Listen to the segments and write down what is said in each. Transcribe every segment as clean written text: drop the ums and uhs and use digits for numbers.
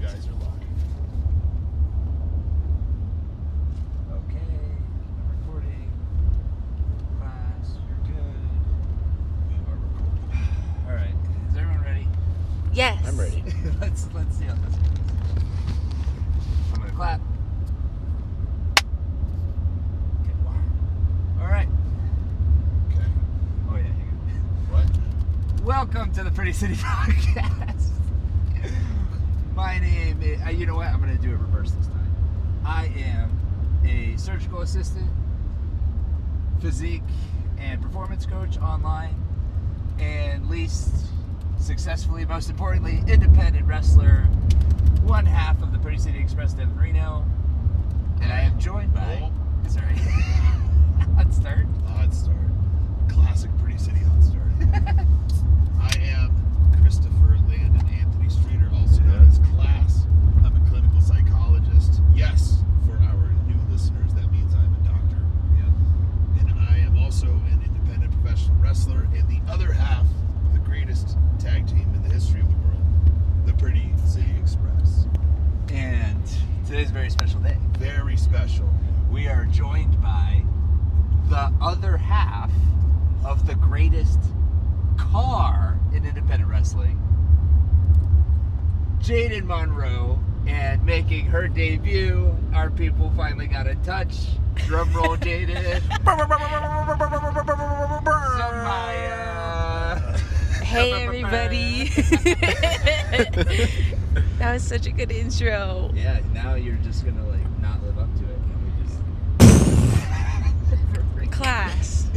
guys are live. Okay, I'm recording. Class, you're good. We are recording. All right, is everyone ready? Yes. I'm ready. let's see how this goes. I'm gonna clap. Okay. All right. Okay. Oh yeah, you good. What? Welcome to the Pretty City Podcast. My name is, you know what? I'm going to do it reverse this time. I am a surgical assistant, physique and performance coach online, and least successfully, most importantly, independent wrestler, one half of the Pretty City Express Denver Reno. And I am joined by... Sorry. Hot start. Hot start. Classic Pretty City hot start. I am Christopher Landon Anthony Streeter, also known as Class. I'm a clinical psychologist. Yes, for our new listeners, that means I'm a doctor. Yeah. And I am also an independent professional wrestler and the other half of the greatest tag team in the history of the world, the Pretty City Express. And today's a very special day. Very special. We are joined by the other half of the greatest car in independent wrestling, Jaden Monroe, and making her debut, our people finally got in touch. Drum roll, Jaden. Zamaya. Hey, everybody. That was such a good intro. Yeah, now you're just gonna like not live up to it, and we just Class.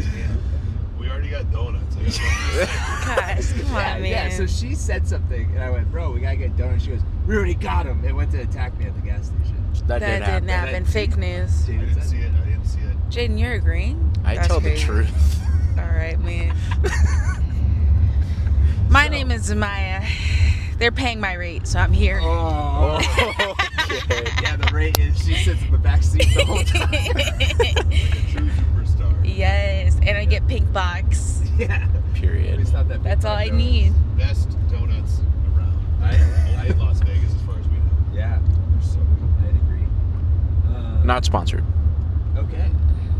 We already got donuts. Class. Come on, man. Yeah, so she said something, and I went, bro, we gotta get donuts. She goes, we already got them. It went to attack me at the gas station. That That didn't didn't happen. happen. Fake news. I didn't see it. Jaden, you're agreeing? I That's tell the crazy. truth. All right, man. My name is Zamaya. They're paying my rate, so I'm here. Oh, Okay. yeah, the rate is she sits in the back seat the whole time. True superstar. Yes, and I get pink box. Yeah. Period. It's not that big That's all I donuts. need. Best donuts around. I- in Las Vegas, as far as we know. Yeah, They're so good. I'd agree. Not sponsored. Okay.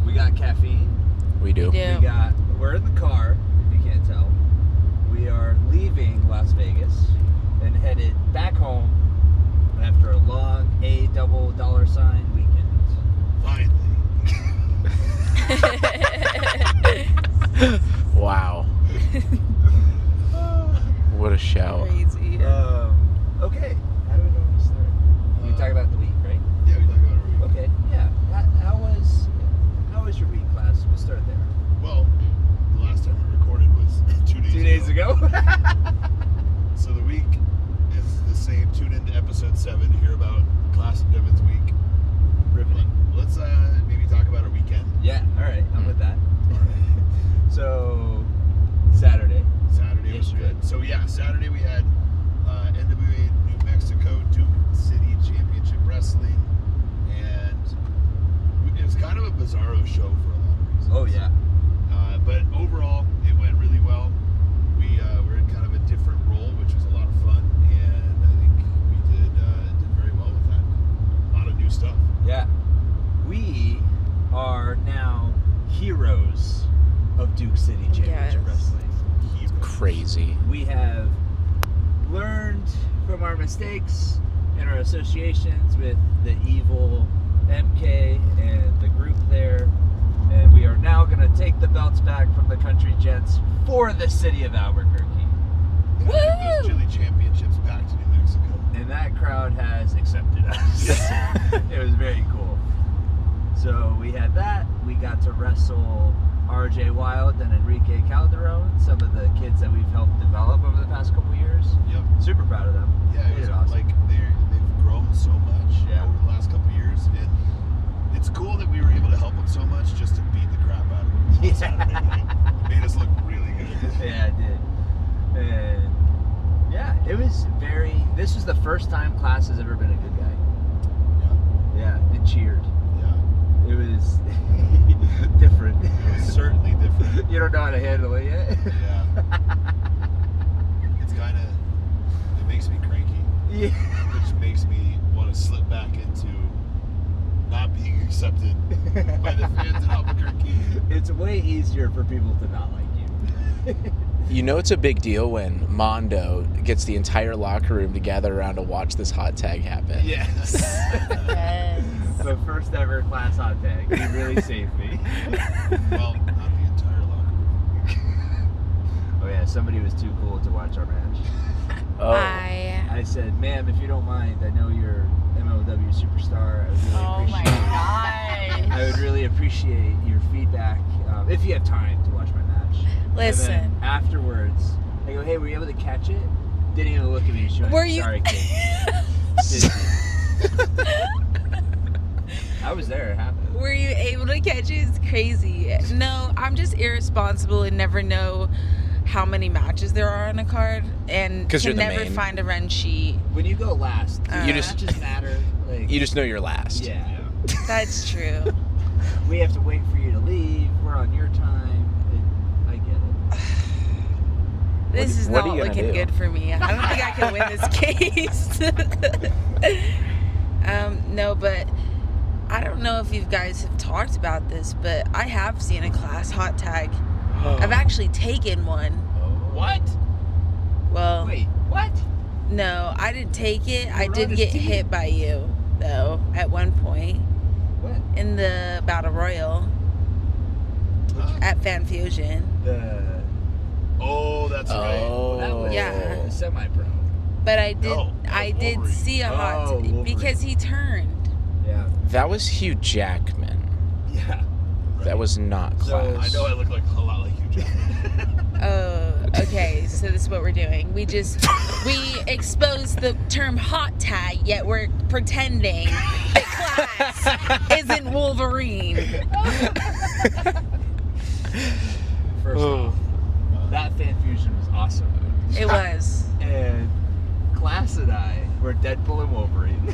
We got caffeine. We do. Yeah. We're in the car, if you can't tell. We are leaving Las Vegas and headed back home after a long double dollar sign weekend. Finally. Wow. What a shout. Crazy. Okay. How do we normally start? You talk about the week, right? Yeah, we talk about it every week. Okay. Yeah. How was your week, class? We'll start there. Well, the last time we recorded was 2 days 2 days ago. So the week is the same. Tune into episode 7 to hear about Class of Devon's week. Riveting. Let's maybe talk about our weekend. Yeah. All right. I'm with that. So Saturday. Saturday was good. So yeah, Saturday we had NWA New Mexico Duke City Championship Wrestling, and it was kind of a bizarro show for a lot of reasons. Oh yeah. But overall, it went really well. We were in kind of a different role, which was a lot of fun, and I think we did very well with that. A lot of new stuff. Yeah. We are now heroes of Duke City Championship Yes. Wrestling. Crazy. We have learned from our mistakes and our associations with the evil MK and the group there, and we are now going to take the belts back from the country gents for the city of Albuquerque. And I think those Chili Championships back to New Mexico. And that crowd has accepted us. It was very cool. So we had that. We got to wrestle RJ Wild and Enrique Calderon, some of the kids that we've helped develop over the past couple years. Yep. Super proud of them. Yeah, They it was did awesome. like they've grown so much Yeah. over the last couple of years, and it's cool that we were able to help them so much just to beat the crap out of them on Saturday night. It made us look really good. Yeah, it did. And yeah, it was this was the first time Class has ever been a good guy. Yeah, Yeah, and cheered. yeah. It was different. It was certainly different. You don't know how to handle it yet. Yeah. It's kind of, it makes me cranky, Yeah. which makes makes me want to slip back into not being accepted by the fans in Albuquerque. It's way easier for people to not like you. You know it's a big deal when Mondo gets the entire locker room to gather around to watch this hot tag happen. Yes. Yes. The first ever class hot tag. He really saved me. Well, not the entire locker room. Oh yeah, somebody was too cool to watch our match. Oh. I said, ma'am, if you don't mind, I know you're MLW superstar. Oh my I would really appreciate your feedback if you have time to watch my match. Listen. And then afterwards, I go, hey, were you able to catch it? Didn't even look at me. She went, Were you- sorry, kid. I was there. It happened. Were you able to catch it? It's crazy. No, I'm just irresponsible and never know how many matches there are on a card, and 'Cause can you're the never main. find a run sheet. When you go last, You just- matches matter. Like, You just know you're last. yeah. That's true. We have to wait for you to leave. We're on your time. I get it. This is what are not you gonna looking do? good for me. I don't think I can win this case. No, but I don't know if you guys have talked about this, but I have seen a class hot tag. I've actually taken one. What? Well, Wait, what? no, I didn't take it. I You're on did his get team. hit by you, though, at one point What? in the Battle Royal at Fan Fusion. Oh, that's right. Oh. That was Yeah. semi-pro. But I did, No, that I was did Wolverine. see a hot Oh, Wolverine. because he turned. Yeah. That was Hugh Jackman. Yeah. That was not So- class. I know I look like a lot like Hugh Jackman. Oh, okay. So this is what we're doing. We expose the term hot tag, yet we're pretending that class isn't Wolverine. First Oh. off, that fan fusion was awesome. It was. And Class and I were Deadpool and Wolverine.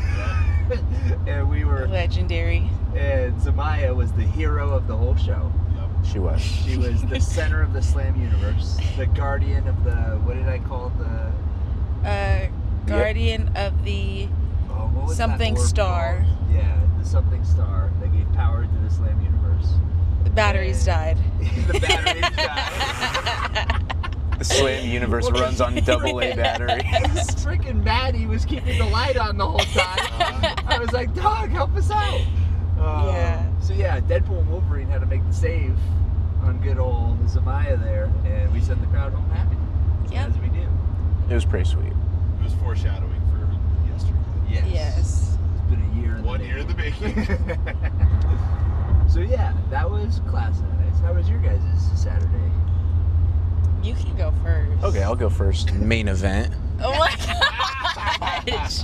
And we were, Legendary. and Zamaya was the hero of the whole show. She was. She was the center of the Slam universe, the guardian of the, what did I call it? The, Guardian of the oh, what was Something that orb star. called? Yeah, the something star that gave power to the Slam universe. batteries died. The batteries died. The Slam universe runs on AA batteries. I was freaking mad he was keeping the light on the whole time. I was like, dog, help us out. Yeah. So yeah, Deadpool and Wolverine had to make the save on good old Zamaya there, and we sent the crowd home happy. Yep. As we do. It was pretty sweet. It was foreshadowing for yesterday. Yes. It's been a year in 1 the year in the making. So yeah, that was class nice. How was your guys' Saturday? You can go first. Okay, I'll go first. Main event. Oh my gosh.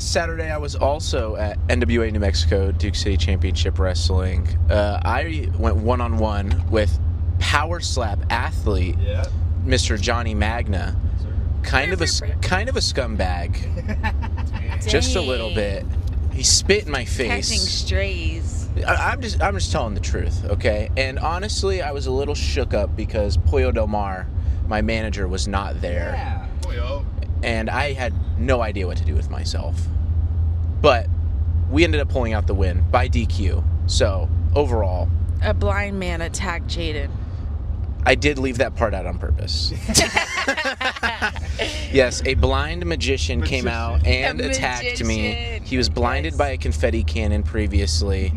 Saturday, I was also at NWA New Mexico Duke City Championship Wrestling. I went one-on-one with Power Slap athlete Yeah. Mr. Johnny Magna. Kind of a scumbag, just a little bit. He spit in my Catching face. strays. I'm just telling the truth, okay? And honestly, I was a little shook up because Pollo Del Mar, my manager, was not there. Yeah. Boy, oh. And I had no idea what to do with myself. But we ended up pulling out the win by DQ. So, overall, A blind man attacked Jaden. I did leave that part out on purpose. Yes, a blind magician came out and attacked me. magician. He was blinded Yes. by a confetti cannon previously.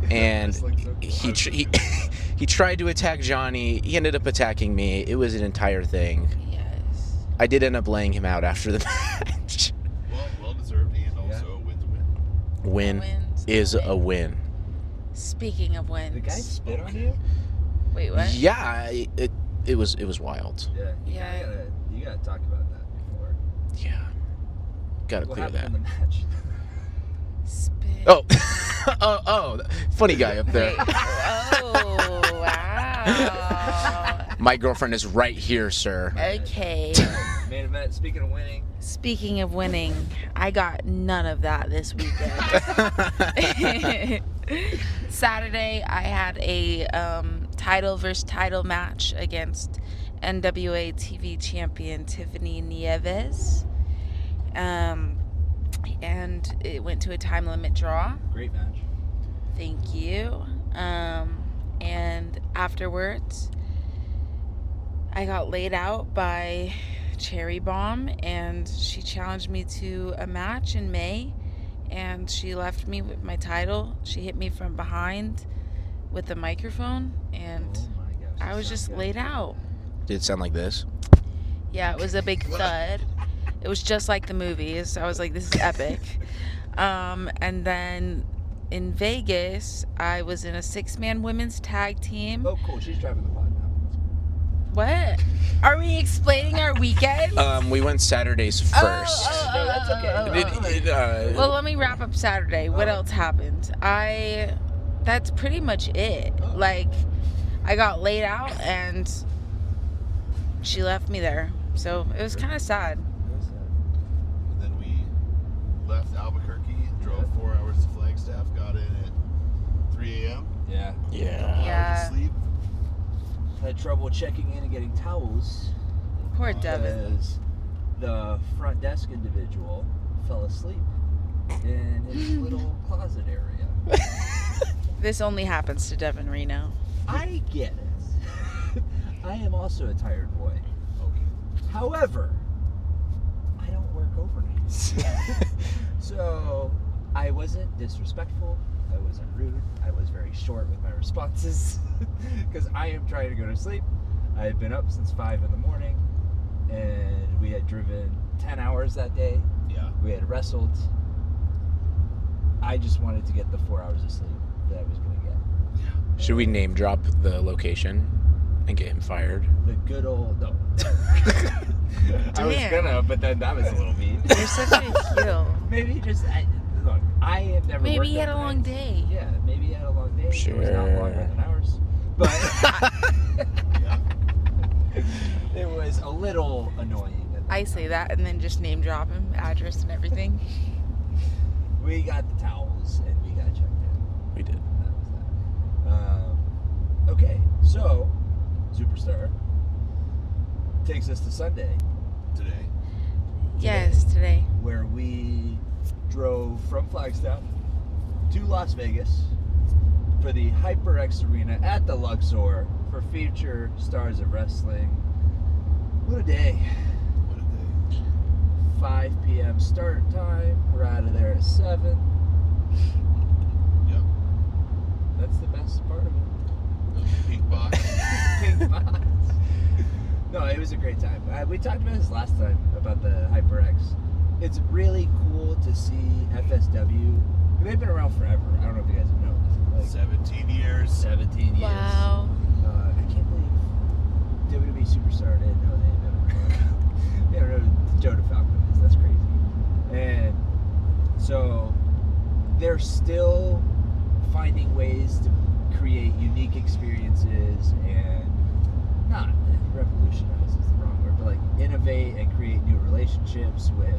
And he tried to attack Johnny. He ended up attacking me. It was an entire thing. Yes. I did end up laying him out after the match. Well deserved, and also a win's a win. Win Wins is win. a win. Speaking of wins. The guy spit on you? Wait, what? Yeah, it was wild. Yeah. Yeah. You gotta talk about that before. Yeah, gotta What clear happened that. in the match? Spit. Oh, oh, funny guy up there. Wait. Oh, wow. My girlfriend is right here, sir. Okay. Main event, speaking of winning. Speaking of winning, I got none of that this weekend. Saturday, I had a title versus title match against NWA TV champion Tiffany Nieves. And it went to a time limit draw. Great match. Thank you. And afterwards, I got laid out by Cherry Bomb, and she challenged me to a match in May, and she left me with my title. She hit me from behind with the microphone, and Oh my gosh. I was just laid out. Did it sound like this? Yeah, it was a big thud. It was just like the movies. I was like, this is epic. And then in Vegas, I was in a 6-man women's tag team. Oh, cool. She's driving the pod now. What? Are we explaining our weekend? We went Saturdays first. No, that's okay. Well, let me wrap up Saturday. What else happened? That's pretty much it. Like, I got laid out and she left me there. So it was kind of sad. And then we left Albuquerque, drove 4 hours to Flagstaff, got in at 3 a.m. Yeah. Yeah. Hours of sleep. Had trouble checking in and getting towels. Poor Devin. Because the front desk individual fell asleep in his little closet area. This only happens to Devin Reno. I get it. I am also a tired boy. Okay. However, I don't work overnights. So I wasn't disrespectful. I wasn't rude. I was very short with my responses because I am trying to go to sleep. I had been up since 5 in the morning, and we had driven 10 hours that day. Yeah. We had wrestled. I just wanted to get the 4 hours of sleep that I was going to get. Should we name drop the location and get him fired? The good old no. I was Damn. gonna, but then that was a little mean. You're such a heel. Maybe just look. I have never. Maybe worked he had a long overnights. day. Yeah, maybe he had a long day. It was not Sure. longer than ours, but Yeah. it was a little annoying. At that I say time. that and then just name drop him, address and everything. We got the towels and we got checked in. We did. That was that. Okay, so Superstar takes us to Sunday, Today. Yes, today. where we drove from Flagstaff to Las Vegas for the HyperX Arena at the Luxor for future stars of wrestling. What a day. What a day. 5 p.m. start time. We're out of there at 7. Yep. That's the best part of it. Pink box. Pink box. No, it was a great time. We talked about this last time about the HyperX. It's really cool to see FSW. They've been around forever. I don't know if you guys have known this. Like 17 years. 17 years. Wow. I can't believe WWE Superstar didn't know they had been around. They don't know who Joe DeFalco is. That's crazy. And so they're still finding ways to create unique experiences and not revolutionize is the wrong word, but like innovate and create new relationships with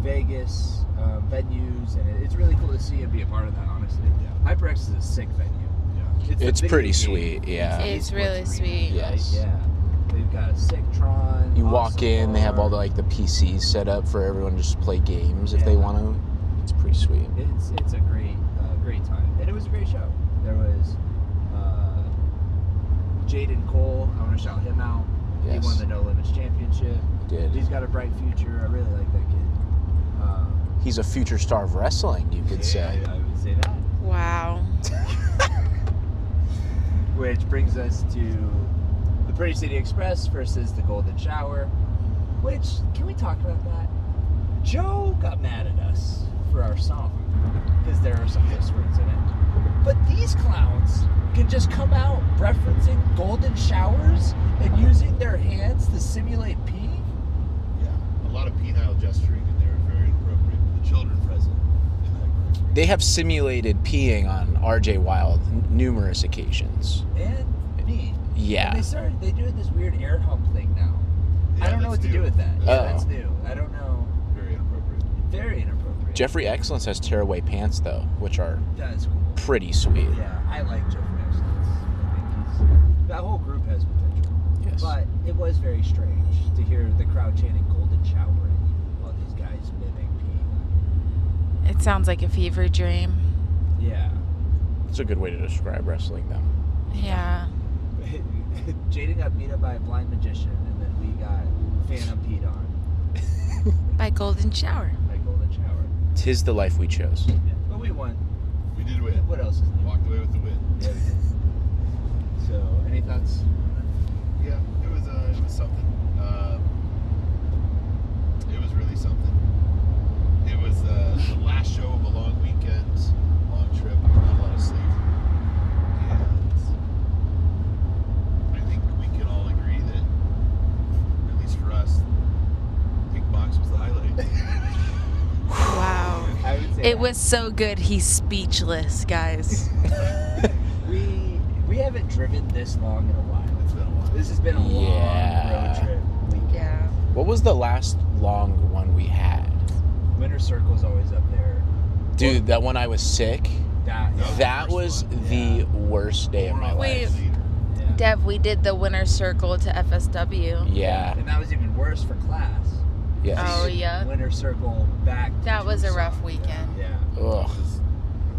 Vegas venues, and it's really cool to see and be a part of that. Honestly, Yeah. HyperX is a sick venue. Yeah. the It's video pretty game. sweet, yeah. It's esports really arena, sweet. Yes. Right? Yeah, they've got a sick Tron. You walk awesome in, they have all the bar. the PCs set up for everyone to just play games if they Yeah. want to. It's pretty sweet. It's a great time, and it was a great show. There was Jaden Cole. I want to shout him out. He Yes. won the No Limits Championship. Did. He's got a bright future. I really like that kid. He's a future star of wrestling, you could say. I would say that. Wow. Which brings us to the Pretty City Express versus the Golden Shower. Which, can we talk about that? Joe got mad at us for our song because there are some cuss words in it. But these clowns can just come out referencing golden showers and using their hands to simulate peeing. Yeah. A lot of penile gesturing in there, very inappropriate. The children present in that group. They have simulated peeing on RJ Wild numerous occasions. And me. Yeah. And they do this weird air hump thing now. Yeah, I don't know that's what to do new. with that. That's Yeah, Oh. that's new. I don't know. Very inappropriate. Very inappropriate. Jeffrey Excellence has tearaway pants though, which are That is cool. pretty sweet. Yeah, I like Jeffrey Excellence. I think that whole group has potential. Yes. But it was very strange to hear the crowd chanting golden shower while these Sounds like a fever dream. Yeah. It's a good way to describe wrestling, though. Yeah. Jaden got beat up by a blind magician, and then we got Phantom Pete on By Golden Shower. by Golden Shower. 'Tis the life we chose. Yeah. But we won. We did win. What else is new? Walked away with the win. Yeah, we did. So, any thoughts? Yeah, it was something. It was really something. It was the last show of a long weekend, long trip, not a lot of sleep. And I think we can all agree that, at least for us, Pink Box was the highlight. Wow. I would say It was so good, he's speechless, guys. we haven't driven this long in a while. It's been a while. This has been a long Yeah. road trip weekend. Yeah. What was the last long one we had? Winter Circle's always up there. Dude, that one I was sick. That, That was the worst day of my Wait. life. yeah. Dev, we did the Winter Circle to FSW. Yeah. And that was even worse for class. Yes. Oh, yeah. Winter Circle back. to That was a Tucson. rough weekend. Yeah. I Ugh. was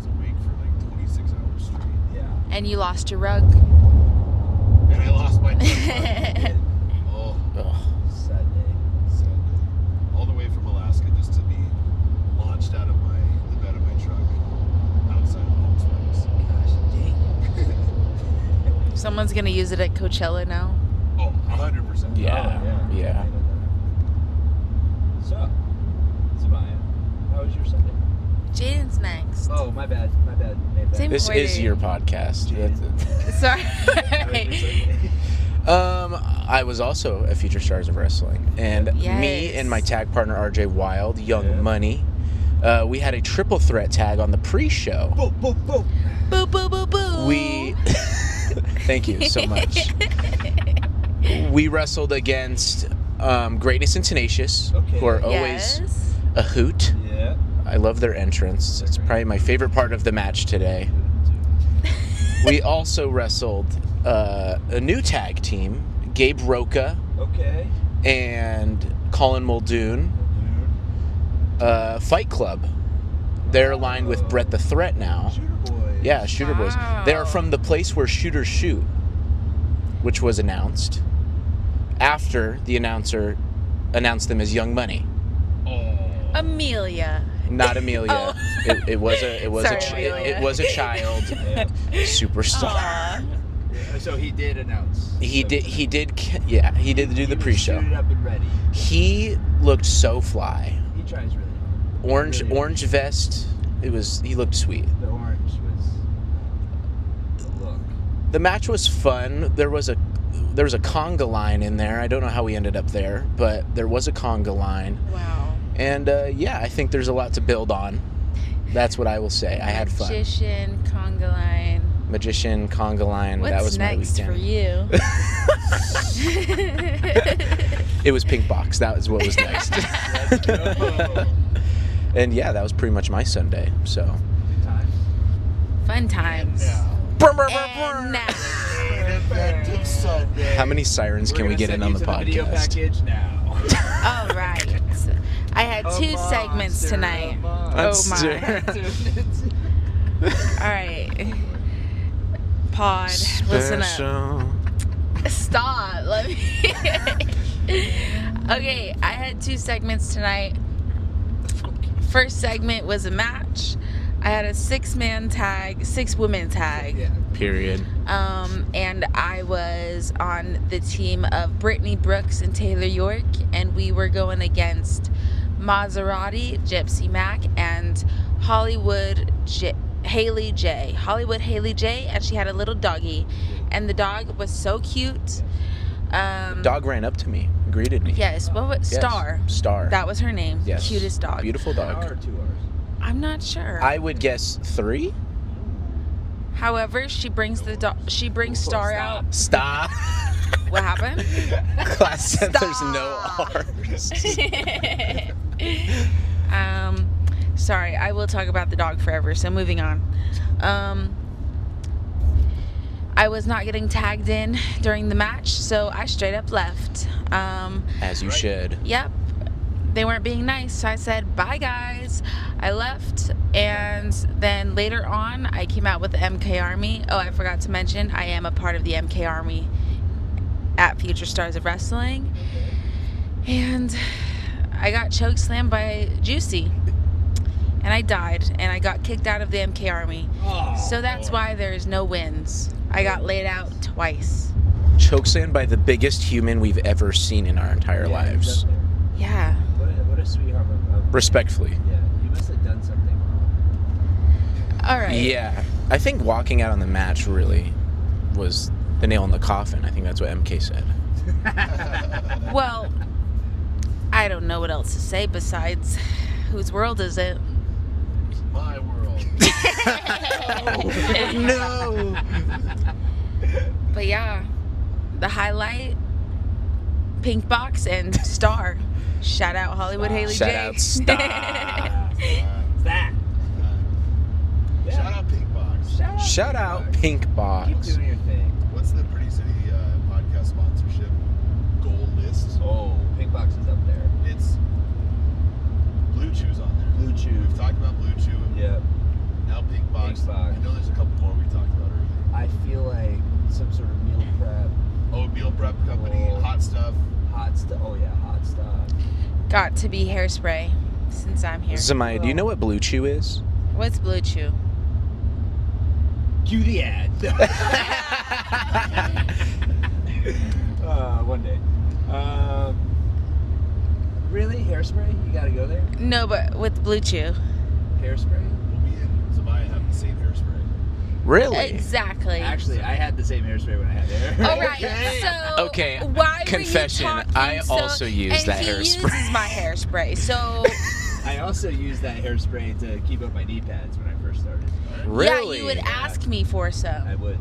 awake for like 26 hours straight. Yeah. And you lost your rug. And I lost my truck. Oh, Ugh. Sad day. sad day. All the way from Alaska just to be launched out of the bed of my truck outside of Palm Springs. Gosh, dang. Someone's gonna use it at Coachella now. Oh, 100%. Yeah. Oh, Yeah. So, Zamaya, how was your Sunday? Jaden's next. Oh, my bad. My bad. Made that. Same This Wait. is your podcast. Sorry. How was your Sunday? I was also at Future Stars of Wrestling, and me Yes. and my tag partner RJ Wild, Young Yeah. Money, we had a triple threat tag on the pre-show. Boom, boom, boom. Boo, boo, boo, boo. We thank you so much. We wrestled against Greatness and Tenacious, Okay. who are always Yes. a hoot. Yeah. I love their entrance. It's probably my favorite part of the match today. We also wrestled a new tag team, Gabe Roca Okay. and Colin Muldoon, Fight Club. They're aligned with Brett the Threat now. Shooter boys. Yeah, Shooter Boys. They are from the place where shooters shoot, which was announced after the announcer announced them as Young Money. Amelia. Not Amelia. Oh. It was a Sorry, Amelia. it was a child Yeah. superstar. Aw. So he did announce. He So did do the he was pre-show. suited up and ready. He looked so fly. He tries really hard. Really Orange vest. He looked sweet. The orange was the look. The match was fun. There was a conga line in there. I don't know how we ended up there, but there was a conga line. Wow. And yeah, I think there's a lot to build on. That's what I will say. I had fun. Magician, conga line. Magician, conga line. What's That was my next weekend. for you? It was Pink Box. That was what was next. Let's go. And yeah, that was pretty much my Sunday. So. Good time. Fun times. And now. Effective Sunday. How many sirens We're can we gonna get in send on you the to video podcast? package now. All right. I had two segments tonight. That's Oh my. All right. Pod, listen up. Special. Stop. Let me. Okay, I had two segments tonight. First segment was a match. I had a 6-women tag. Yeah. Period. And I was on the team of Brittany Brooks and Taylor York, and we were going against Maserati, Gypsy Mac, and Hollywood Haley J. And she had a little doggy, and the dog was so cute. Dog ran up to me, greeted me. Yes, what was Yes. Star? Star. That was her name. Yes. Cutest dog. Beautiful An hour dog. or 2 hours? I'm not sure. I would guess 3. However, she brings Star out. Stop. What happened? Class said there's no Stop. R's. Sorry, I will talk about the dog forever, so moving on. I was not getting tagged in during the match, so I straight up left. As you should. Yep. They weren't being nice, so I said, bye guys. I left. And then later on, I came out with the MK Army. Oh, I forgot to mention, I am a part of the MK Army at Future Stars of Wrestling. And I got chokeslammed by Juicy. And I died. And I got kicked out of the MK Army. So that's why there's no wins. I got laid out twice. Chokeslammed by the biggest human we've ever seen in our entire lives. Exactly. Yeah. What a sweetheart. Respectfully. Yeah, you must have done something wrong. All right. Yeah. I think walking out on the match really was the nail in the coffin. I think that's what MK said. Well, I don't know what else to say besides whose world is it? My world. No. But yeah, the highlight, Pink Box and Star. Shout out Hollywood Haley Shout J. out Star. That. Shout out Pink Box. Shout out Pink Keep Box. doing your thing. What's the Pretty City podcast sponsorship goal list? Oh, Pink Box is up there. It's Blue Chew's on there. Blue Chew. We've talked about Blue Chew. Yep. Now Pink Box. Pink Box. I know there's a couple more we talked about earlier. I feel like some sort of meal prep, Oh, meal prep company, Oh. hot stuff. hot stuff. Oh yeah, hot stuff. Got to be hairspray since I'm here. Zamaya, do you know what Blue Chew is? What's Blue Chew? Cue the ad. One day. Really? Hairspray? You gotta go there? No, but with Blue Chew. Hairspray? Well, me and Zamaya have the same hairspray. Really? Exactly. Actually, I had the same hairspray when I had hair. All right. So Okay, why confession, were you talking I so, also use and that he hairspray. uses my hairspray. So I also used that hairspray to keep up my knee pads when I first started. Really? yeah, you would ask me for I some. would.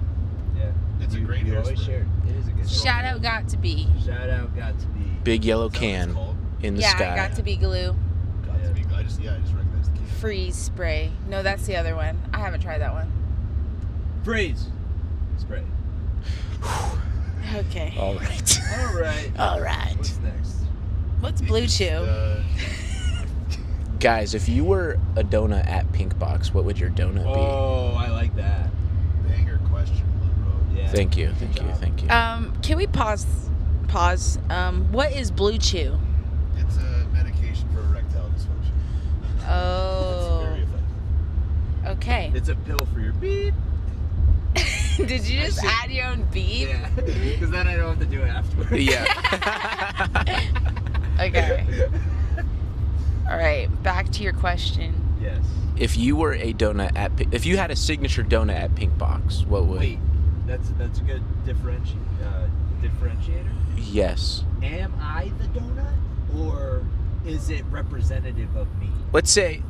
Yeah. It's a great You always hairspray. shared. It is a good Shout out got to be. Shout out got to be. Big yellow Is that what it's can called? in the Yeah, sky. I got to be glue. Got to be. I just recognize the can. Freeze spray. No, that's the other one. I haven't tried that one. Freeze. Spray. Okay. All right. All right. All right. What's next? What's Blue Chew? Guys, if you were a donut at Pink Box, what would your donut Oh, I like that. Banger question, Monroe. Yeah. be? Thank you. Good Thank you. job. Thank you. Can we pause? Pause. What is Blue Chew? It's a medication for erectile dysfunction. It's Oh. very effective. Okay. It's a pill for your beep. Did you just add your own beep? Yeah. Because then I don't have to do it afterwards. Yeah. Okay. All right. Back to your question. Yes. If you were a donut at, if you had a signature donut at Pink Box, what would? Wait. That's a good differentiator. Yes. Am I the donut, or is it representative of me? Let's say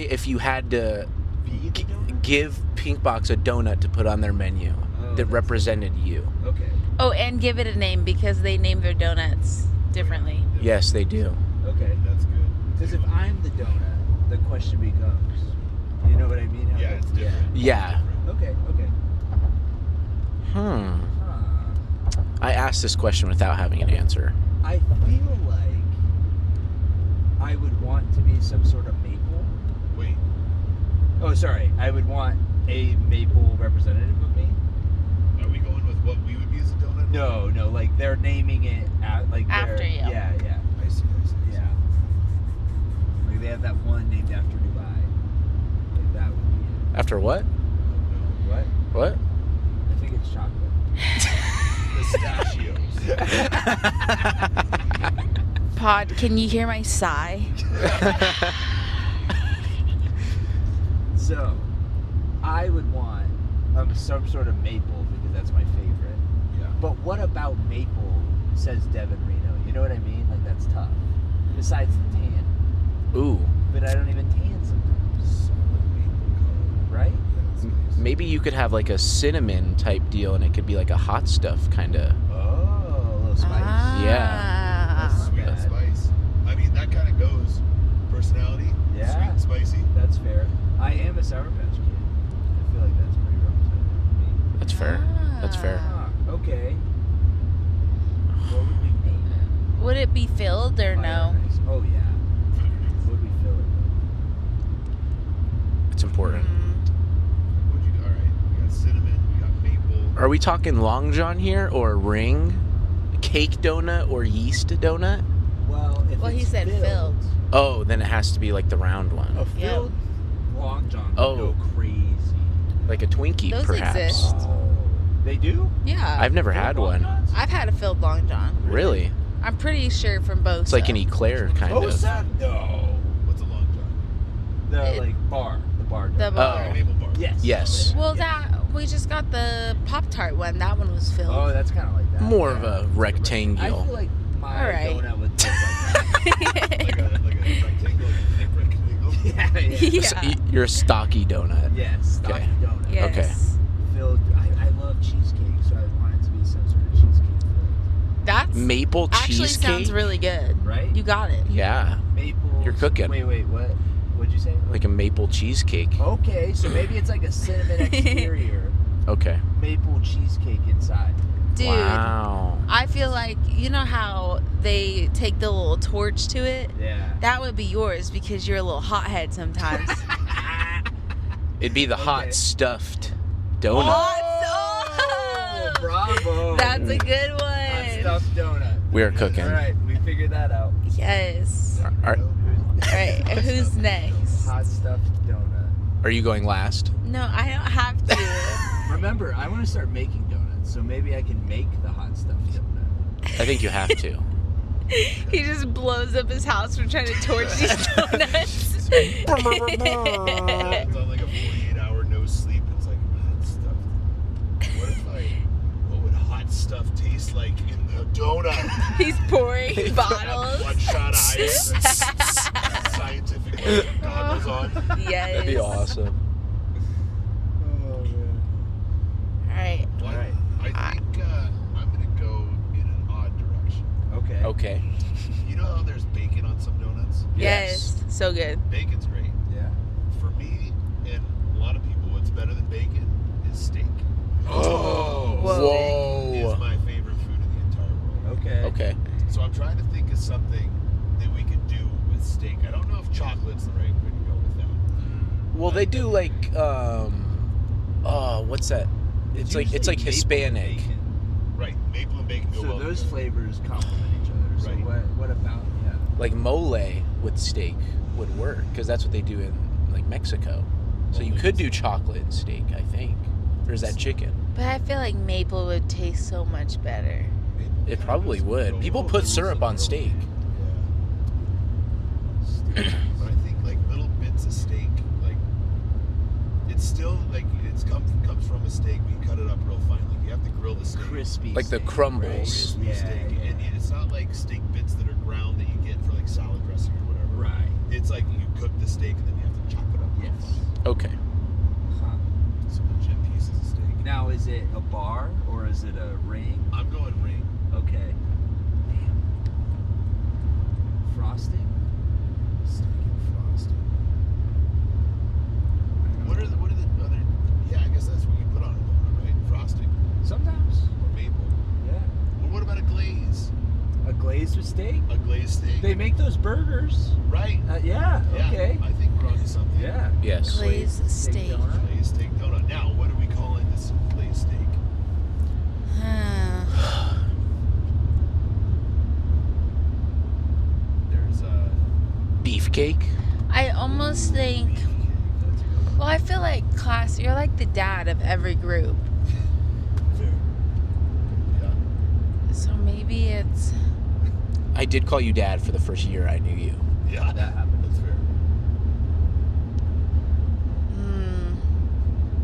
if you had to Be the donut? give Pink Box a donut to put on their menu Oh, that that's- represented you. Okay. Oh, and give it a name because they name their donuts differently. Yes, they do. Okay. That's good. Because if I'm the donut, the question becomes, you know what I mean? How Yeah, the- it's different. Yeah. Okay. Okay. Hmm. Huh. I asked this question without having an answer. I feel like I would want to be some sort of maple. Wait, Oh, sorry. I would want a maple representative of me. are we going with what we would be as a donut? No, like they're naming it like After they're- you. Yeah. I see. Yeah. Like they have that one named after Dubai. Like that would be After what? it. What? What? I think it's chocolate. Pistachios. Pod, can you hear my sigh? So, I would want some sort of maple because that's my favorite. Yeah. But what about maple, says Devin Reno? You know what I mean? Like, that's tough. Besides the tan. Ooh. But I don't even tan sometimes. Solid maple color. Right? Yeah, that's nice. Maybe you could have like a cinnamon type deal and it could be like a hot stuff kind of. Oh, a little spice. Ah. Sweet and bad. spice. I mean, that kind of goes. Personality. Yeah. Sweet and spicy. That's fair. I am a Sour Patch Kid. I feel like that's pretty representative of me. That's fair. That's fair. Ah, okay. What would we name it? Would it be filled or no? Fire ice. Oh, yeah. What would we fill it with? we talking Long John here or ring, cake donut or yeast donut? Well, if Well, he it's said filled. Oh, then it has to be like the round one, A filled Long John Oh. would go crazy. like a Twinkie, Those perhaps. exist. They do? Yeah. I've never Filled had Long one. Johns? I've had a filled Long John. Really? I'm pretty sure from both. It's like an eclair kind Oh, of. is that? No. What's a long john? The It- like bar. The bar. The donut. bar. Oh. Maple bar. Yes. Yes. Well, that we just got the Pop-Tart one. That one was filled. Oh, that's kind of like that. More of Yeah. a I rectangle. feel like my All right. donut would taste like Like a rectangle, like a thick rectangle. that. Yeah. Yeah. So you're a stocky donut. Yes. Stocky Okay. donut. Yes. Okay. Filled. I love cheesecake, so I want it to be some sort of cheesecake filled. That's Maple actually cheesecake. sounds really good. Right? You got it. Yeah, Maple. You're cooking. Wait, what? What'd you say? like a maple cheesecake. Okay, so maybe it's like a cinnamon exterior, Okay. maple cheesecake inside. Dude, Wow. I feel like you know how they take the little torch to it? Yeah. That would be yours because you're a little hothead sometimes. It'd be the Okay. hot stuffed donut. Oh, bravo. That's a good Hot one. stuffed donut. We are cooking. All right, we figured that out. Yes. Are, All right, who's next? Hot stuffed donut. are you going last? No, I don't have to. Remember, I want to start making donuts, so maybe I can make the hot stuffed donut. I think you have to. He just blows up his house for trying to torch these donuts. It's on like a 48-hour no sleep. It's like hot stuff. What would hot stuff taste like in the donut? He's pouring bottles. Bloodshot eyes and scientific goggles on. Yes. That'd be awesome. Oh, man. All right. Well, All right. I think I'm going to go in an odd direction. Okay. Okay. You know how there's bacon on some donuts? Yes. So good. Bacon's great. Yeah. For me and a lot of people, what's better than bacon is steak. Oh. Whoa. Steak is my favorite food in the entire world. Okay. Okay. So I'm trying to think of something that we could do with steak. I don't know if chocolate's the right way to go with that. Well, they do like what's that? It's like usually Hispanic. maple bacon. Right, maple and bacon go So well those together. flavors complement each other. So Right. what about Like mole with steak would work because that's what they do in like Mexico. So you Mole could with do chocolate and steak, I think. Or is that chicken? But I feel like maple would taste so much better. Maple It kinda probably goes would. real People well. put syrup on steak. Yeah. But I think like little bits of steak, like it's still like comes from a steak, but you cut it up real fine. Like you have to grill the steak. crispy? Like the steak, crumbles. right? Crispy Yeah, steak, yeah. and it's not like steak bits that are ground that you get for like salad dressing or whatever. Right. It's like you cook the steak and then you have to chop it up. real Yes. fine. Okay. Huh. Some legit pieces of steak. Now, is it a bar or is it a ring? I'm going ring. Okay. Frosting? Steak and frosting. What are the other? Yeah, I guess that's what we put on it, though, right? Frosting Sometimes. or maple. Yeah. Well, what about a glaze? A glazed with steak? A glazed steak. They make those burgers. Right. Yeah. Yeah. Okay. I think we're onto something. Yeah. Yes. Glazed steak. donut. Glazed steak donut. Now, what are we calling this glazed steak? There's a Beefcake. I almost think. That's a good one. Well, I feel like class. You're like the dad of every group, Fair. Yeah. so maybe it's. I did call you dad for the first year I knew you. Yeah. That happened. That's fair.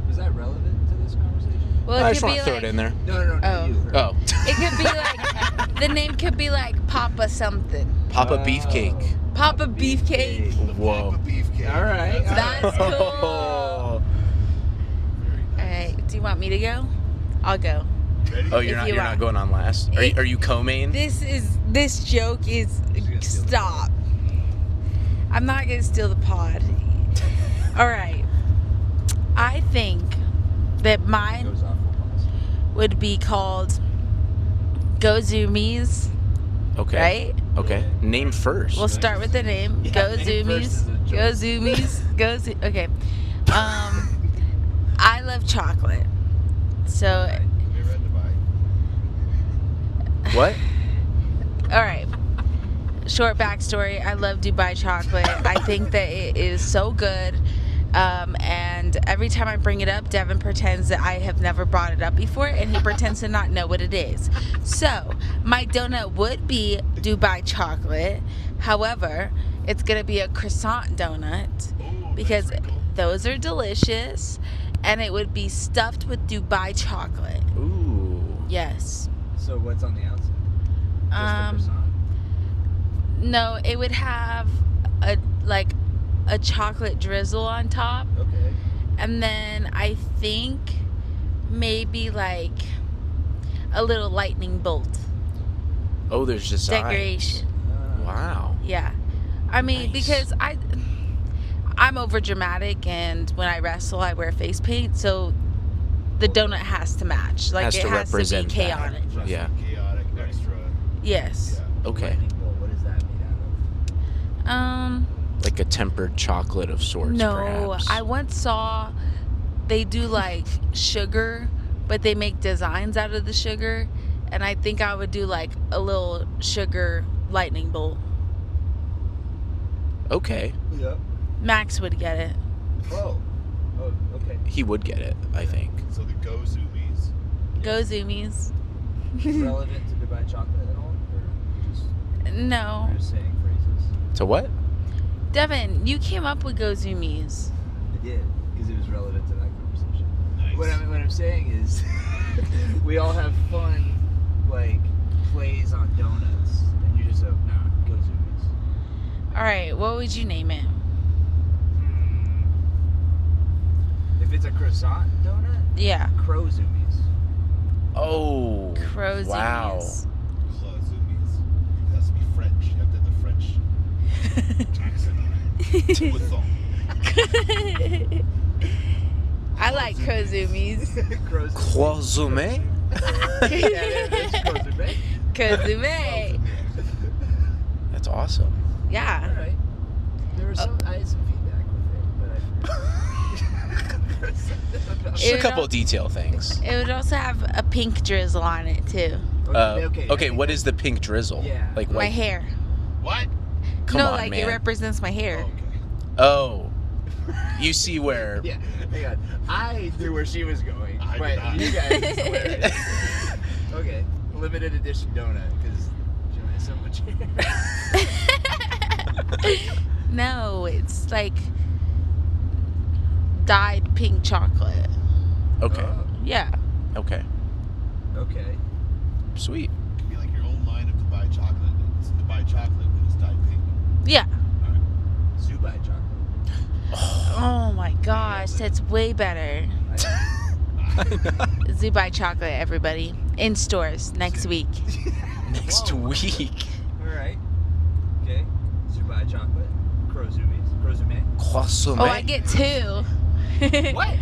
Was that relevant to this conversation? Well, I it just could want be to throw like. it in there. No, Oh. you. Oh. It could be like. The name could be like Papa something. Papa Oh. Beefcake. Papa Beefcake. The Whoa. Papa beefcake. All right. That's cool. Oh, Very All nice. right. Do you want me to go? I'll go. Ready? Oh, you're If not you you're want. not going on last. Are you co-main? This joke is gonna steal the stop. I'm not gonna steal the pod. All right. I think that mine Goes off full pause. would be called Go Zoomies, Okay. right? Okay. Name first. We'll start with the name. Yeah, Go name first is a Zoomies. joke. Go Zoomies. Go Zo- Okay. I love chocolate. So Have you ever What? All right. Short backstory. I love Dubai chocolate. I think that it is so good. And every time I bring it up, Devin pretends that I have never brought it up before, and he pretends to not know what it is. So, my donut would be Dubai chocolate. However, it's going to be a croissant donut Ooh, because nice wrinkle. those are delicious, and it would be stuffed with Dubai chocolate. Ooh. Yes. So what's on the outside? Just the croissant? No, it would have a chocolate drizzle on top, Okay. and then I think maybe like a little lightning bolt Oh, there's designs. decoration. Wow. Yeah, I mean Nice. because I'm over dramatic, and when I wrestle, I wear face paint, so the donut has to match. Like Has it to has to be represent that. chaotic. Just Yeah. Chaotic, extra. Yes. Yeah. Okay. Lightning bolt, what is that made out of? Like a tempered chocolate of sorts, No, perhaps. I once saw they do like sugar, but they make designs out of the sugar, and I think I would do like a little sugar lightning bolt. Okay. Yep. Max would get it. Oh, okay. He would get it, I think. So the Go Zoomies. Go Zoomies. Relevant to Dubai chocolate at all? Or No. just saying phrases? To what? Devin, you came up with Go Zoomies. I did, because it was relevant to that conversation. Nice. What I'm saying is, we all have fun, like, plays on donuts, and you just go, nah, Go Zoomies. All right, what would you name it? If it's a croissant donut, Yeah. Crow Zoomies. Oh. Crow Wow. Zoomies. Claw Zoomies. It has to be French. You have to have the French accent on it. With I like Crow Zoomies. Crow Cloisonné? Kozume. That's awesome. Yeah. Alright. There was some, I had some feedback with it, but I Just It a would couple al- of detail things. It would also have a pink drizzle on it too. Okay, what is the pink drizzle? Yeah. Like My white? hair. What? Come No, on, like man. it represents my Oh, hair. okay. Oh. You see where... Yeah, hang on. I knew where she was going, I did but not. you guys hilarious. Okay, limited edition donut, because she has so much hair. No, it's like dyed pink chocolate. Okay. Yeah. Okay. Okay. Sweet. It could be like your own line of Dubai chocolate. It's Dubai chocolate, but it's dyed pink. Yeah. All right. Zubai chocolate. Oh my gosh, that's way better. Zubai chocolate, everybody. In stores next week. Next week. Alright. Okay. Zubai chocolate. Crow Zoomies. Crow Zoomie. Cloisonné. Oh, I get two. What?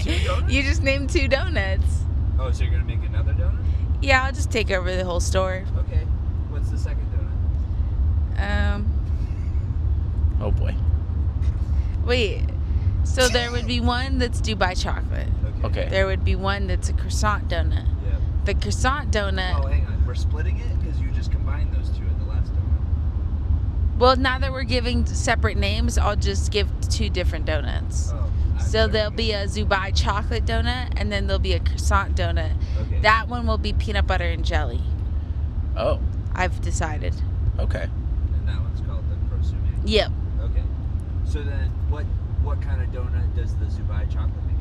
Two donuts? You just named 2 donuts. Oh, so you're gonna make another donut? Yeah, I'll just take over the whole store. Okay. What's the second donut? Oh boy. Wait. So there would be one that's Dubai chocolate. Okay. There would be one that's a croissant donut. Yep. The croissant donut. Oh, hang on. We're splitting it because you just combined those two at the last donut. Well, now that we're giving separate names, I'll just give 2 different donuts. Oh. I'm So sorry. there'll be a Dubai chocolate donut, and then there'll be a croissant donut. Okay. That one will be peanut butter and jelly. Oh. I've decided. Okay. And that one's called the Crow Zoomie. Yep. Okay. So then, what kind of donut does the Zubai chocolate become?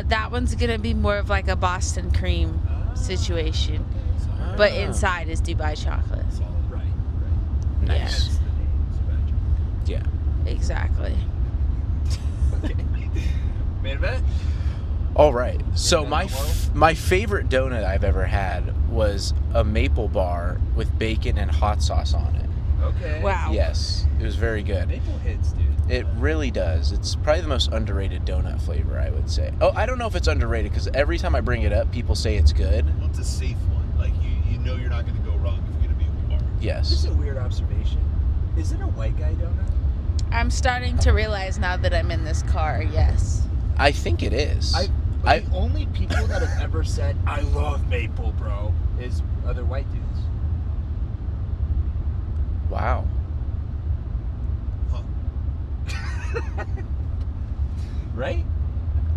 That one's gonna be more of like a Boston cream situation, but Ah. inside is Dubai chocolate. Right. Nice. Hence the name Zubai chocolate. Yeah. Exactly. Okay. Main event? All right. So Jaden my Monroe? my favorite donut I've ever had was a maple bar with bacon and hot sauce on it. Okay. Wow. Yes, it was very good. Maple hits, dude. It really does. It's probably the most underrated donut flavor, I would say. Oh, I don't know if it's underrated because every time I bring it up, people say it's good. Well, it's a safe one. Like you know you're not going to go wrong if you get a maple bar. This Yes. is a weird observation. Is it a white guy donut? I'm starting to realize now that I'm in this car. Yes. I think it is. The only people that have ever said, I love maple, bro, is other white dudes. Wow. Huh. Right?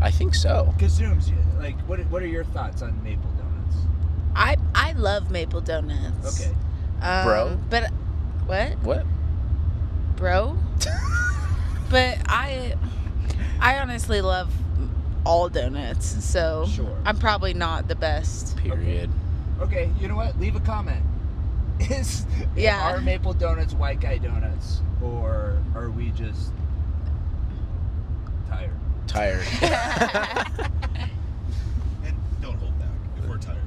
I think so. Kazooms, like, what are your thoughts on maple donuts? I love maple donuts. Okay. Bro? But what? What? Bro? But I honestly love all donuts, so Sure. I'm probably not the best. Period. Okay, you know what? Leave a comment. Are maple donuts white guy donuts, or are we just tired? Tired. And don't hold back. If we're tired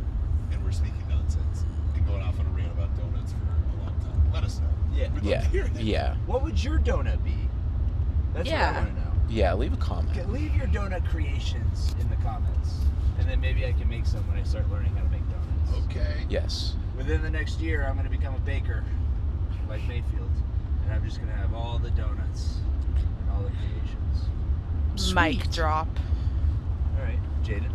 and we're speaking nonsense and going off on a rant about donuts for a long time, let us know. Yeah. We'd love Yeah. to hear it. Yeah. What would your donut be? That's what I Yeah. want to know. Yeah. Leave a comment. Okay, leave your donut creations in the comments, and then maybe I can make some when I start learning how to make donuts. Okay. Yes. Within the next year, I'm going to become a baker, like Mayfield, and I'm just going to have all the donuts and all the creations. Mic Sweet. drop. All right, Jaden.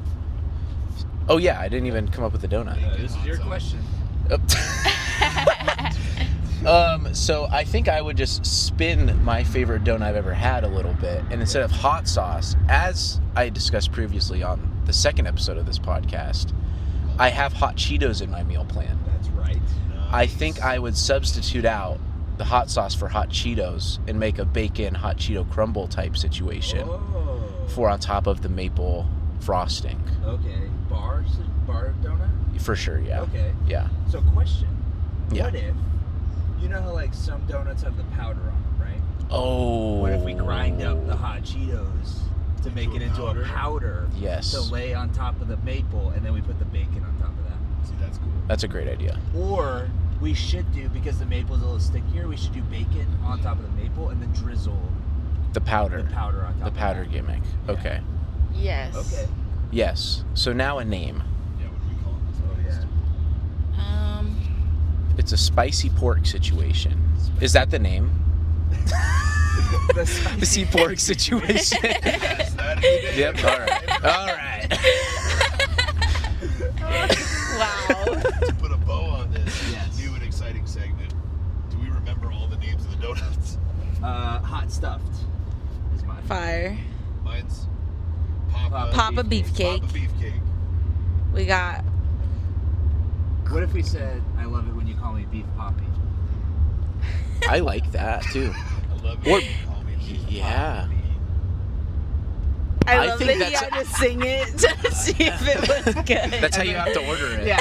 Oh yeah, I didn't even come up with a donut. This is your question. So I think I would just spin my favorite donut I've ever had a little bit, and instead of hot sauce, as I discussed previously on the second episode of this podcast, I have hot Cheetos in my meal plan. That's right. I think I would substitute out the hot sauce for hot Cheetos and make a bacon hot Cheeto crumble type situation Oh. for on top of the maple frosting. Okay. Bar donut? For sure, yeah. Okay. Yeah. So question. Yeah. What if, you know how like some donuts have the powder on them, right? Oh. What if we grind up the hot Cheetos to make it into a powder Yes. to lay on top of the maple, and then we put the bacon on top of that? See, that's cool. That's a great idea. Or we should do, because the maple's a little stickier, we should do bacon on top of the maple and then drizzle The powder. the powder on top The of powder that. gimmick. Yeah. Okay. Yes. Okay. Yes. So now a name. Yeah, what do we call it? Oh, yeah. It's a spicy pork situation. Is that the name? The Spicy pork situation. Yes, that is it. Yep. All right. All right. Wow. To put a bow on this Yes. new and exciting segment, do we remember all the names of the donuts? Hot stuffed is mine. Fire. Mine's Papa, Papa Beefcake. Beefcake. Papa Beefcake. We got What if we said, I love it when you call me Beef Poppy? I like that too. I love it Or- when you call me Beef Yeah. Poppy. I I love think that he that's- had to sing it to see if it was good. That's how you have to order it. Yeah,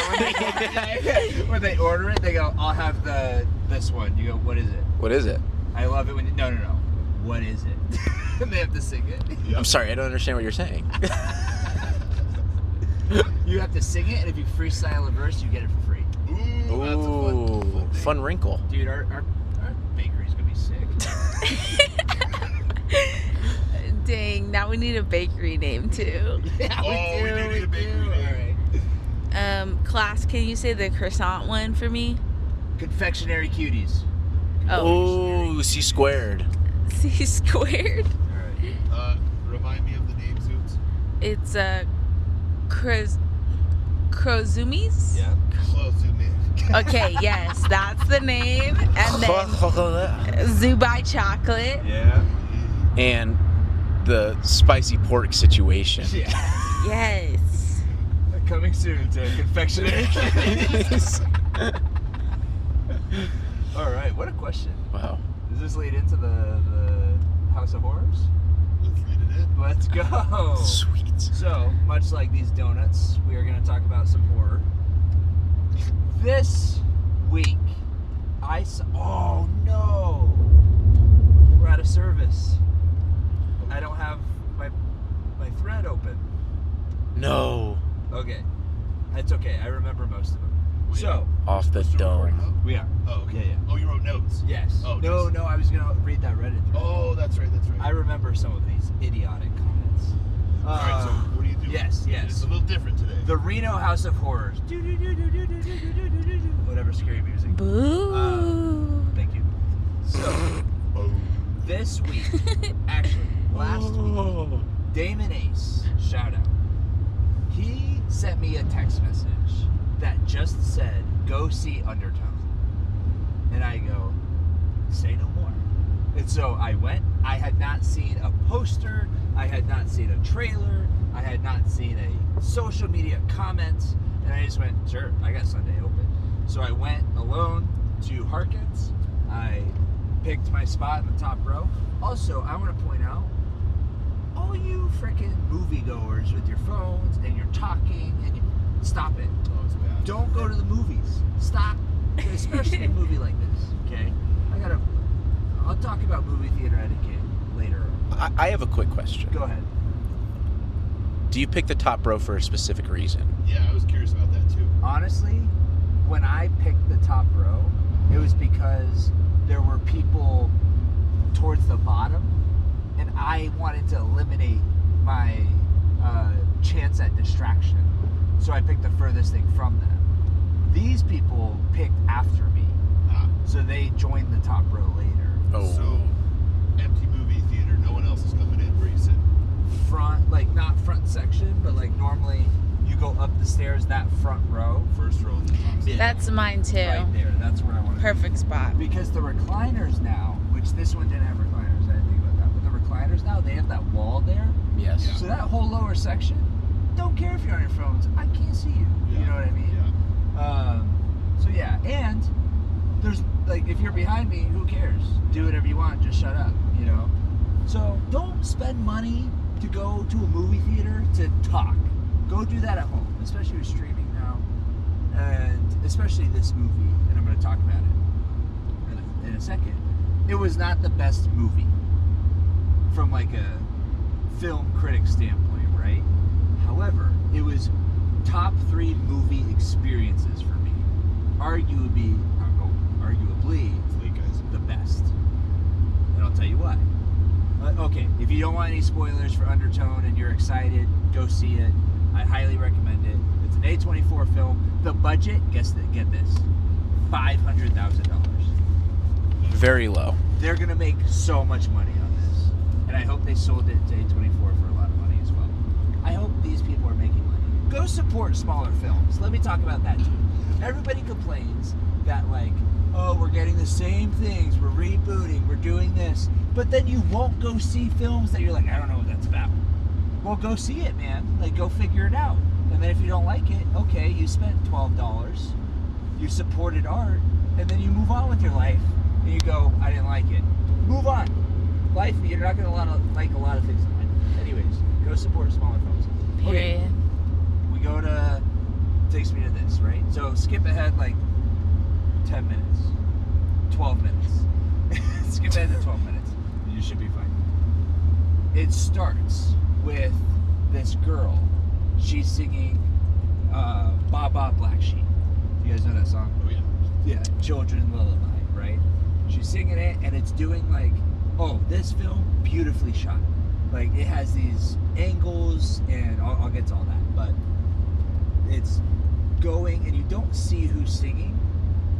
when they order it, they go, I'll have this one. You go, what is it? What is it? I love it when you, no. What is it? And they have to sing it. Yep. I'm sorry, I don't understand what you're saying. You have to sing it, and if you freestyle a verse, you get it for free. Ooh, that's a Ooh, fun thing. fun wrinkle. Dude, our bakery's gonna be sick. Dang, now we need a bakery name too. Yeah, Oh, we do need a bakery name. All right. Class, can you say the croissant one for me? Confectionery cuties. Oh, Ooh, C squared. C squared. All right. Remind me of the name, Zooms. It's Krozumis? Yeah. Well, zoom in. Okay, yes, that's the name. And then Zubai chocolate. Yeah. And the spicy pork situation. Yeah. Yes. Coming soon to confectionery cuties. All right. What a question. Wow. Does this lead into the House of Horrors? Let's lead it in. Let's go. Sweet. So, much like these donuts, we are going to talk about some horror. This week, oh no! We're out of service. I don't have my thread open. No. Okay. It's okay. I remember most of them. Wait, So, Off the so we're recording dome. now? we are. Oh, okay. Yeah. Oh, you wrote notes. Yes. Oh, no, nice. I was going to read that Reddit thread. Oh, that's right. That's right. I remember some of these idiotic comments. All right. So, what do you do? Yes. It's a little different today. The Reno House of Horrors. Whatever scary music. Boo. Thank you. So, Oh. this week, actually, last week, Damon Ace, shout out, He sent me a text message that just said, "Go see Undertone." And I go, "Say no more." And so I went. I had not seen a poster. I had not seen a trailer. I had not seen a social media comment. And I just went, "Sure, I got Sunday open." So I went alone to Harkins. I picked my spot in the top row. Also, I want to point out, all you freaking moviegoers with your phones and you're talking and stop it. Oh, it's bad. Don't go to the movies. Stop. Especially a movie like this. Okay? I'll talk about movie theater etiquette later. I have a quick question. Go ahead. Do you pick the top row for a specific reason? Yeah, I was curious about that too. Honestly, when I picked the top row, it was because there were people towards the bottom, and I wanted to eliminate my chance at distraction. So I picked the furthest thing from them. These people picked after me, so they joined the top row later. Oh. So, empty movie theater, no one else is coming in. Where you sit? Front, like not front section, but like normally you go up the stairs, that front row. First row. At the top. Yeah. That's mine too. Right there. That's where I want to Perfect spot. Because the recliners now, which this one didn't have recliners, I didn't think about that, but the recliners now, they have that wall there. Yes. Yeah. So that whole lower section, don't care if you're on your phones, I can't see you. Yeah. You know what I mean? Yeah. So yeah, and there's like, if you're behind me, who cares? Do whatever you want, just shut up, you know? So don't spend money to go to a movie theater to talk. Go do that at home, especially with streaming now, and especially this movie, and I'm going to talk about it in a second. It was not the best movie from like a film critic standpoint, right? However, it was top 3 movie experiences for me. Arguably, the best. And I'll tell you why. Okay, if you don't want any spoilers for Undertone and you're excited, go see it. I highly recommend it. It's an A24 film. The budget, get this, $500,000. Very low. They're gonna make so much money on this, and I hope they sold it to A24 for a lot of money as well. I hope these people are making money. Go support smaller films. Let me talk about that too. Everybody complains that like, oh, we're getting the same things, we're rebooting, we're doing this, but then you won't go see films that you're like, I don't know what that's about. Well, go see it, man. Like, go figure it out. And then if you don't like it, okay, you spent $12, you supported art, and then you move on with your life, and you go, I didn't like it. Move on. Life, you're not going to like a lot of things in life. Anyways, go support smaller films. Period. Okay, we go to, takes me to this, right? So skip ahead like 10 minutes, 12 minutes. Skip ahead to 12 minutes. You should be fine. It starts with this girl. She's singing Baba Black Sheep. You guys know that song? Oh yeah. Yeah, Children Lullaby, right? She's singing it, and it's doing like, oh, this film, beautifully shot. Like, it has these angles, and I'll get to all that, but it's going, and you don't see who's singing,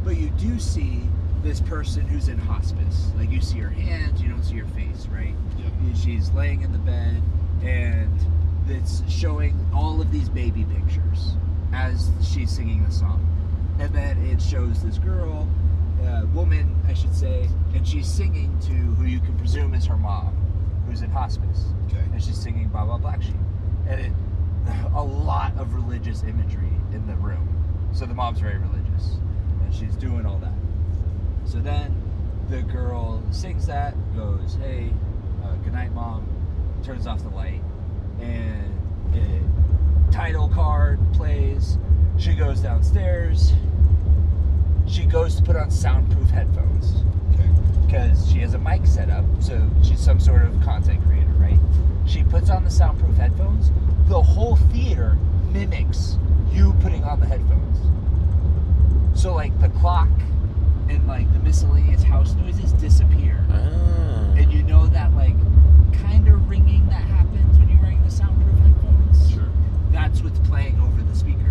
but you do see this person who's in hospice. Like, you see her hands, you don't see her face, right? Yep. She's laying in the bed, and it's showing all of these baby pictures as she's singing the song. And then it shows this girl, woman, I should say, and she's singing to who you can presume is her mom, who's in hospice. Okay. And she's singing Baba Black Sheep. And a lot of religious imagery in the room. So the mom's very religious, and she's doing all that. So then the girl sings that, goes, hey, good night, Mom, turns off the light, and title card plays. She goes downstairs. She goes to put on soundproof headphones. Okay. Because she has a mic set up, so she's some sort of content creator, right? She puts on the soundproof headphones. The whole theater mimics you putting on the headphones. So like the clock and like the miscellaneous house noises disappear. Ah. And you know that like kind of ringing that happens when you're wearing the soundproof headphones? Sure. That's what's playing over the speakers.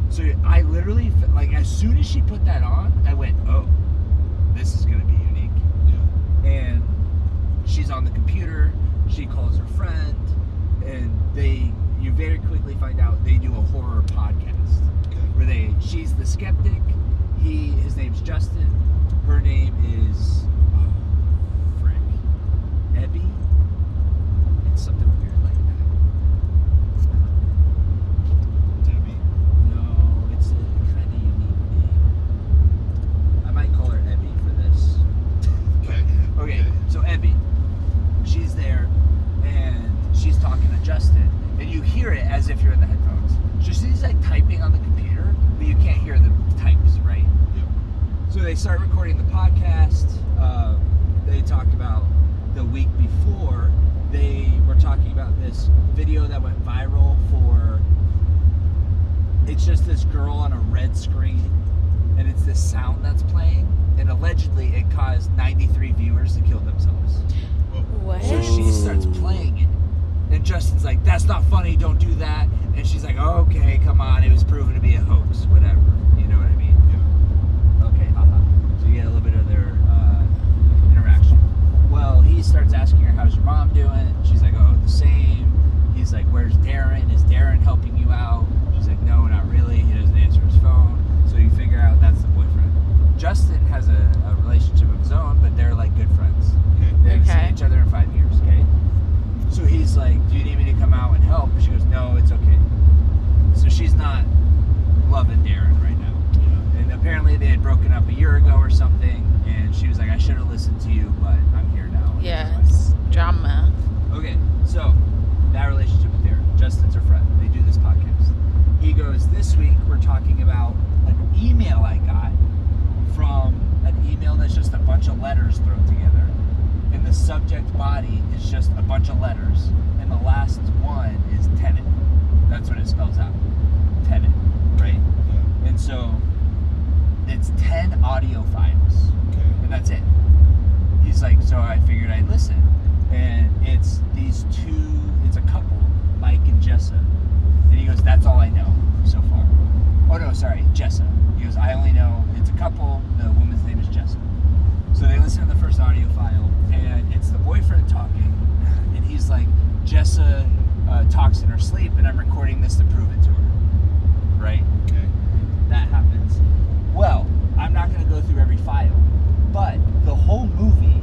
So I literally, like, as soon as she put that on, I went, oh, this is going to be unique. Yeah. And she's on the computer, she calls her friend, and they you very quickly find out they do a horror podcast where she's the skeptic, his name's Justin, her name is Ebby. It's something weird like that. Debbie. No, it's a kind of unique name. I might call her Ebby for this. Okay, so Ebby, she's there, and she's talking to Justin, and you hear it as if you're in the headphones. So she's like typing on the computer, but you can't hear the types, right? Yep. So they start recording the podcast. They talk about the week before, they were talking about this video that went viral for, it's just this girl on a red screen, and it's this sound that's playing, and allegedly it caused 93 viewers to kill themselves. What? So she starts playing it, and Justin's like, that's not funny, don't do that. And she's like, oh, okay, come on, it was proven to be a hoax, whatever. You know what I mean? Yeah. Okay, haha. So you get a little bit of their interaction. Well, he starts asking her, how's your mom doing? She's like, oh, the same. He's like, where's Darren? Is Darren helping you out? She's like, no, not really. He doesn't answer his phone. So you figure out that's the boyfriend. Justin has a relationship of his own, but they're like good friends. They haven't seen each other in 5 years, okay? So he's like, do you need me to come out and help? She goes, no, it's okay. So she's not loving Darren right now. Yeah. And apparently they had broken up a year ago or something, and she was like, I should have listened to you, but I'm here now. And Yes. Drama. okay, so that relationship with Darren. Justin's her friend. They do this podcast. He goes, this week we're talking about an email I got from an email that's just a bunch of letters thrown together. And the subject body is just a bunch of letters. And the last one is tenant. That's what it spells out. Tenant, right? Yeah. And so it's 10 audio files. Okay. And that's it. He's like, so I figured I'd listen. And it's these two, it's a couple, Mike and Jessa. And he goes, that's all I know so far. Oh no, sorry, Jessa. He goes, I only know it's a couple, the woman's name is Jessa. So they listen to the first audio file, and it's the boyfriend talking, and he's like, Jessa talks in her sleep, and I'm recording this to prove it to her. Right? Okay. That happens. Well, I'm not going to go through every file, but the whole movie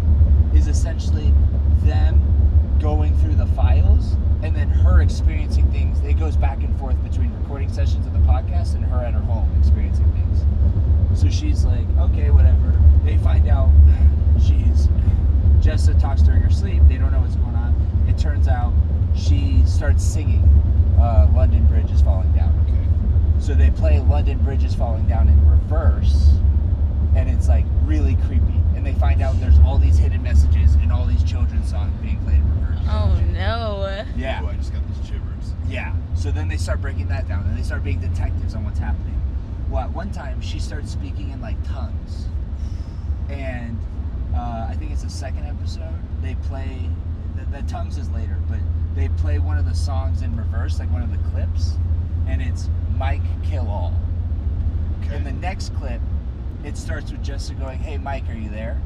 is essentially them going through the files and then her experiencing things. It goes back and forth between recording sessions of the podcast and her at her home experiencing things. So she's like, okay, whatever. They find out Jessa talks during her sleep. They don't know what's going on. It turns out she starts singing London Bridge is Falling Down. Okay. So they play London Bridge is Falling Down in reverse, and it's like really creepy. And they find out there's all these hidden messages in all these children's songs being played in reverse. Oh no. Yeah. Ooh, I just got these shivers. Yeah. So then they start breaking that down, and they start being detectives on what's happening. Well, at one time, she starts speaking in like tongues. And I think it's the second episode, they play, the tongues is later, but they play one of the songs in reverse, like one of the clips, and it's Mike Kill All. Okay. In the next clip, it starts with Jessica going, hey Mike, are you there?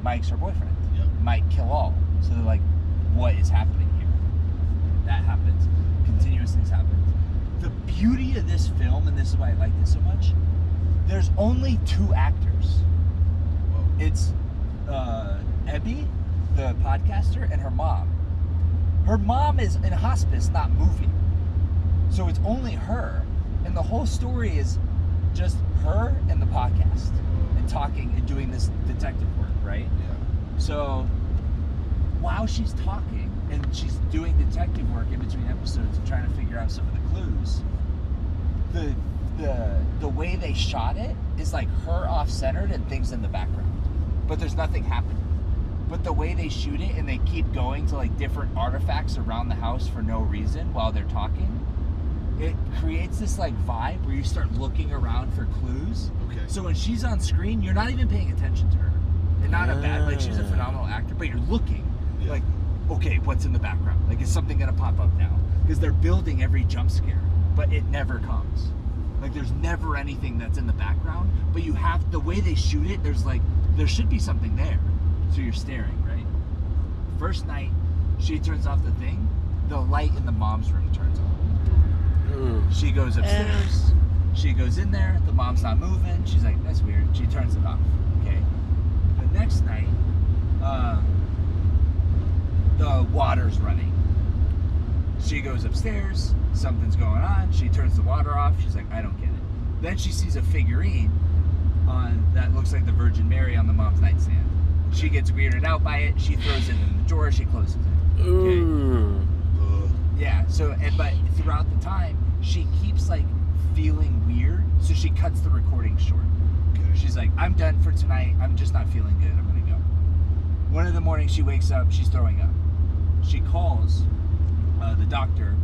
Mike's her boyfriend. Yep. Mike Kill All. So they're like, what is happening here? That happens. Continuous things happen. The beauty of this film, and this is why I like this so much, there's only 2 actors. Whoa. It's Ebby, the podcaster, and her mom. Her mom is in hospice, not moving. So it's only her, and the whole story is just her and the podcast, and talking and doing this detective work, right? Yeah. So while she's talking and she's doing detective work in between episodes and trying to figure out some of the clues, the way they shot it is like her off-centered and things in the background, but there's nothing happening. But the way they shoot it, and they keep going to like different artifacts around the house for no reason while they're talking, it creates this like vibe where you start looking around for clues. Okay. So when she's on screen, you're not even paying attention to her. And not a bad, like she's a phenomenal actor, but you're looking Yeah. like, okay, what's in the background? Like, is something gonna pop up now? Because they're building every jump scare, but it never comes. Like, there's never anything that's in the background, but you have, the way they shoot it, there's like, there should be something there. So you're staring, right? First night, she turns off the thing. the light in the mom's room turns on. Ooh. She goes upstairs. She goes in there. The mom's not moving. She's like, that's weird. She turns it off. Okay. The next night, the water's running. She goes upstairs. Something's going on. She turns the water off. She's like, I don't get it. Then she sees a figurine that looks like the Virgin Mary on the mom's nightstand. She gets weirded out by it. She throws it in the drawer. She closes it. Okay? Ooh. Yeah. So, but throughout the time, she keeps like feeling weird. So she cuts the recording short. Okay. She's like, I'm done for tonight. I'm just not feeling good. I'm gonna go. One of the mornings, she wakes up. She's throwing up. She calls the doctor,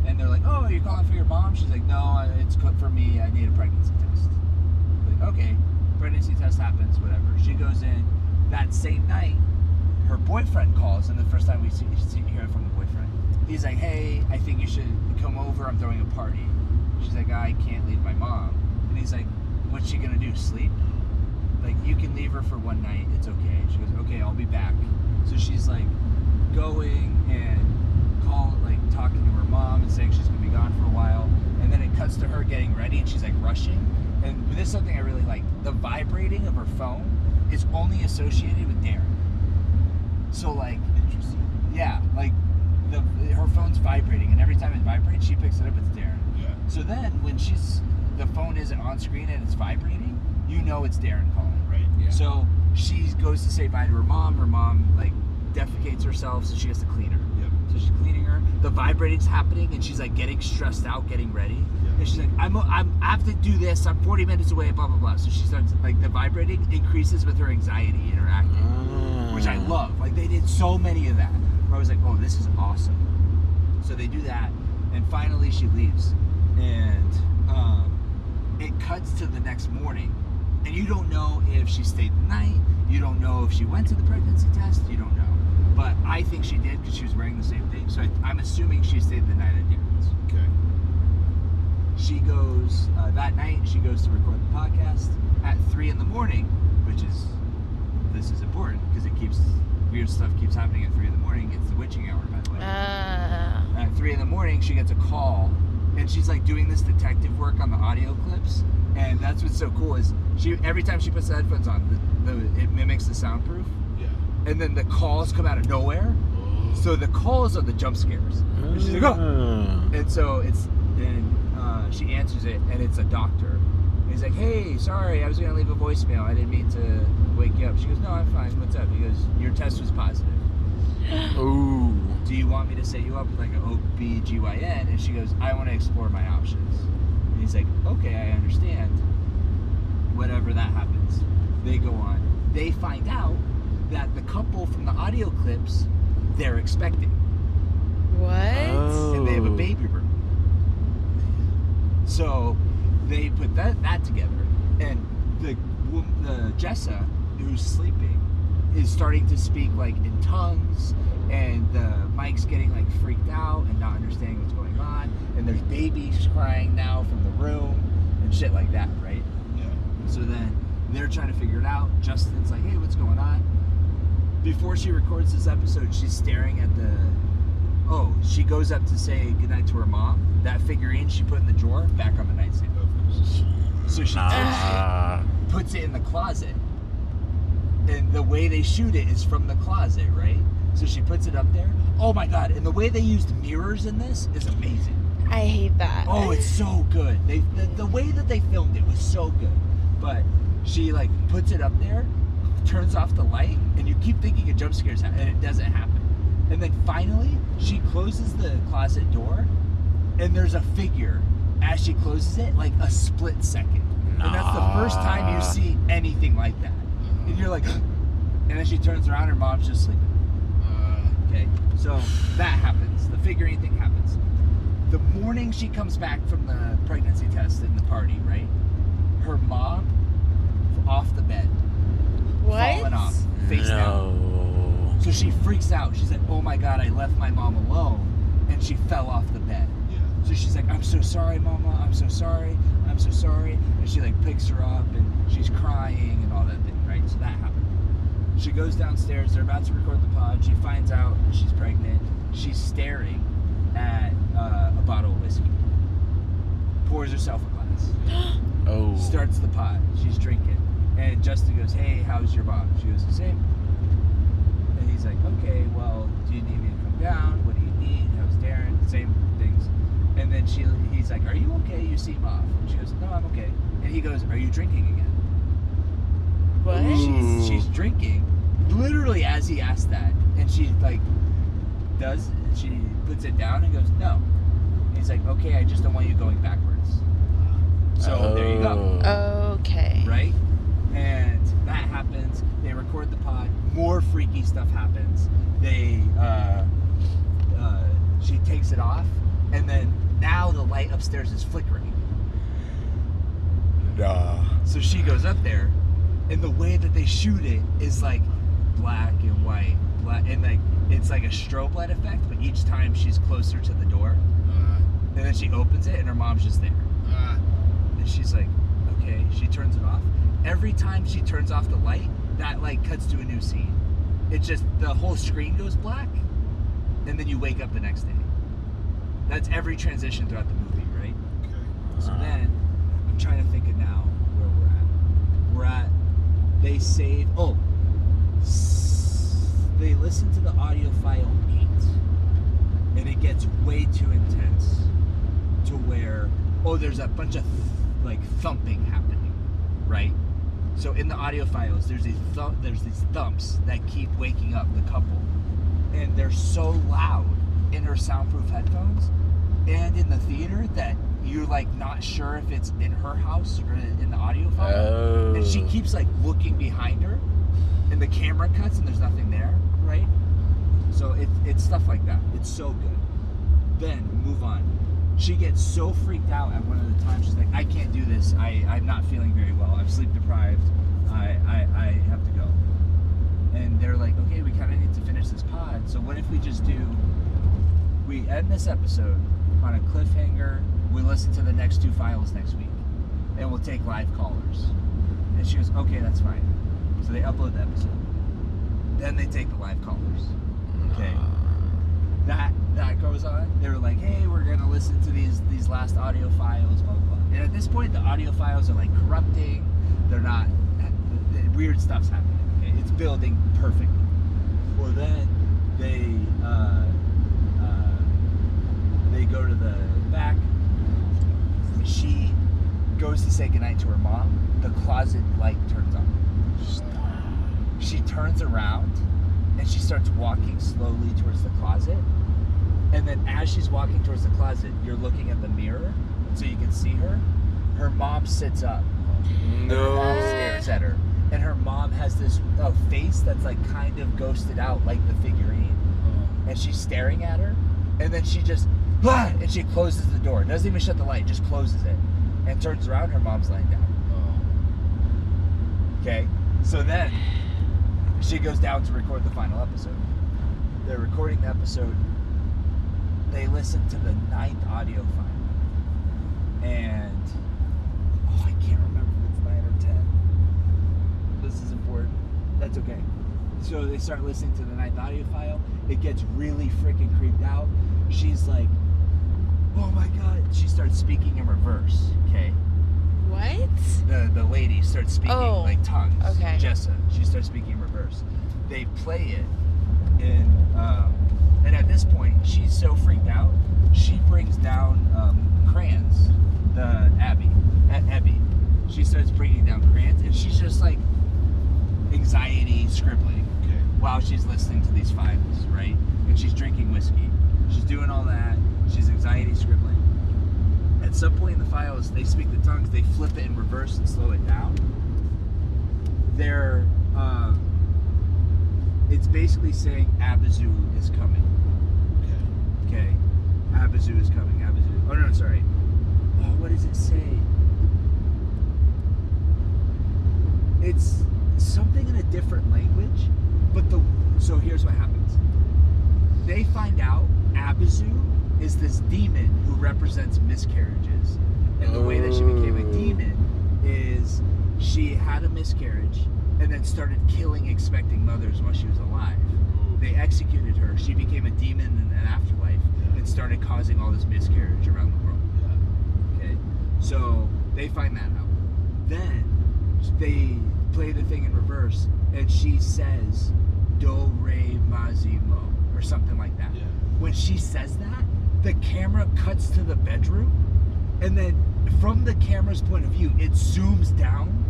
and they're like, "Oh, are you calling for your mom?" She's like, "No, it's for me. I need a pregnancy test." Like, okay, pregnancy test happens. Whatever. She goes in. That same night, her boyfriend calls, and the first time we hear from the boyfriend, he's like, "Hey, I think you should come over. I'm throwing a party." She's like, "I can't leave my mom." And he's like, "What's she gonna do? Sleep? Like, you can leave her for one night. It's okay." She goes, "Okay, I'll be back." So she's like going and talking to her mom and saying she's gonna be gone for a while. And then it cuts to her getting ready, and she's like rushing. And this is something I really like. The vibrating of her phone is only associated with Darren. So like, Interesting. yeah, like her phone's vibrating, and every time it vibrates, she picks it up. It's Darren. Yeah. So then when the phone isn't on screen and it's vibrating, you know it's Darren calling. Right. Yeah. So she goes to say bye to her mom. Her mom like defecates herself, so she has to clean her. Yep. So she's cleaning her. The vibrating's happening, and she's like getting stressed out, getting ready. Yeah. And she's like, I have to do this. I'm 40 minutes away. Blah blah blah. So she starts like the vibrating increases with her anxiety interacting, which I love. Like they did so many of that. Where I was like, oh, this is awesome. So they do that, and finally she leaves, and it cuts to the next morning, and you don't know if she stayed the night. You don't know if she went to the pregnancy test. You don't know. But I think she did because she was wearing the same thing. So I'm assuming she stayed the night at Darren's. Okay. She goes, that night, she goes to record the podcast at 3 in the morning, this is important because weird stuff keeps happening at 3 in the morning. It's the witching hour, by the way. At 3 in the morning, she gets a call, and she's like doing this detective work on the audio clips. And that's what's so cool is every time she puts the headphones on, it mimics the soundproof. Yeah. And then the calls come out of nowhere. So the calls are the jump scares. And she's like, oh! And so she answers it, and it's a doctor. And he's like, hey, sorry, I was going to leave a voicemail. I didn't mean to wake you up. She goes, no, I'm fine. What's up? He goes, your test was positive. Ooh. Do you want me to set you up with like an OB/GYN? And she goes, I want to explore my options. And he's like, okay, I understand. Whatever that happens. They go on. They find out that the couple from the audio clips, they're expecting. What? And they have a baby room. So they put that together, and the Jessa, who's sleeping, is starting to speak like in tongues, and Mike's getting like freaked out and not understanding what's going on, and there's babies crying now from the room and shit like that, right? Yeah. So then they're trying to figure it out. Justin's like, hey, what's going on? Before she records this episode, she's staring at she goes up to say goodnight to her mom. That figurine she put in the drawer, back on the nightstand. So she puts it in the closet. And the way they shoot it is from the closet, right? So she puts it up there. Oh my God, and the way they used mirrors in this is amazing. I hate that. Oh, it's so good. The way that they filmed it was so good. But she like puts it up there, turns off the light, and you keep thinking a jump scare's happen, and it doesn't happen. And then finally, she closes the closet door, and there's a figure as she closes it, like a split second. And that's the first time you see anything like that. And you're like, and then she turns around, her mom's just sleeping. Okay, so that happens. The figurine thing happens. The morning she comes back from the pregnancy test and the party, right? Her mom, off the bed, falling off, face down. So she freaks out. She's like, oh my God, I left my mom alone. And she fell off the bed. Yeah. So she's like, I'm so sorry, Mama. I'm so sorry. I'm so sorry. And she like picks her up, and she's crying and all that thing, right? So that happened. She goes downstairs. They're about to record the pod. She finds out she's pregnant. She's staring at a bottle of whiskey. Pours herself a glass. Oh. Starts the pot. She's drinking. And Justin goes, hey, how's your mom? She goes, the same. And he's like, okay, well, do you need me to come down? What do you need? How's Darren? Same things. And then he's like, are you okay? You seem off. And she goes, no, I'm okay. And he goes, are you drinking again? What? She's drinking, literally as he asked that. And she she puts it down and goes, no. And he's like, okay, I just don't want you going backwards. So there you go. Okay. Right? And that happens. They record the pod. More freaky stuff happens. She takes it off, and then now the light upstairs is flickering. So she goes up there, and the way that they shoot it is like black and white, and like it's like a strobe light effect. But each time she's closer to the door, and then she opens it, and her mom's just there. And she's like, okay. She turns it off. Every time she turns off the light, that light cuts to a new scene. It just, the whole screen goes black, and then you wake up the next day. That's every transition throughout the movie, right? Okay. So then, I'm trying to think of now where we're at. They save, they listen to the audio file 8, and it gets way too intense to where, there's a bunch of thumping happening, right? So in the audio files, there's these thumps that keep waking up the couple, and they're so loud in her soundproof headphones and in the theater that you're not sure if it's in her house or in the audio file. Oh. And she keeps looking behind her, and the camera cuts and there's nothing there, right? So it's stuff like that. It's so good. Then move on. She gets so freaked out at one of the times. She's like, I can't do this. I'm not feeling very well. I'm sleep deprived. I have to go. And they're like, okay, we kind of need to finish this pod. So what if we end this episode on a cliffhanger. We listen to the next 2 files next week. And we'll take live callers. And she goes, okay, that's fine. So they upload the episode. Then they take the live callers. Okay. That goes on. They were like, hey, we're gonna listen to these last audio files, blah, blah, blah. And at this point, the audio files are corrupting. They're not, weird stuff's happening. Okay, it's building perfectly. Well, then they go to the back. She goes to say goodnight to her mom. The closet light turns on. She turns around and she starts walking slowly towards the closet. And then as she's walking towards the closet, you're looking at the mirror so you can see her. Her mom sits up. No. Her mom stares at her. And her mom has this face that's kind of ghosted out like the figurine. And she's staring at her. And then she just, and she closes the door. Doesn't even shut the light, just closes it. And turns around, her mom's laying down. Okay? So then, she goes down to record the final episode. They're recording the episode. They listen to the 9th audio file. And, I can't remember if it's 9 or 10. This is important. That's okay. So they start listening to the 9th audio file. It gets really freaking creeped out. She's like, oh my God. She starts speaking in reverse, okay? What? The lady starts speaking tongues. Okay. Jessa. She starts speaking in reverse. They play it and at this point she's so freaked out, she brings down crayons. Abby. She starts bringing down crayons, and she's just anxiety scribbling while she's listening to these files, right? And she's drinking whiskey. She's doing all that. She's anxiety scribbling. At some point in the files, they speak the tongues. They flip it in reverse and slow it down. It's basically saying Abazu is coming. Okay. Abazu is coming. Abazu. Oh no, sorry. What does it say? It's something in a different language, but so here's what happens. They find out Abazu is this demon who represents miscarriages. And the way that she became a demon is she had a miscarriage and then started killing expecting mothers while she was alive. They executed her. She became a demon in an afterlife, and and started causing all this miscarriage around the world. Okay, so they find that out. Then they play the thing in reverse, and she says do re ma zi mo or something like that. Yeah. When she says that, the camera cuts to the bedroom, and then from the camera's point of view, it zooms down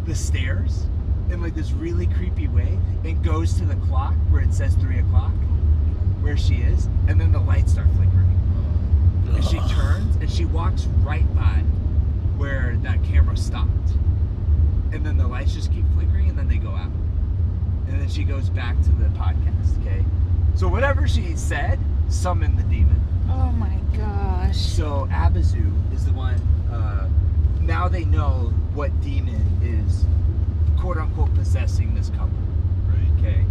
the stairs in like this really creepy way and goes to the clock where it says 3 o'clock, where she is, and then the lights start flickering. And she turns and she walks right by where that camera stopped. And then the lights just keep flickering and then they go out. And then she goes back to the podcast, okay? So whatever she said summoned the demon. Oh my gosh. So Abazu is the one, now they know what demon is quote unquote possessing this couple. Right. Okay?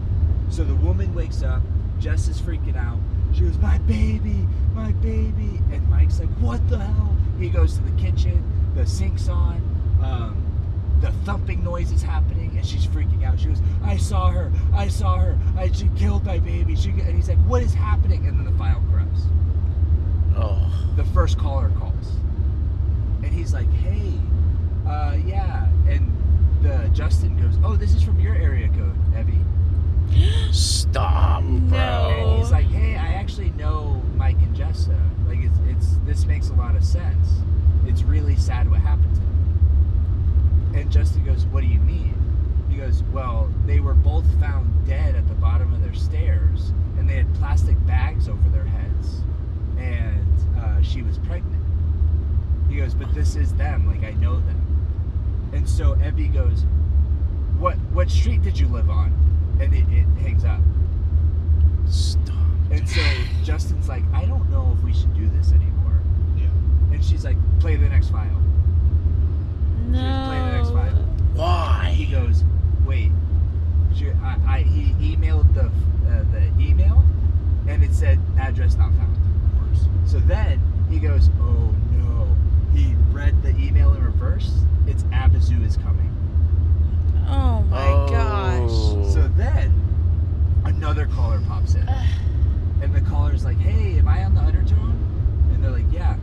So the woman wakes up, Jess is freaking out. She goes, my baby. And Mike's like, what the hell? He goes to the kitchen, the sink's on, the thumping noise is happening, and she's freaking out. She goes, I saw her. She killed my baby. And he's like, what is happening? And then the file corrupts. Oh. The first caller calls. And he's like, hey, yeah. And Justin goes, oh, this is from your area code, Evie. Stop, bro. And he's like, hey, I actually know Mike and Jessa. Like, this makes a lot of sense. It's really sad what happened to them. And Justin goes, what do you mean? He goes, well, they were both found dead at the bottom of their stairs, and they had plastic bags over their heads, and she was pregnant. He goes, but this is them. Like, I know them. And so Evie goes, what street did you live on? And it hangs up. Stop. And so Justin's like, I don't know if we should do this anymore. Yeah. And she's like, play the next file. She goes, play the next file. Why? He goes, wait. He emailed the email, and it said address not found. Of course. So then he goes, oh no. He read the email in reverse. It's Abazu is coming. Oh my gosh. So then another caller pops in. And the caller's like, hey, am I on the undertone? And they're like, yeah.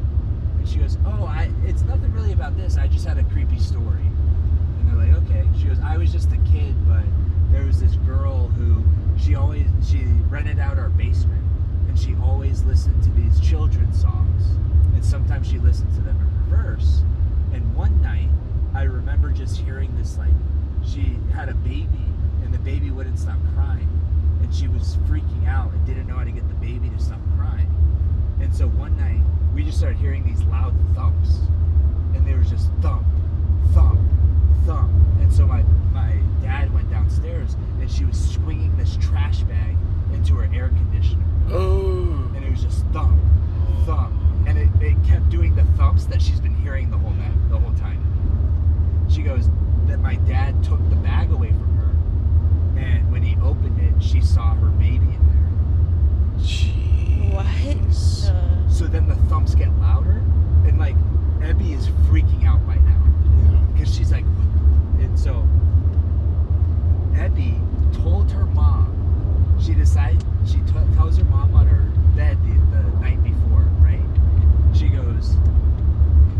And she goes, oh, it's nothing really about this. I just had a creepy story. And they're like, okay. She goes, I was just a kid, but there was this girl who she rented out our basement, and she always listened to these children's songs. And sometimes she listened to them in reverse. And one night, I remember just hearing this, like, she had a baby, and the baby wouldn't stop crying. And she was freaking out and didn't know how to get the baby to stop crying. And so one night, we just started hearing these loud thumps. And they were just thump, thump, thump. And so my dad went downstairs, and she was swinging this trash bag into her air conditioner. Oh. And it was just thump, thump. And it kept doing the thumps that she's been hearing the whole time. She goes, that my dad took the bag away from her, and when he opened it, she saw her baby in there. Jeez. What? So then the thumps get louder, and like Abby is freaking out by now because she's like, what? And so Abby told her mom. She tells her mom on her bed the night before, right? She goes,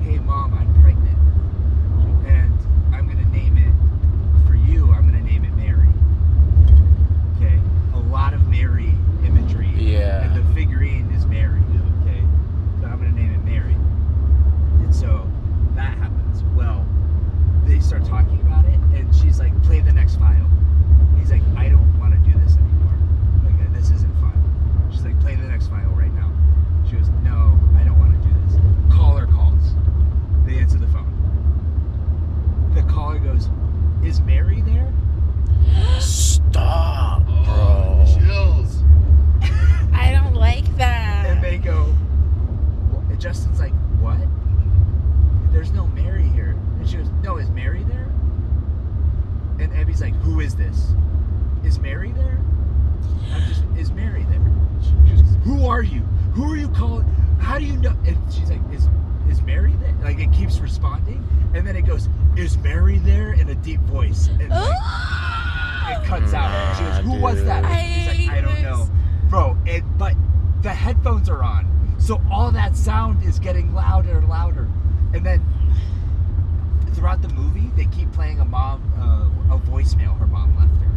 hey mom, I'm pregnant, and I'm gonna name it for you. I'm gonna name it Mary. Okay, a lot of Mary imagery. Yeah. And the figurine is Mary. Okay, so I'm gonna name it Mary. And so that happens. Well, they start talking about it, and she's like, play the next file. And he's like, I don't want to do this anymore. Like, this isn't fun. She's like, play the next file right now. She goes, no, I don't want to do this. Caller calls. They answer the phone. The caller goes, is Mary there? Stop, bro. Oh, chills. I don't like that. And they go, and Justin's like, what? There's no Mary here. And she goes, no, is Mary there? And Abby's like, who is this? Is Mary there? Is Mary there? She goes, who are you? Who are you calling? How do you know? And she's like, is Mary there? Like, it keeps responding. And then it goes, is Mary there? In a deep voice. And like, it cuts out. And she goes, who was that? I He's like, I hate don't know. this. Bro, but the headphones are on. So all that sound is getting louder and louder. And then throughout the movie, they keep playing a voicemail her mom left her,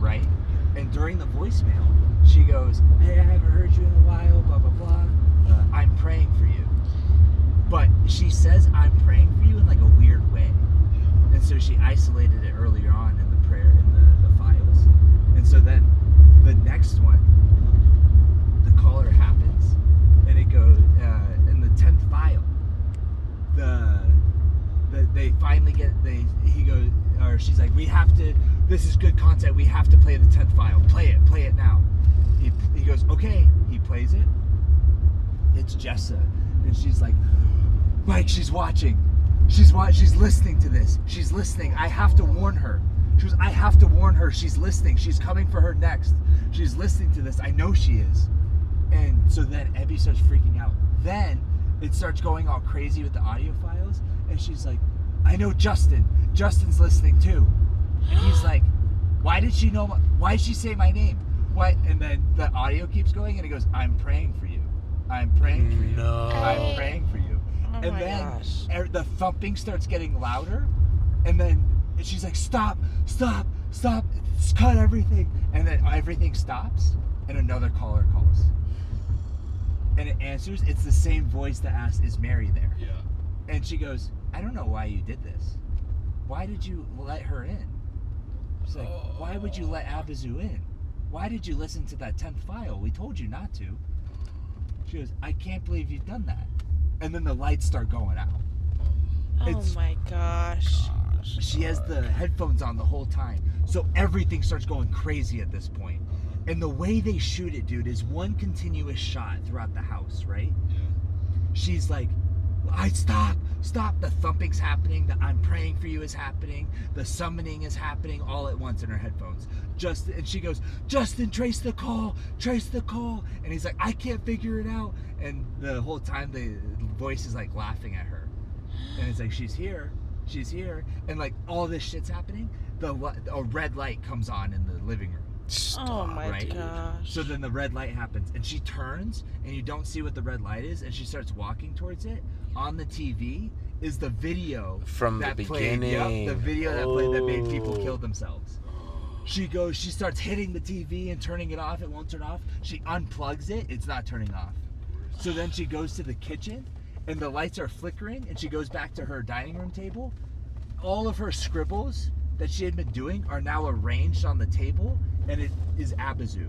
right? And during the voicemail, she goes, "Hey, I haven't heard you in a while, blah, blah, blah. I'm praying for you." But she says, "I'm praying for you" in like a weird way. And so she isolated it earlier on in the prayer, in the files. And so then the next one, the caller happens, and it goes, in the 10th file, they finally get, he goes, or she's like, "We have to, this is good content, we have to play the 10th file. Play it now." He goes, "Okay." He plays it. It's Jessa. And she's like, "Mike, she's watching. She's listening to this. She's listening. I have to warn her." She goes, "I have to warn her. She's listening. She's coming for her next. She's listening to this. I know she is." And so then Abby starts freaking out. Then it starts going all crazy with the audio files. And she's like, "I know Justin. Justin's listening too." And he's like, "Why did she know? Why did she say my name? Why?" And then the audio keeps going, and it goes, "I'm praying for you. I'm praying for you. No. I'm praying for you." Oh And my then gosh. the thumping starts getting louder, and then she's like, "Stop, cut everything." And then everything stops, and another caller calls. And it answers. It's the same voice that asks, "Is Mary there?" Yeah. And she goes, "I don't know why you did this. Why did you let her in?" She's like, "Why would you let Abizu in? Why did you listen to that 10th file? We told you not to." She goes, "I can't believe you've done that." And then the lights start going out. Oh my gosh. She has the headphones on the whole time. So everything starts going crazy at this point. And the way they shoot it, dude, is one continuous shot throughout the house, right? Yeah. She's like, stop. The thumping's happening. The "I'm praying for you" is happening. The summoning is happening all at once in her headphones. And she goes, "Justin, trace the call. And he's like, "I can't figure it out." And the whole time the voice is like laughing at her. And it's like, she's here. And like all this shit's happening. A red light comes on in the living room. Oh my right? gosh. So then the red light happens, and she turns, and you don't see what the red light is, and she starts walking towards it. On the TV is the video From that the played, beginning. the video that played that made people kill themselves. She starts hitting the TV and turning it off. It won't turn off. She unplugs it. It's not turning off. So then she goes to the kitchen, and the lights are flickering, and she goes back to her dining room table. All of her scribbles that she had been doing are now arranged on the table, and it is Abizu.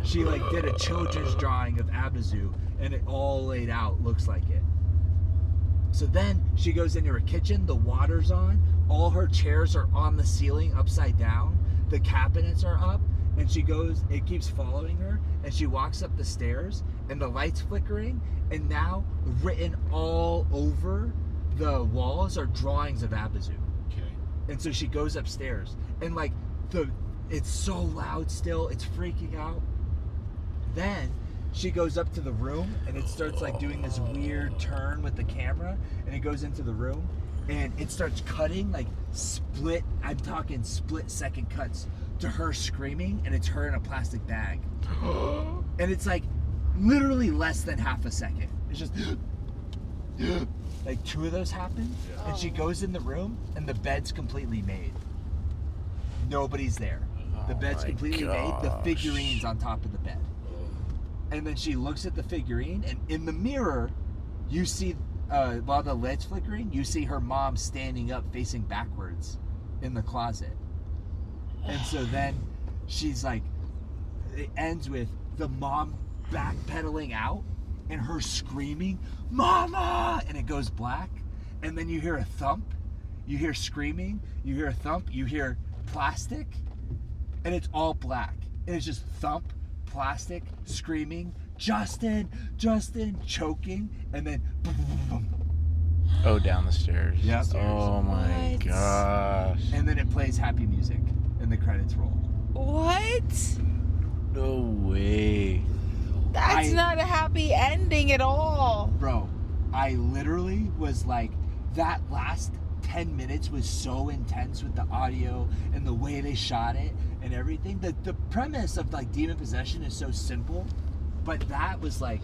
She like did a children's drawing of Abizu, and it all laid out, looks like it. So then she goes into her kitchen, the water's on, all her chairs are on the ceiling upside down, the cabinets are up, and she goes, it keeps following her, and she walks up the stairs, and the light's flickering, and now written all over the walls are drawings of Abizu. Okay. And so she goes upstairs, and like it's so loud still, it's freaking out. Then she goes up to the room, and it starts like doing this weird turn with the camera, and it goes into the room, and it starts cutting like I'm talking split second cuts to her screaming, and it's her in a plastic bag. And it's like literally less than half a second. It's just like two of those happen, and she goes in the room, and the bed's completely made. Nobody's there. The bed's completely made. The figurine's on top of the bed. And then she looks at the figurine, and in the mirror, you see, while the light's flickering, you see her mom standing up facing backwards in the closet. And so then she's like, it ends with the mom backpedaling out and her screaming, "Mama!" And it goes black. And then you hear a thump. You hear screaming. You hear a thump. You hear plastic. And it's all black. And it's just thump, plastic, screaming, Justin, choking. And then boom, boom, boom, boom. Oh, down the stairs. Yep. Oh my What? gosh. And then it plays happy music. And the credits roll. What? No way. That's not a happy ending at all. Bro, I literally was like, that last 10 minutes was so intense with the audio and the way they shot it and everything. The premise of like demon possession is so simple, but that was like,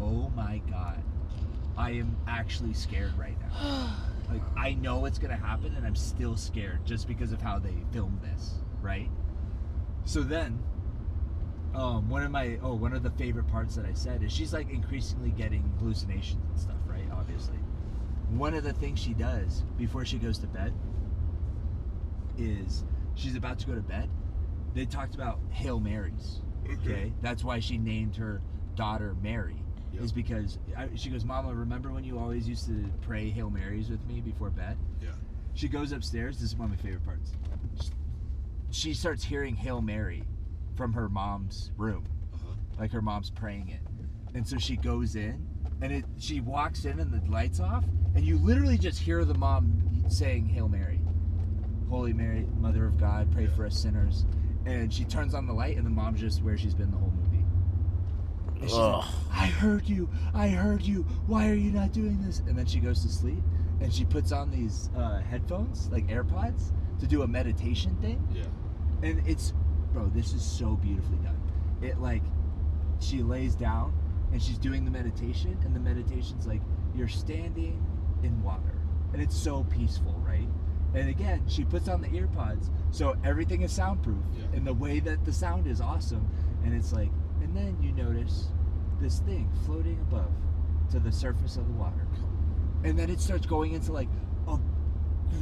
oh my God, I am actually scared right now. Like, I know it's gonna happen, and I'm still scared just because of how they filmed this, right? So then, one of the favorite parts that I said is she's like increasingly getting hallucinations and stuff, right? Obviously, one of the things she does before she goes to bed is she's about to go to bed. They talked about Hail Marys. Okay, that's why she named her daughter Mary. Yep. Is because she goes, Mama, remember when you always used to pray Hail Marys with me before bed? Yeah. She goes upstairs. This is one of my favorite parts. She starts hearing Hail Mary from her mom's room. Like her mom's praying it. And so she goes in, and she walks in and the light's off, and you literally just hear the mom saying Hail Mary. Holy Mary, Mother of God, pray for us sinners. And she turns on the light, and the mom's just where she's been the whole movie. And she's like, I heard you. Why are you not doing this? And then she goes to sleep, and she puts on these headphones, like AirPods, to do a meditation thing. Yeah. And this is so beautifully done. She lays down, and she's doing the meditation, and the meditation's like, you're standing in water. And it's so peaceful, right? And again, she puts on the earpods, so everything is soundproof. Yeah. And the way that the sound is awesome. And it's like, and then you notice this thing floating above to the surface of the water. And then it starts going into like a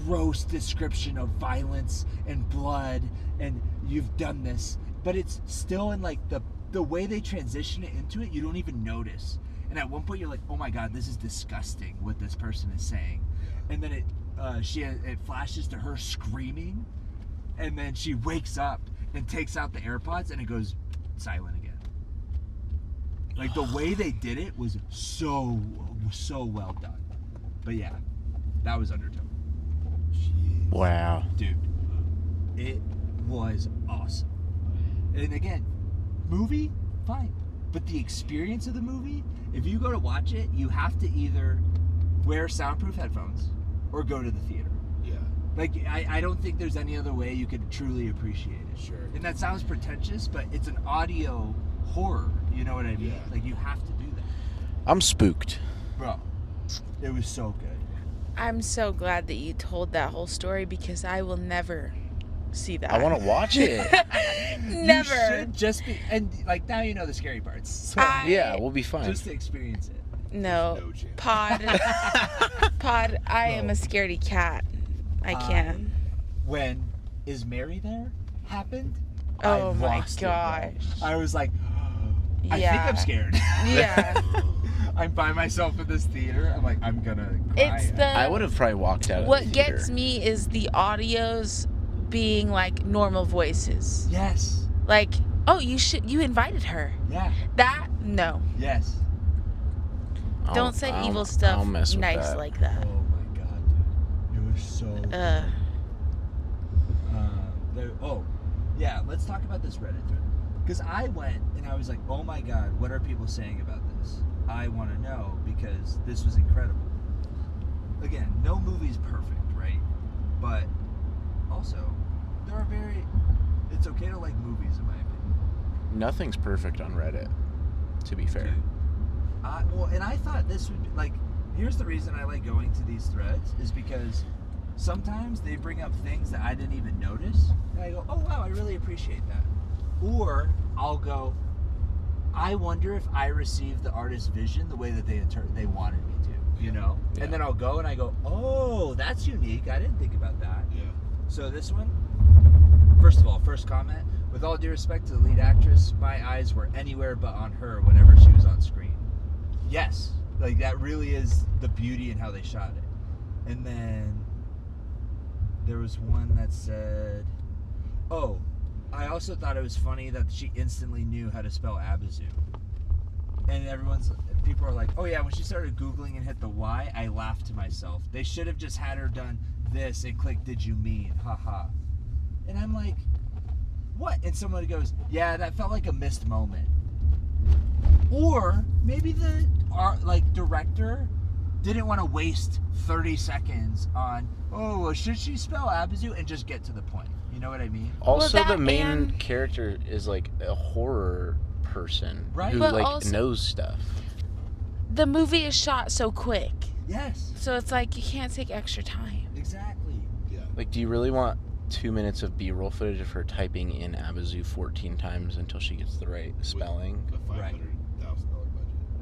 gross description of violence and blood, and you've done this. But it's still in like the way they transition it into it, you don't even notice. And at one point you're like, oh my God, this is disgusting what this person is saying. Yeah. And then it flashes to her screaming, and then she wakes up and takes out the AirPods, and it goes silent again. Like, the way they did it was so well done. But yeah, that was Undertow. Jeez. Wow. Dude, it was awesome. And again, movie, fine. But the experience of the movie, if you go to watch it, you have to either wear soundproof headphones or go to the theater. Yeah. Like, I don't think there's any other way you could truly appreciate it. Sure. And that sounds pretentious, but it's an audio horror. You know what I mean? Yeah. Like, you have to do that. I'm spooked. Bro, it was so good. I'm so glad that you told that whole story because I will never see that. I want to watch it. Never. You should just be, and like now you know the scary parts. So Yeah, we'll be fine. just to experience it. No. No chance. Pod, I am a scaredy cat. I can't. When Is Mary There happened, Oh I my lost it, bro. gosh. I was like, I think Yeah. I'm scared. Yeah. I'm by myself in this theater. I'm like, I'm gonna cry. It's I would have probably walked out of what the theater. gets me is the audios being like normal voices. Yes. Like, oh, you invited her. Yeah. That no. Yes. Don't say I'll evil stuff mess with nice that. like that. Oh my god, dude. It was so good. Yeah, let's talk about this Reddit thread. Because I went and I was like, oh my god, what are people saying about this? I want to know because this was incredible. Again, no movie's perfect, right? But also, it's okay to like movies in my opinion. Nothing's perfect on Reddit, to be fair. Dude, and I thought this would be, like, here's the reason I like going to these threads is because sometimes they bring up things that I didn't even notice, and I go, oh wow, I really appreciate that. Or I'll go, I wonder if I received the artist's vision the way that they wanted me to, you know? Yeah. And then I'll go and I go, oh, that's unique. I didn't think about that. Yeah. So this one, first of all, first comment, with all due respect to the lead actress, my eyes were anywhere but on her whenever she was on screen. Yes, like that really is the beauty in how they shot it. And then there was one that said, oh, I also thought it was funny that she instantly knew how to spell Abazu. And people are like, oh yeah, when she started Googling and hit the Y, I laughed to myself. They should have just had her done this and click, did you mean, haha. And I'm like, what? And someone goes, yeah, that felt like a missed moment. Or maybe the director didn't want to waste 30 seconds on, oh, well, should she spell Abazu, and just get to the point. You know what I mean? Also, Well, the that main and- character is like a horror person Right. who But like also- knows stuff. the movie is shot so quick. Yes. So it's like you can't take extra time. Exactly. Yeah. Like, do you really want 2 minutes of B-roll footage of her typing in Abazu 14 times until she gets the right spelling? A $500,000 budget.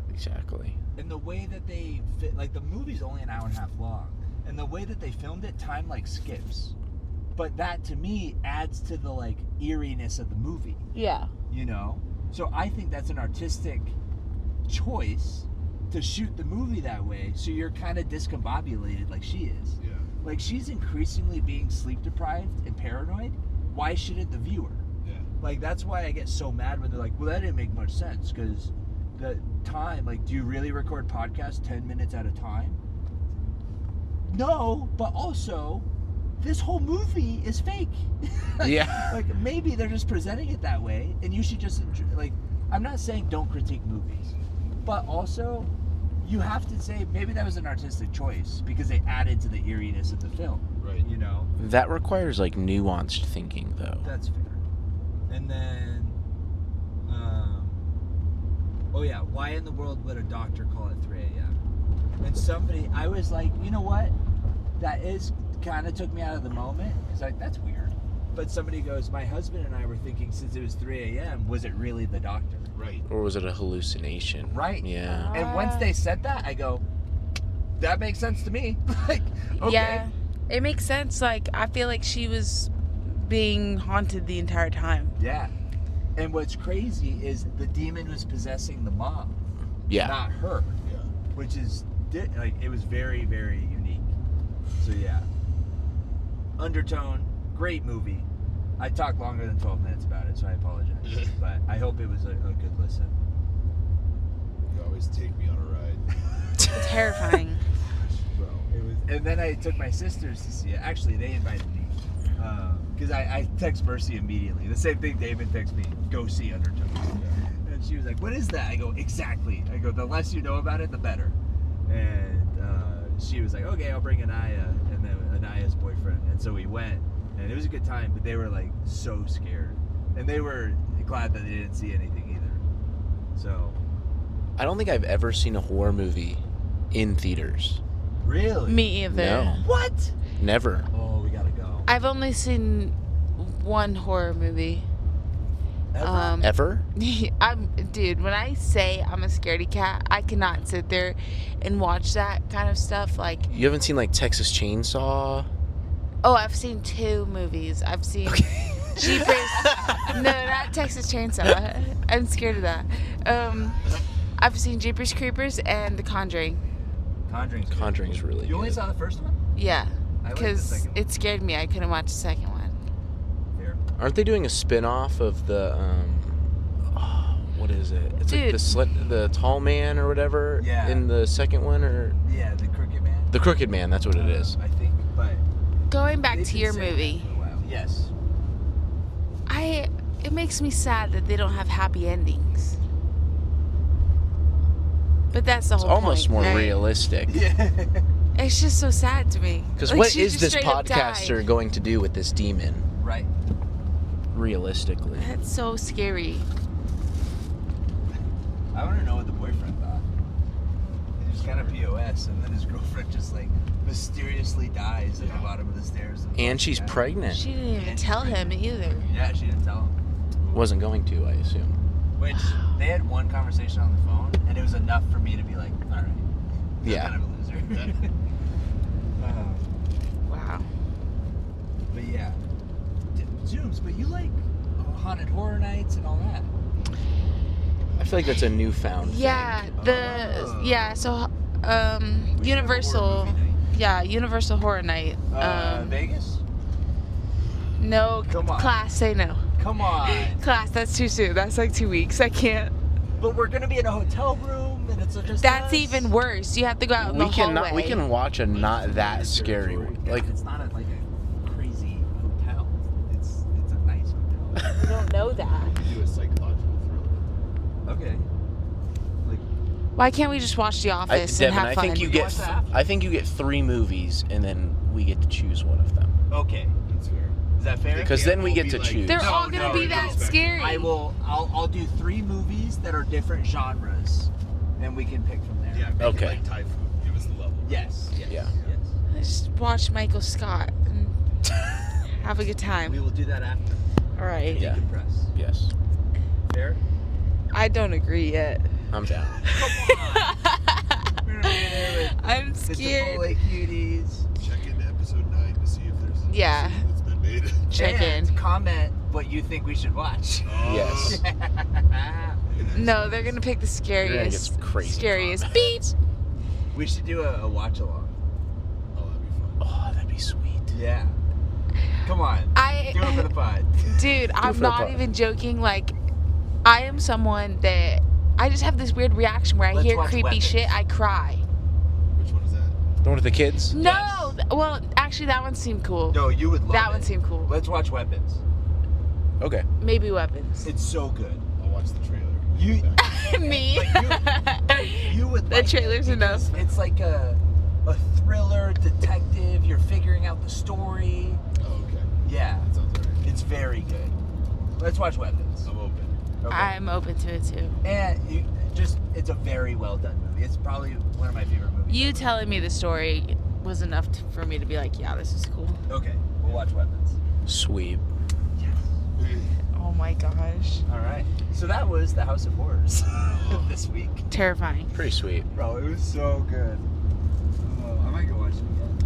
Exactly. And the way that they fit, like the movie's only an hour and a half long, and the way that they filmed it, time like skips. But that to me adds to the like eeriness of the movie. Yeah. You know? So I think that's an artistic choice to shoot the movie that way, so you're kind of discombobulated like she is. Yeah. Like she's increasingly being sleep deprived and paranoid. Why shouldn't the viewer? Yeah. Like that's why I get so mad when they're like, well, that didn't make much sense because the time, like, do you really record podcasts 10 minutes at a time? No, but also this whole movie is fake. Yeah. Like maybe they're just presenting it that way, and you should just enjoy, like, I'm not saying don't critique movies, but also you have to say maybe that was an artistic choice because they added to the eeriness of the film. Right. You know? That requires, like, nuanced thinking, though. That's fair. And then, oh yeah, why in the world would a doctor call at 3 a.m.? And somebody, I was like, you know what? That is kind of took me out of the moment because like that's weird. But somebody goes, my husband and I were thinking since it was 3 a.m., was it really the doctor? Right. Or was it a hallucination? Right. Yeah. And once they said that, I go, that makes sense to me. Like, okay. Yeah. It makes sense. Like, I feel like she was being haunted the entire time. Yeah. And what's crazy is the demon was possessing the mom, Yeah. not her, Yeah. which is like it was very, very unique. So yeah. Undertone, great movie. I talked longer than 12 minutes about it, so I apologize. But I hope it was a good listen. You always take me on a ride. Terrifying. Bro, it was. And then I took my sisters to see it. Actually, they invited me. Because I text Mercy immediately. The same thing David texted me, go see Undertone. And she was like, what is that? I go, exactly. I go, the less you know about it, the better. And she was like, okay, I'll bring Anaya, and then Anaya's boyfriend. And so we went, and it was a good time, but they were like so scared. And they were glad that they didn't see anything either. So. I don't think I've ever seen a horror movie in theaters. Really? Me either. No. What? Never. Oh, we gotta go. I've only seen one horror movie. Ever? Ever? Dude, when I say I'm a scaredy cat, I cannot sit there and watch that kind of stuff. Like, You haven't seen, like, Texas Chainsaw? oh, I've seen 2 movies. I've seen Jeepers. No, not Texas Chainsaw. I'm scared of that. I've seen Jeepers Creepers and The Conjuring. Conjuring's good. Conjuring's really You only good. saw the first one? Yeah, I like the because second one. it scared me. I couldn't watch the second one. Fair. Aren't they doing a spin-off of the, what is it? It's Dude. like the tall man or whatever Yeah. in the second one, or Yeah, the Crooked Man. the crooked man, that's what it is. I think, but Going back they've to been your saying movie, that for a while. Yes. it makes me sad that they don't have happy endings. But that's the It's whole almost point, more right? realistic. Yeah. It's just so sad to me. Because Like, what she is just this straight up podcaster died. going to do with this demon, Right. realistically? That's so scary. I want to know what the boyfriend thought. He just kind of POS, and then his girlfriend just like mysteriously dies at the bottom of the stairs. And she's Yeah. pregnant. She didn't even And tell she's him either. Yeah, she didn't tell him. Wasn't going to, I assume. Which they had one conversation on the phone, and it was enough for me to be like, all right. You're Yeah. kind of a loser. Wow. But yeah. Zooms, but you like haunted horror nights and all that. I feel like that's a newfound Yeah, Oh. so We should have a horror Universal, movie night. yeah, Universal Horror Night. Vegas? No, Come on. class, say no. Come on. Class, that's too soon. That's like 2 weeks. I can't. But we're gonna be in a hotel room, and it's just That's us. even worse. You have to go out in the hallway. We can watch a not that scary one. Yeah, Like, it's not like a crazy hotel. It's a nice hotel. You don't know that. Do a psychological thriller. Okay. Like Why can't we just watch The Office and Devin, have I fun? think you Watch get that. I think you get 3 movies and then we get to choose one of them. okay. That's fair. Is that fair? Because Yeah, then we we'll get be to like- choose. They're all gonna be that scary. I'll do 3 movies that are different genres, and we can pick from there. Yeah, make Okay. it like Thai food. Give us the level. Yes. Yeah. Just watch Michael Scott and have a good time. We will do that after. All right. Yeah. Decompress. Yes. Fair? I don't agree yet. I'm down. Come on. We're gonna be there with I'm the scared. Chipotle cuties. Check into episode 9 to see if there's a Yeah. scene that's been made. Check and in. comment what you think we should watch. Yes. No, they're gonna pick the You're gonna get scariest. some crazy Scariest. Beep. We should do a watch along. Oh, that'd be fun. Oh, that'd be sweet. Yeah. Come on. Do it for the pod. Dude, I'm for the not pod. even joking. Like, I am someone that I just have this weird reaction where I Let's hear watch creepy Weapons. shit, I cry. Which one is that? The one with the kids? No, well, actually, that one seemed cool. No, you would love That it. one seemed cool. Let's watch Weapons. Okay. Maybe Weapons. It's so good. I'll watch the trailer. You- Me. You would The like trailer's it because enough. It's like a thriller detective. You're figuring out the story. Oh, okay. Yeah. That sounds alright. It's very good. Let's watch Weapons. I'm open. Okay. I'm open to it too. And it's a very well done movie. It's probably one of my favorite movies. You ever. telling me the story was enough for me to be like, yeah, this is cool. Okay, we'll watch Weapons. Sweet. Oh my gosh. All right. So that was the House of Horrors this week. Terrifying. Pretty sweet. Bro, it was so good. Oh, I might go watch it again.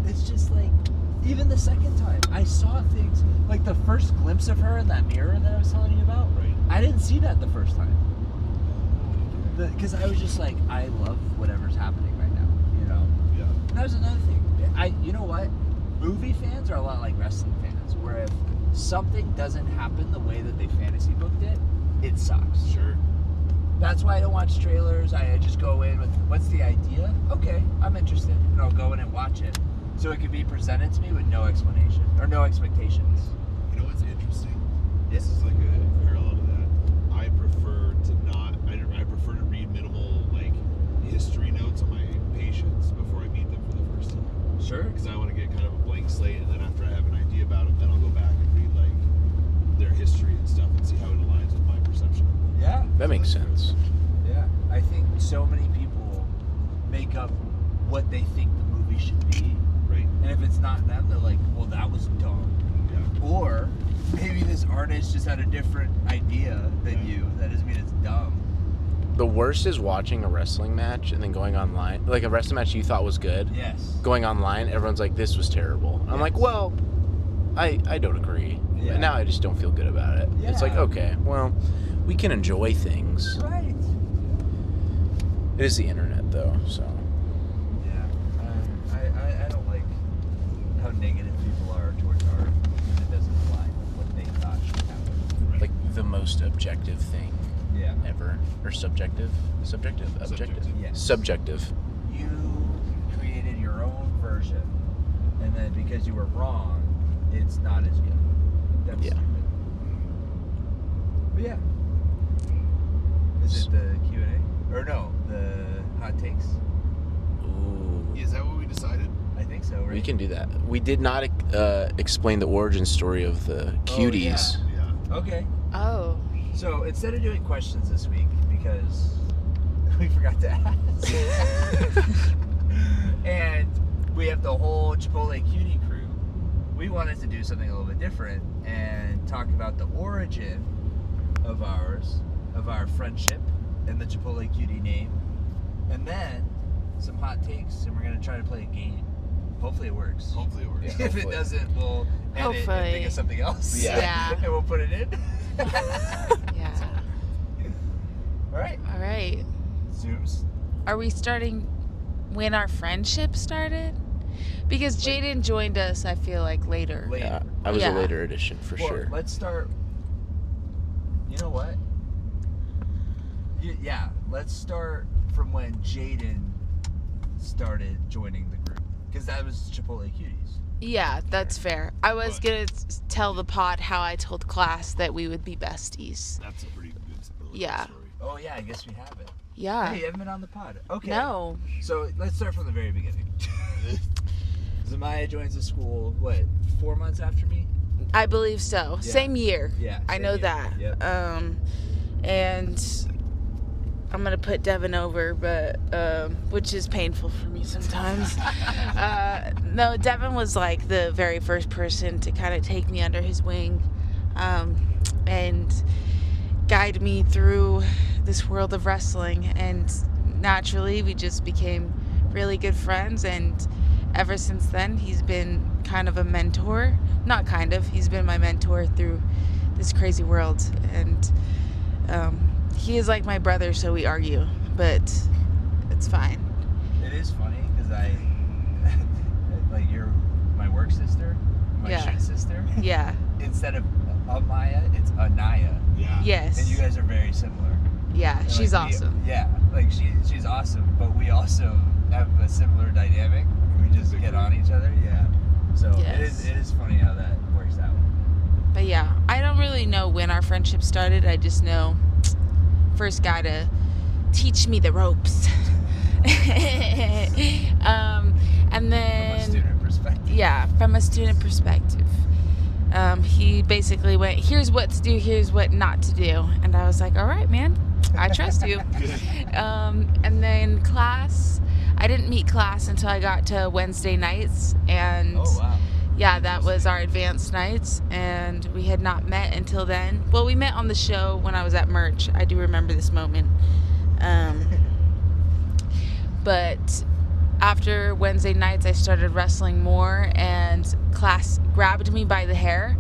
It's just like, even the second time, I saw things, like the first glimpse of her in that mirror that I was telling you about. Right. I didn't see that the first time. Because I was just like, I love whatever's happening right now, you know? Yeah. And that was another thing. You know what? Movie fans are a lot like wrestling fans, where if something doesn't happen the way that they fantasy booked it, it sucks. Sure. That's why I don't watch trailers. I just go in with, what's the idea? Okay, I'm interested. And I'll go in and watch it. So it can be presented to me with no explanation, or no expectations. You know what's interesting? Yes. This is like a parallel to that. I prefer to read minimal like history notes on my patients before I meet them for the first time. Sure. Because I want to get kind of a blank slate, and then after I have an idea about them, then I'll go back and read like their history and stuff and see how it aligns with my perception of them. Yeah. That makes sense. Yeah. I think so many people make up what they think the movie should be. Right. And if it's not them, they're like, well, that was dumb. Yeah. Or maybe this artist just had a different idea than you. That doesn't mean it's dumb. The worst is watching a wrestling match and then going online. Like a wrestling match you thought was good. Yes. Going online, everyone's like, this was terrible. I'm like, Yes. well, I don't agree. Yeah. And now I just don't feel good about it. It's like, Yeah. okay, well, we can enjoy things. Right. It is the internet, though, so. Yeah. I don't like how negative people are towards art when it doesn't align with what they thought should happen. Like, the most objective thing Yeah. ever. Or subjective? Subjective? Objective? Subjective. Yes. Subjective. You created your own version, and then because you were wrong, it's not as good. That's Yeah. stupid. But yeah. Is it the Q&A? Or no, the hot takes? Ooh. Is that what we decided? I think so, right? We can do that. We did not explain the origin story of the cuties. Yeah. Okay. Oh. So instead of doing questions this week, because we forgot to ask, and we have the whole Chipotle Cutie crew, we wanted to do something a little bit different and talk about the origin of our friendship and the Chipotle Cutie name, and then some hot takes, and we're gonna try to play a game. Hopefully it works. Hopefully it works. Yeah. If it hopefully. doesn't, we'll edit and Hopefully. think of something else. Yeah. And we'll put it in. Yeah. All right. All right. Zooms. Are we starting when our friendship started? Because Jaden joined us, I feel like, later. Later. Yeah, I was Yeah. a later edition for Well, sure. let's start. You know what? Yeah, let's start from when Jaden started joining the group, because that was Chipotle Cuties. Yeah, that's fair. I was What? going to tell the pod how I told class that we would be besties. That's a pretty good Yeah. story. Oh yeah, I guess we haven't. Yeah. Hey, you haven't been on the pod. Okay. No. So let's start from the very beginning. Zamaya joins the school. What? 4 months after me? I believe so. Yeah. Same year. Yeah. I same know year. that. Yep. And I'm gonna put Devin over, but which is painful for me sometimes. No, Devin was like the very first person to kind of take me under his wing, and guide me through this world of wrestling. And naturally, we just became really good friends. And ever since then, he's been kind of a mentor. Not kind of. He's been my mentor through this crazy world. And he is like my brother, so we argue, but it's fine. It is funny because like you're my work sister, my Yeah. shit sister. Yeah. Instead of Amaya, it's Anaya. Yeah. Yes. And you guys are very similar. Yeah, And, she's like, awesome. Yeah, like she's awesome, but we also have a similar dynamic. We just get on each other. Yeah. So Yes. it is funny how that works out. But yeah, I don't really know when our friendship started. I just know first guy to teach me the ropes. And then From a student perspective. yeah, from a student perspective. He basically went, here's what to do, here's what not to do. And I was like, all right, man, I trust you. And then class, I didn't meet class until I got to Wednesday nights. And Oh wow. yeah, that was our advanced nights. And we had not met until then. Well, we met on the show when I was at Merch. I do remember this moment. But after Wednesday nights, I started wrestling more, and class grabbed me by the hair,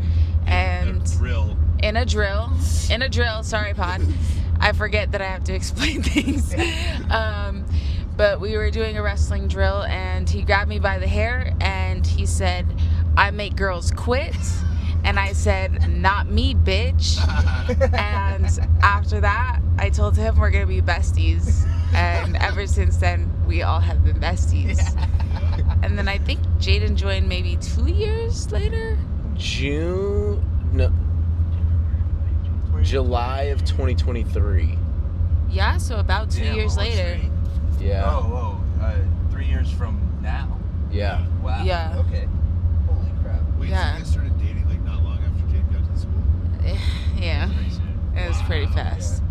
and Drill. in a drill, sorry, Pod. I forget that I have to explain things. But we were doing a wrestling drill, and he grabbed me by the hair, and he said, I make girls quit. And I said, not me, bitch. And after that, I told him we're going to be besties. And ever since then, we all have been besties. Yeah. And then I think Jaden joined maybe 2 years later. July of 2023. Yeah, so about 2 years almost later. 3. Yeah. Oh, 3 years from now. Yeah. Wow. Yeah. Okay. Holy crap. Wait, Yeah. so you guys started dating like not long after Jade got to the school? Yeah, Pretty soon. it was pretty Wow, fast.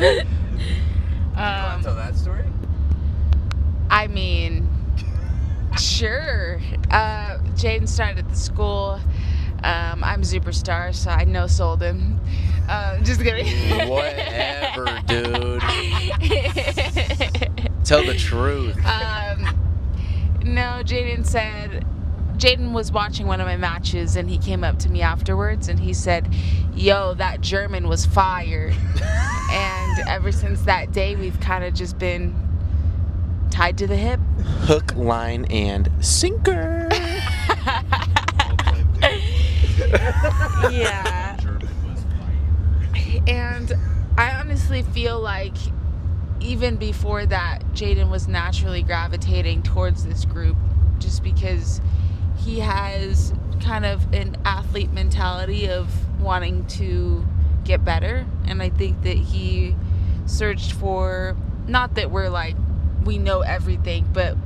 You want to tell that story? I mean, sure. Jaden started at the school. I'm Superstar, so I no-sold him. Just kidding. Whatever, dude. Tell the truth. No, Jaden was watching one of my matches, and he came up to me afterwards, and he said, yo, that German was fire. And ever since that day, we've kind of just been tied to the hip. Hook, line, and sinker. Yeah. German was fire. And I honestly feel like even before that, Jaden was naturally gravitating towards this group just because he has kind of an athlete mentality of wanting to get better. And I think that he searched for, not that we're like, we know everything, but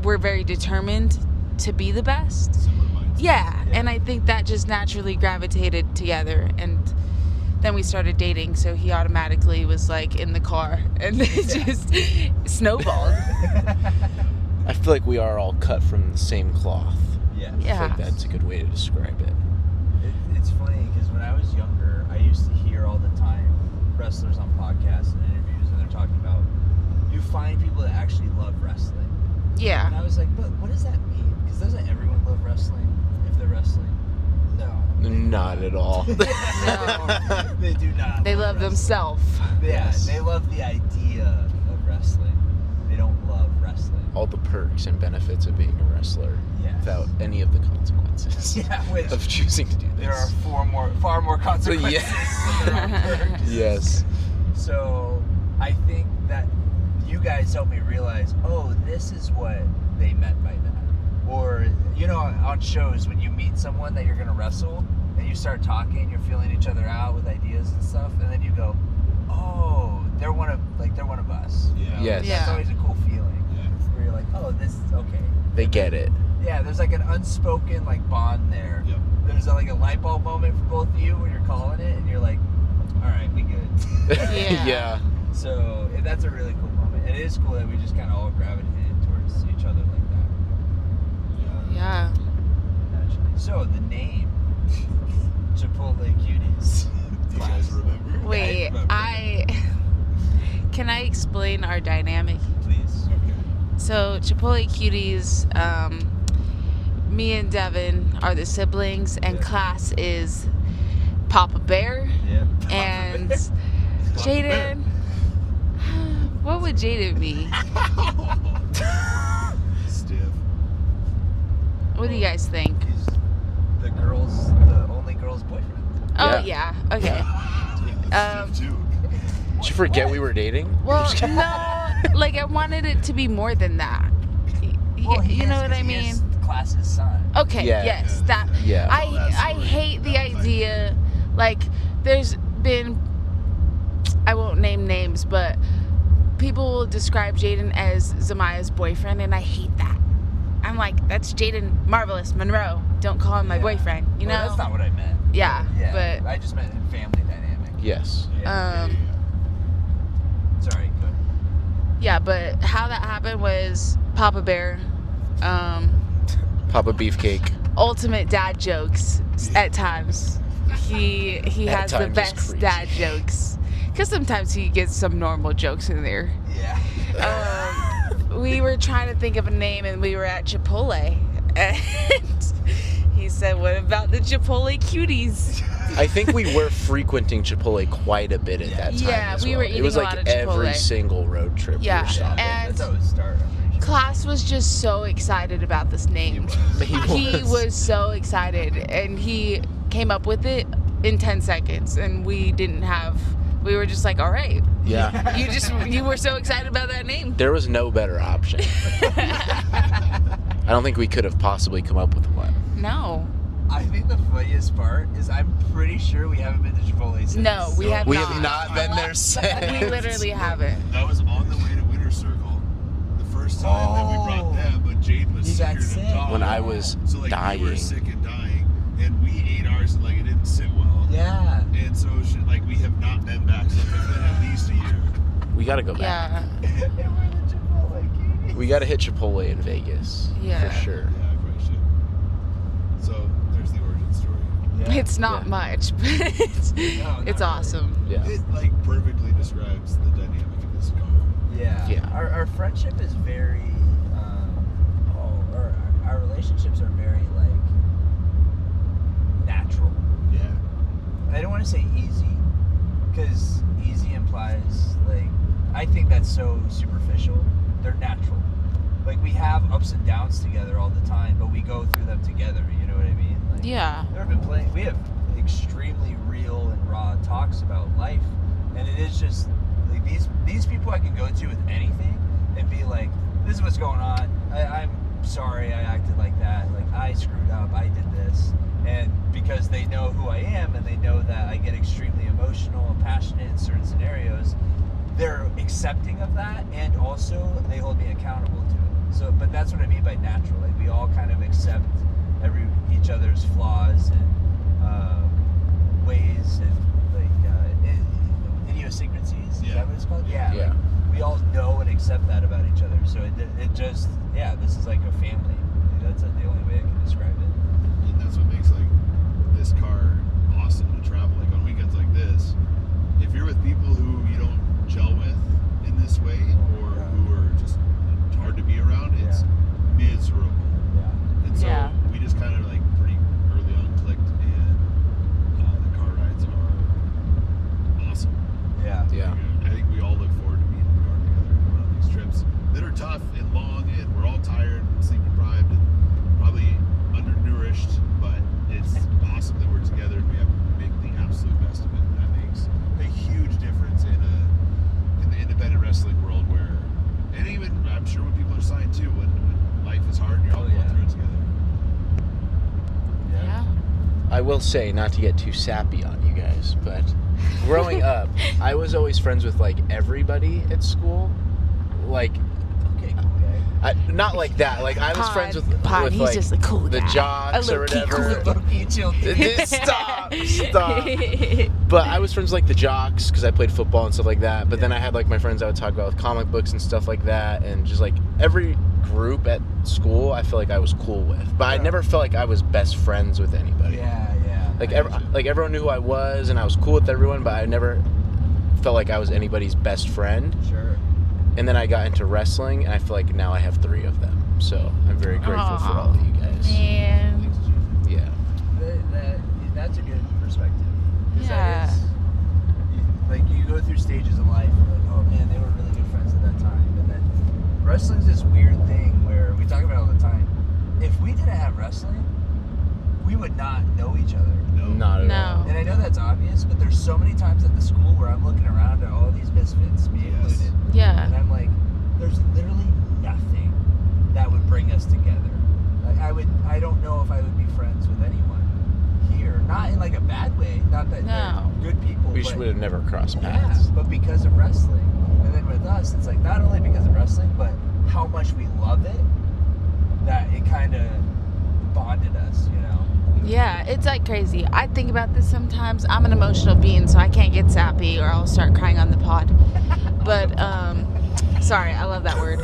we're very determined to be the best. Similar minds. Yeah, and I think that just naturally gravitated together, and then we started dating, so he automatically was like in the car, and it just snowballed. I feel like we are all cut from the same cloth. Yeah. I feel Yeah. like that's a good way to describe it. It's funny because when I was younger, I used to hear all the time wrestlers on podcasts and interviews, and they're talking about you find people that actually love wrestling. And Yeah. I was like, but what does that mean? Because doesn't everyone love wrestling if they're wrestling? No. Not at all. No. They do not. They love wrestling. themselves. Yeah, Yes. they love the idea of wrestling. They don't love wrestling. All the perks and benefits of being a wrestler Yes. without any of the consequences Yeah, which of choosing to do this. there are far more consequences Yeah. than there are perks. Yes. So I think that you guys helped me realize, oh, this is what they meant by that. Or, you know, on shows when you meet someone that you're going to wrestle and you start talking, you're feeling each other out with ideas and stuff, and then you go, oh, they're one of us. You know? Yeah. Yes. Yeah. That's always a cool feeling. Yeah. Where you're like, oh, this is okay. They get it. Yeah, there's like an unspoken like bond there. Yep. There's like a light bulb moment for both of you when you're calling it, and you're like, all right, Yeah. So that's a really cool moment. And it is cool that we just kind of all gravitated towards each other like that. Yeah. Naturally. So the name, Chipotle Cuties. Do you guys remember? Wait, can I explain our dynamic? Please. Okay. So Chipotle Cuties, me and Devin are the siblings, and Yeah. class is Papa Bear Yeah. and Jaden. What would Jaden be? Stiff. What do you guys think? He's the only girl's boyfriend. Oh Yeah. yeah, okay. Yeah, stiff too. Did you forget we were dating? Well, no, like I wanted it to be more than that. You know what I mean? Class's son. Okay, Yeah. yes, that. Yeah. I hate the idea. Like, there's been, I won't name names, but people will describe Jaden as Zamaya's boyfriend, and I hate that. I'm like, that's Jaden Marvelous Monroe. Don't call him my Yeah. boyfriend. You know? Well, that's not what I meant. Yeah, Yeah. but I just meant in family dynamic. Yes. Yeah. Sorry. Go ahead. yeah, but how that happened was Papa Bear, Papa Beefcake. ultimate dad jokes at times. He At has the times is best crazy. dad jokes. Because sometimes he gets some normal jokes in there. Yeah. We were trying to think of a name, and we were at Chipotle, and he said, "What about the Chipotle Cuties?" I think we were frequenting Chipotle quite a bit at that time. Yeah, as we well. were It eating was a like lot of every Chipotle. single road trip we Yeah, were stopping. and- That's how it started. I'm pretty sure. Class was just so excited about this name. He was so excited, and he came up with it in 10 seconds, and we were just like, all right. Yeah. You were so excited about that name. There was no better option. I don't think we could have possibly come up with one. No. I think the funniest part is I'm pretty sure we haven't been to Chipotle since. No, we have We not. have not been there since. We literally haven't. That was on the way to Winter Circle. The first time that we brought them, but Jade was You got sicker sick. than a dog. When I was So like dying. we were sick and dying, and we ate ours and like it didn't sit well. Yeah. And so like we have not been back since. It's been at least a year. We gotta go back. Yeah. And we're the Chipotle Cuties. We gotta hit Chipotle in Vegas. Yeah. For sure. Yeah, I probably should. So there's the origin story. Yeah. It's not Yeah. much, but it's not really. awesome. Yeah. It like perfectly describes the dynamic of this car. Yeah. Yeah. Our friendship is very, or our relationships are very like natural. Yeah. I don't want to say easy, because easy implies like, I think that's so superficial. They're natural. Like we have ups and downs together all the time, but we go through them together. You know what I mean? Like, Yeah. there have been we have extremely real and raw talks about life, and it is just like these people I can go to with anything and be like, this is what's going on. I'm sorry I acted like that. Like I screwed up. I did this. And because they know who I am and they know that I get extremely emotional and passionate in certain scenarios, they're accepting of that, and also they hold me accountable to it. So, but that's what I mean by natural. Like we all kind of accept each other's flaws and ways and like idiosyncrasies. Is that what it's called? Yeah. Yeah. Like, we all know and accept that about each other. So it just this is like a family. That's the only way I can describe it. And that's what makes like this car awesome to travel. Like on weekends like this, if you're with people who you don't gel with in this way, or who are just hard to be around, it's miserable. Yeah. And so Yeah. we just kind of like pretty early on clicked, and the car rides are awesome. Yeah. Yeah. I think we all look forward to being in the car together and going on these trips that are tough and long, and we're all tired and sleep deprived and probably undernourished, but it's awesome that we're together and we have make the absolute best of it. And that makes a huge difference in the independent wrestling world, where, and even I'm sure when people are signed too, when life is hard, you're all going through it together. Yeah. I will say, not to get too sappy on you guys, but growing up, I was always friends with like everybody at school. Like, Okay. Cool guy. Not like that. Like I was friends with He's like just a cool the guy. jocks or whatever. Stop. Stop. But I was friends with like the jocks because I played football and stuff like that. But then I had like my friends I would talk about with comic books and stuff like that, and just like every group at school I feel like I was cool with. But I never felt like I was best friends with anybody. Yeah. Like everyone knew who I was and I was cool with everyone, but I never felt like I was anybody's best friend. Sure. And then I got into wrestling, and I feel like now I have 3 of them. So I'm very grateful for all of you guys. Man. Yeah. That's a good perspective. 'Cause Yeah. that is, like you go through stages of life, you're like, oh man, they were really good friends at that time. And then wrestling's this weird thing where we talk about it all the time. If we didn't have wrestling, we would not know each other. Not at all. No. And I know that's obvious, but there's so many times at the school where I'm looking around at all these misfits, me included. Yeah. And I'm like, there's literally nothing that would bring us together. Like I don't know if I would be friends with anyone here. Not in like a bad way. Not that No. they're good people. We but, would have never crossed yeah, paths. but because of wrestling. And then with us, it's like not only because of wrestling, but how much we love it, that it kind of bonded us, you know? Yeah, it's like crazy. I think about this sometimes. I'm an emotional being, so I can't get sappy or I'll start crying on the pod. But, sorry, I love that word.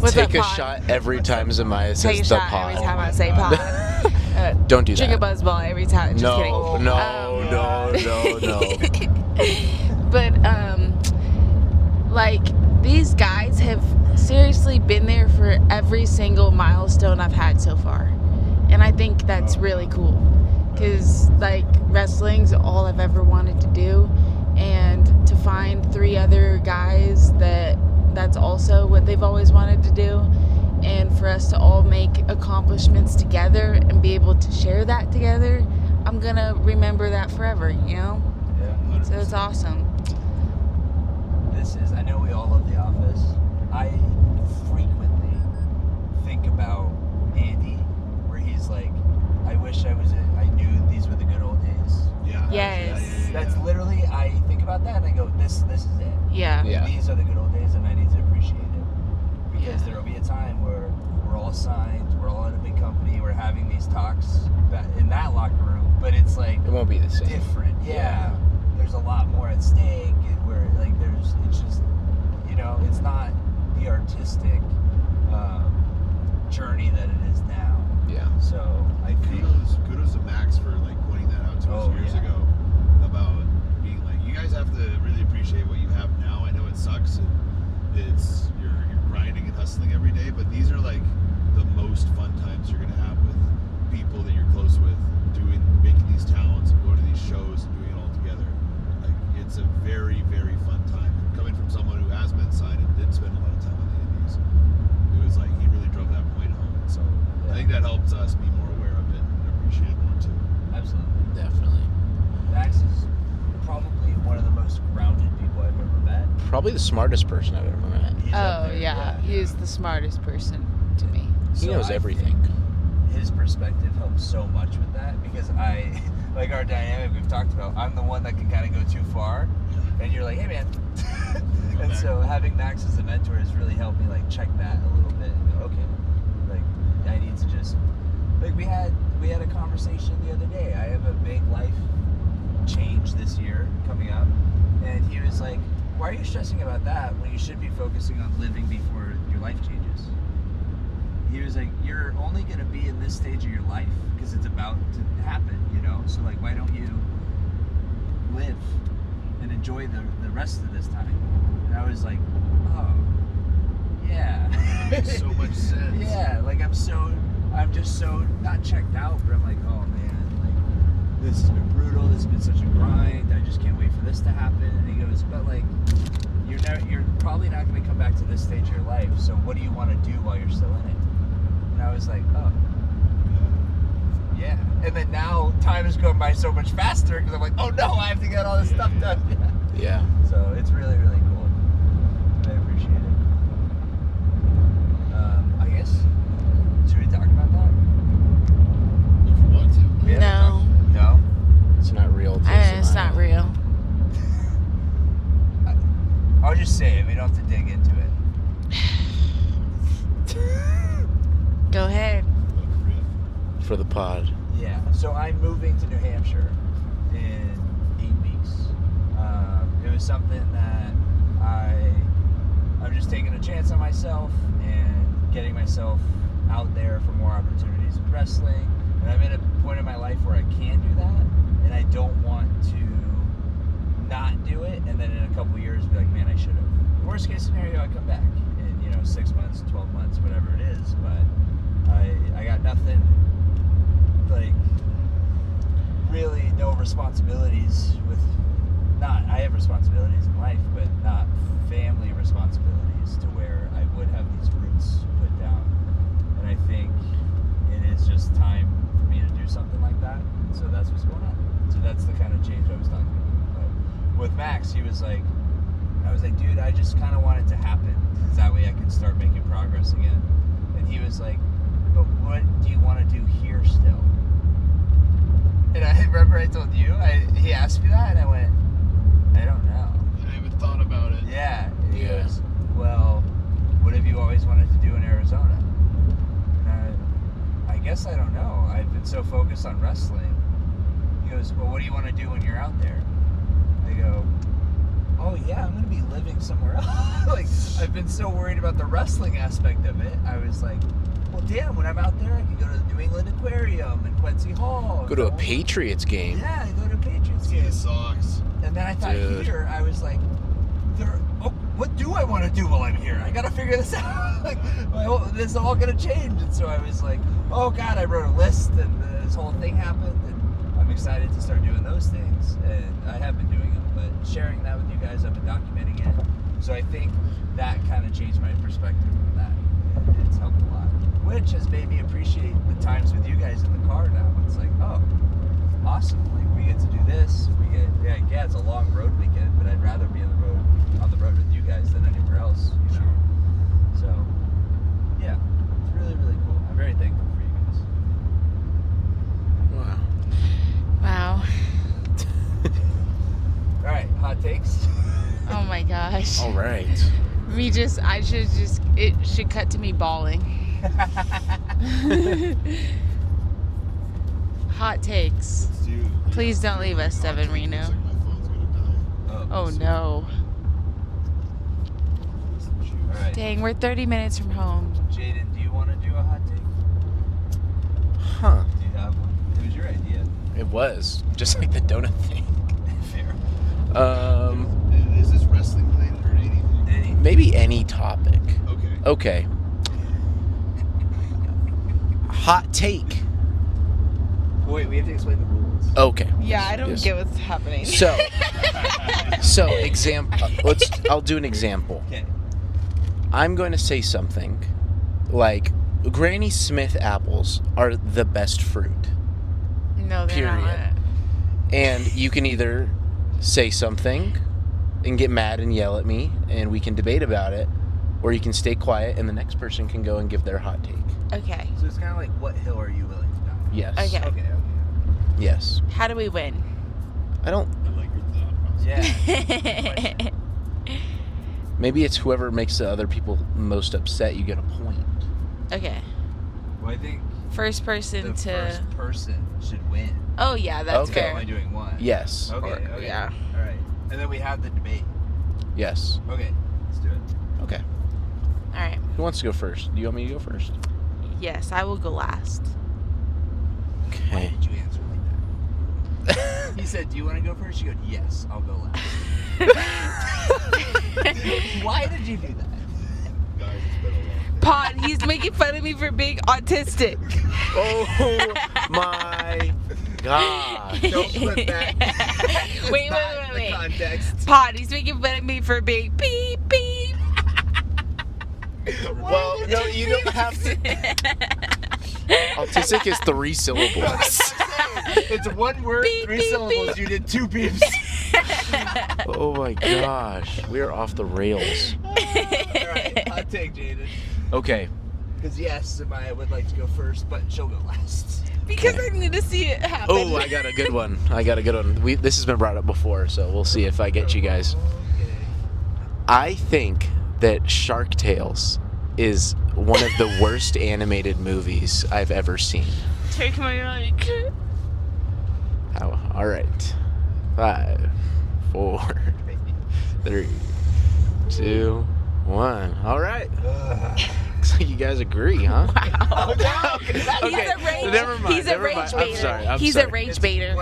What's Take up, a pod? shot every time Zamaya Take says a the shot pod. every time I say pod. Don't do Drink a that. buzzball every time. Just kidding. No. But like these guys have seriously been there for every single milestone I've had so far, and I think that's really cool because like wrestling's all I've ever wanted to do, and to find 3 other guys that's also what they've always wanted to do, and for us to all make accomplishments together and be able to share that together, I'm gonna remember that forever, you know? Yeah. So it's awesome. I know we all love The Office. I frequently think about Andy, where he's like, I wish I knew these were the good old days. Yeah. Yes. That's literally, I think about that and I go, this is it. Yeah. Yeah. These are the good old days and I need to appreciate it. Because there will be a time where we're all signed, we're all in a big company, we're having these talks in that locker room, but it's like It won't be the same. different. Yeah. There's a lot more at stake, and where like it's just, you know, it's not the artistic journey that it is now. Yeah. So I feel Kudos to Max for like pointing that out to us years ago about being like, you guys have to really appreciate what you have now. I know it sucks and it's you're grinding and hustling every day, but these are like the most fun times you're gonna have with people that you're close with, making these talents and going to these shows and doing it all together. Like it's a very, very fun time. And coming from someone who has been signed and did spend a lot of time on the indies, it was like he really drove that point home. And so I think that helps us be more aware of it and appreciate it more too. absolutely. Definitely. Max is probably one of the most grounded people I've ever met. Probably the smartest person I've ever met. He's up Oh there, yeah, he's the smartest person to me. He knows I everything. think his perspective helps so much with that because I, like our dynamic we've talked about, I'm the one that can kind of go too far, and you're like, hey man. And so having Max as a mentor has really helped me like check that a little bit and go, okay, like I need to just, like we had a conversation the other day. I have a big life change this year coming up, and he was like, why are you stressing about that when you should be focusing on living before your life changes? He was like, you're only going to be in this stage of your life because it's about to happen, you know? So like, why don't you live and enjoy the rest of this time? And I was like, oh, yeah. Makes so much sense. Yeah, like I'm just so not checked out, but I'm like, oh man, like this has been brutal. This has been such a grind. I just can't wait for this to happen. And he goes, but like, you're probably not going to come back to this stage of your life. So what do you want to do while you're still in it? And I was like, oh, yeah. And then now time is going by so much faster because I'm like, oh no, I have to get all this stuff done. Yeah. So it's really, really cool. I appreciate it. I guess, should we talk about that? If you want to. We haven't No. talked- No? It's not real. to It's Zamaya. not real. I'll just say it. We don't have to dig into it. for the pod. Yeah. So I'm moving to New Hampshire in 8 weeks. It was something that I'm just taking a chance on myself and getting myself out there for more opportunities with wrestling. And I'm at a point in my life where I can do that, and I don't want to not do it, and then in a couple years be like, man, I should have. Worst case scenario, I come back in 6 months, 12 months, whatever it is. But I got nothing, like, really no responsibilities with. I have responsibilities in life, but not family responsibilities to where I would have these roots put down. And I think it is just time for me to do something like that. So that's what's going on. So that's the kind of change I was talking about. But with Max, I was like, dude, I just kind of want it to happen, because that way I can start making progress again. And he was like, but what do you want to do here still? And I remember I told you, he asked me that, and I went, I don't know. I haven't thought about it. Yeah. And he Yeah. goes, well, what have you always wanted to do in Arizona? And I guess I don't know. I've been so focused on wrestling. He goes, well, what do you want to do when you're out there? I go, oh yeah, I'm going to be living somewhere else. Like, I've been so worried about the wrestling aspect of it. I was like, well, damn, when I'm out there, I can go to the New England Aquarium and Quincy Hall. Go to a Patriots game. Yeah, go to a Patriots See game. the socks. And then I thought Dude. here, I was like, what do I want to do while I'm here? I gotta figure this out. Like, this is all gonna change. And so I was like, oh God, I wrote a list, and this whole thing happened, and I'm excited to start doing those things. And I have been doing them, but sharing that with you guys, I've been documenting it. So I think that kind of changed my perspective on that. And it's helped a lot, which has made me appreciate the times with you guys in the car now. It's like, oh, awesome. Like, we get to do this. Yeah, it's a long road weekend, but I'd rather be on the road with you guys than anywhere else, you know? So, yeah, it's really, really cool. I'm very thankful for you guys. Wow. Wow. All right, hot takes. Oh my gosh. All right. It should cut to me bawling. Hot takes. Let's do. Please don't leave us, Devin Reno. Looks like my phone's gonna die. Oh no. All right, Dang, we're 30 minutes from home. Jaden, do you want to do a hot take? Huh. Do you have one? It was your idea. It was. Just like the donut thing. Fair. Is this wrestling related or anything? Maybe any topic. Okay. Okay. Hot take. Wait, we have to explain the rules. Okay. Yeah, I don't Yes. get what's happening. So example. I'll do an example. Okay. I'm going to say something like Granny Smith apples are the best fruit. No, they're Period. not. And you can either say something and get mad and yell at me and we can debate about it, or you can stay quiet and the next person can go and give their hot take. Okay. So it's kind of like, what hill are you willing to die? Yes. Okay. Okay. Yes. How do we win? I don't. I like your thought process. Yeah. Maybe it's whoever makes the other people most upset, you get a point. Okay. Well, I think First person the to. first person should win. Oh yeah, that's Okay. Am I fair. doing one? Yes. Okay. Or- Okay. yeah. All right. And then we have the debate. Yes. Okay. Let's do it. Okay. All right. Who wants to go first? Do you want me to go first? Yes, I will go last. Why Okay. did you answer like that? He said, "Do you want to go first?" You go, "Yes, I'll go last." Why did you do that? Guys, it's been a long day. Pod, he's making fun of me for being autistic. Oh my God. Don't put that. It's Wait, not wait, the wait. Context. Pod, he's making fun of me for being beep beep. Well, no, you don't have to. Autistic is 3 syllables. It's one word, Beep, 3 beep, syllables. beep. You did 2 beeps. Oh my gosh. We're off the rails. All right, hot take, Jaden. Okay. Because yes, Zamaya would like to go first, but she'll go last. Because Okay. I need to see it happen. Oh, I got a good one. This has been brought up before, so we'll see if I get you guys. Okay. I think that Shark Tales is one of the worst animated movies I've ever seen. Take my mic. How? All right. 5, 4, 3, 2, 1. All right. Looks like you guys agree, huh? Wow. Okay. Never mind. He's a rage baiter. I'm sorry. He's a rage baiter.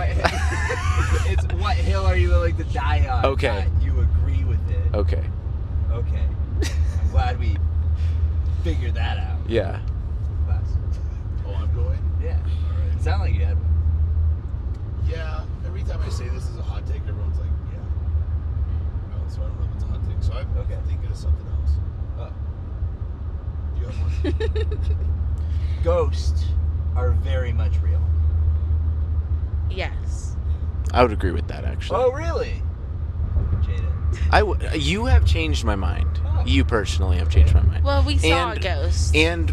It's what hill are you willing to die on? Okay. That you agree with it. Okay. Okay. I'm glad we figured that out. Yeah. Class. Oh, I'm going? Yeah. All right. It sounded like you had one. Yeah. Every time I say this is a hot take, everyone's like, yeah. No, so I don't know if it's a hot take. So I'm thinking of something else. Do you have one? Ghosts are very much real. Yes. I would agree with that, actually. Oh, really? Jaden. You have changed my mind. Oh. You personally have changed my mind. Well, we saw a And- ghost. And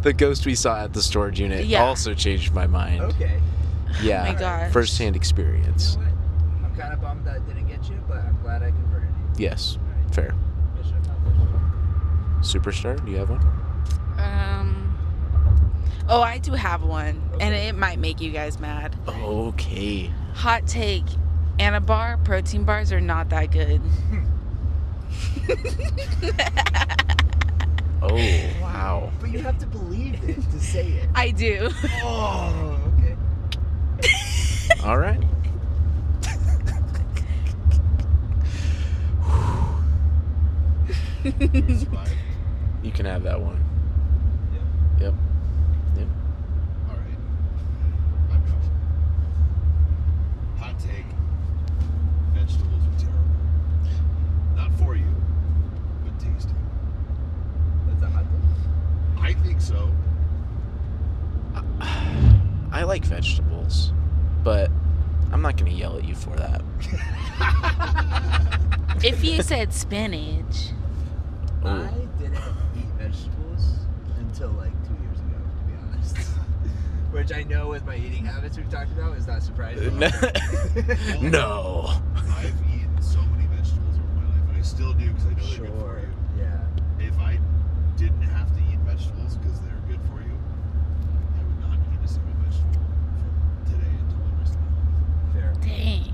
the ghost we saw at the storage unit Yeah. also changed my mind. Okay. Yeah. Oh my gosh. First-hand You experience. know what? I'm kind of bummed that didn't get you, but I'm glad I converted you. Yes. All right. Fair. Mission accomplished. Superstar, do you have one? Oh, I do have one, and Okay. it might make you guys mad. Okay. Hot take: Anabar protein bars are not that good. Oh, wow. But you have to believe it to say it. I do. Oh, okay. All right. You survive? You can have that one. Yeah. Yep. Yep. All right. I'm going. Hot take. Vegetables are terrible. Not for you, but tasty. That's a hot take. I think so. I like vegetables, but I'm not going to yell at you for that. If you said spinach, Ooh. I didn't eat vegetables until like 2 years ago, to be honest. Which I know with my eating habits we've talked about is not surprising. No. I've eaten so many vegetables over my life, and I still do because I know they're good for Sure. you. Yeah. If I didn't have to eat vegetables because they're good for you, I would not eat a single vegetable from today until the rest of my life. Fair. dang.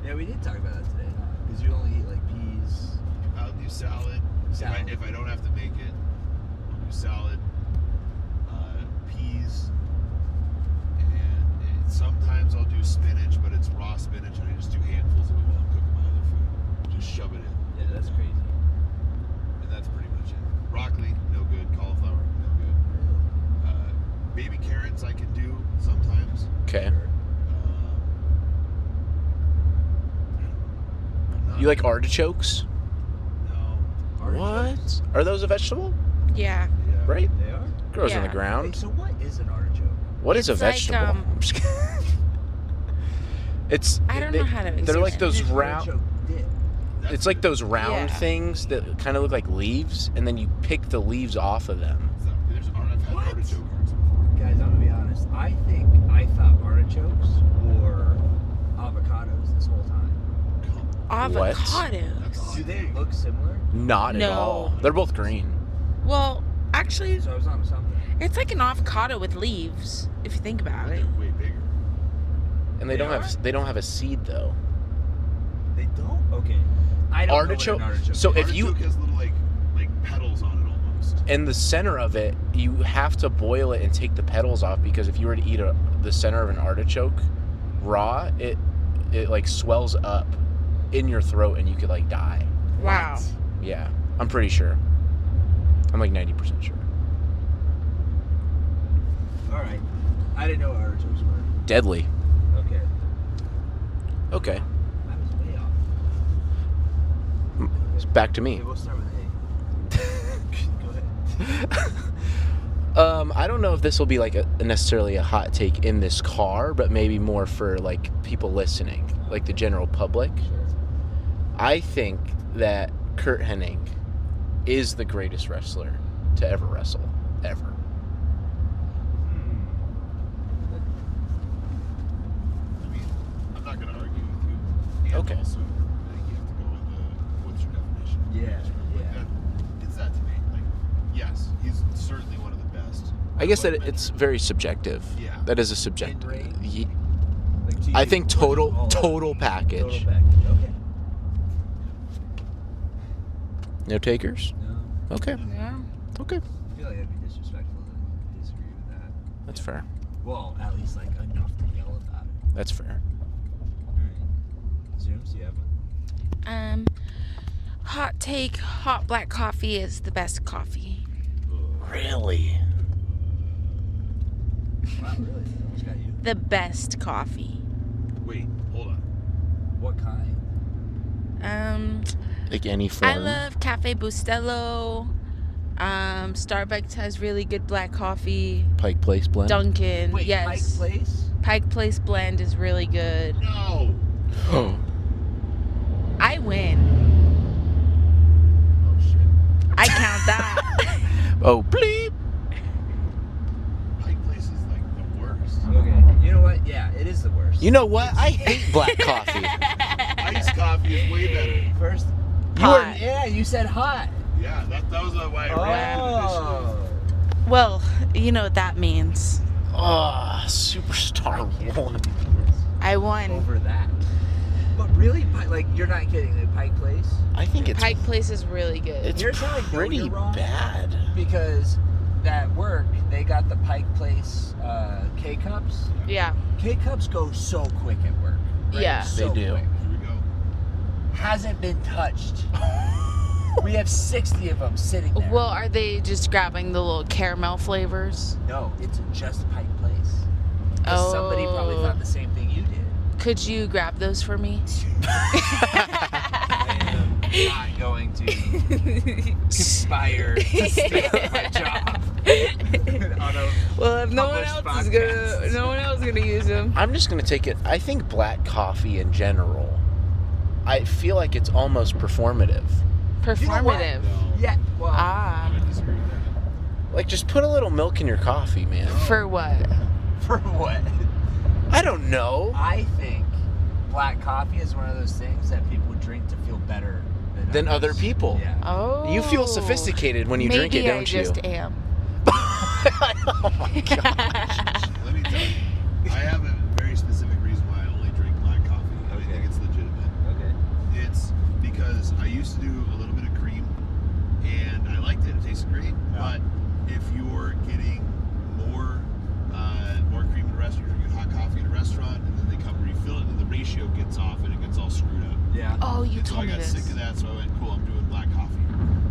Yeah, we did talk about that today. Because you only eat like peas. I'll do salad. Salad. If I don't have to make it, I'll do salad, peas, and sometimes I'll do spinach, but it's raw spinach, and I just do handfuls of it while I'm cooking my other food. Just shove it in. Yeah, that's crazy. And that's pretty much it. Broccoli, no good. Cauliflower, no good. Baby carrots I can do sometimes. Okay. I'm not- You like artichokes? No. What? Are those a vegetable? Yeah. Yeah. Right? They are? Grows in the Yeah. Wait, ground. so what is an artichoke? What is a It's like, vegetable? I'm just kidding. It's. I don't know how to They're like explain those Just round. artichoke dip. That's It's like good. those round Yeah. things that kind of look like leaves, and then you pick the leaves off of them. I've had What? artichoke hearts before. Guys, I'm gonna be honest. I thought artichokes were avocados this whole time. Avocado. That's a Do hot they take. look similar? Not at No. all. They're both green. Well, actually, So I was on something. it's like an avocado with leaves, if you think about it. They're way bigger. And they They don't are? have a seed though. They don't? Okay. I don't Artichoke- know what an artichoke so is. if you- Artichoke has little like petals on it almost. In the center of it, you have to boil it and take the petals off, because if you were to eat the center of an artichoke raw, it like swells up in your throat and you could like die. Wow. Yeah, I'm pretty sure. I'm like 90% sure. All right. I didn't know what artichokes were. Deadly. Okay. Okay. I was way off. It's back to me. Okay, we'll start with A. Go ahead. I don't know if this will be like necessarily a hot take in this car, but maybe more for like people listening, like the general public. Sure. I think that Kurt Hennig is the greatest wrestler to ever wrestle, ever. I mean, I'm not going to argue with you. And Okay. Also, I think you have to go with what's your definition? of Yeah, wrestler. Like yeah. that, it's that to me. Like, yes, he's certainly one of the best I guess that it's very subjective. Yeah. That is a subjective. rate? Ye- Like to I you, think what is all total of it? total package. Total package. Okay. No takers? No. Okay. Yeah. Okay. I feel like that'd be disrespectful to disagree with that. That's fair. Well, at least like enough to yell about it. That's fair. Alright. Zooms, do you have one? Hot take, hot black coffee is the best coffee. Really? Wow, really? That almost got you. The best coffee. Wait, hold on. What kind? Like any form? I love Cafe Bustelo. Starbucks has really good black coffee. Pike Place blend? Dunkin', Wait, yes. Pike Place? Pike Place blend is really good. No. Oh. I win. Oh shit. I count that. Oh, bleep. Pike Place is like the worst. Okay. You know what? Yeah, it is the worst. You know what? I hate black coffee. Iced coffee is way better. First. Hot. Yeah, you said hot. Yeah, that was why I reacted initially. Well, you know what that means. Oh, Superstar 1. I won. Over that. But really, like, you're not kidding. Like, Pike Place? I think it's Pike Place is really good. it's Here's how I know pretty you're wrong. bad. Because at work, they got the Pike Place K-Cups. Yeah. K-Cups go so quick at work. Right? Yeah. So They do. quick. Here we go. Hasn't been touched. We have 60 of them sitting there. Well, are they just grabbing the little caramel flavors? No, it's just Pike Place. 'Cause somebody probably Oh. thought the same thing you did. Could you grab those for me? I am not going to conspire to stay on my job. On a Well, if no one published else is podcast. gonna, no one else is gonna use them. I'm just going to take it. I think black coffee in general, I feel like it's almost performative. You know what? Performative. No. Yeah, well, Ah. I disagree with that. Like, just put a little milk in your coffee, man. For what? for what? I don't know. I think black coffee is one of those things that people drink to feel better Than other others. people. Yeah. Oh. You feel sophisticated when you drink it, Maybe don't you? I just am. Oh my god. Let me tell you, I have a very specific reason why I only drink black coffee. And I Okay. think it's legitimate. Okay. It's because I used to do a little bit of cream, and I liked it. It tasted great. Yeah. But if you're getting more cream in a restaurant, you're drinking hot coffee in a restaurant, and then they come refill it, and the ratio gets off, and it gets all screwed up. Yeah. Oh, you And so I told me got this. sick of that, so I went, cool, I'm doing black coffee.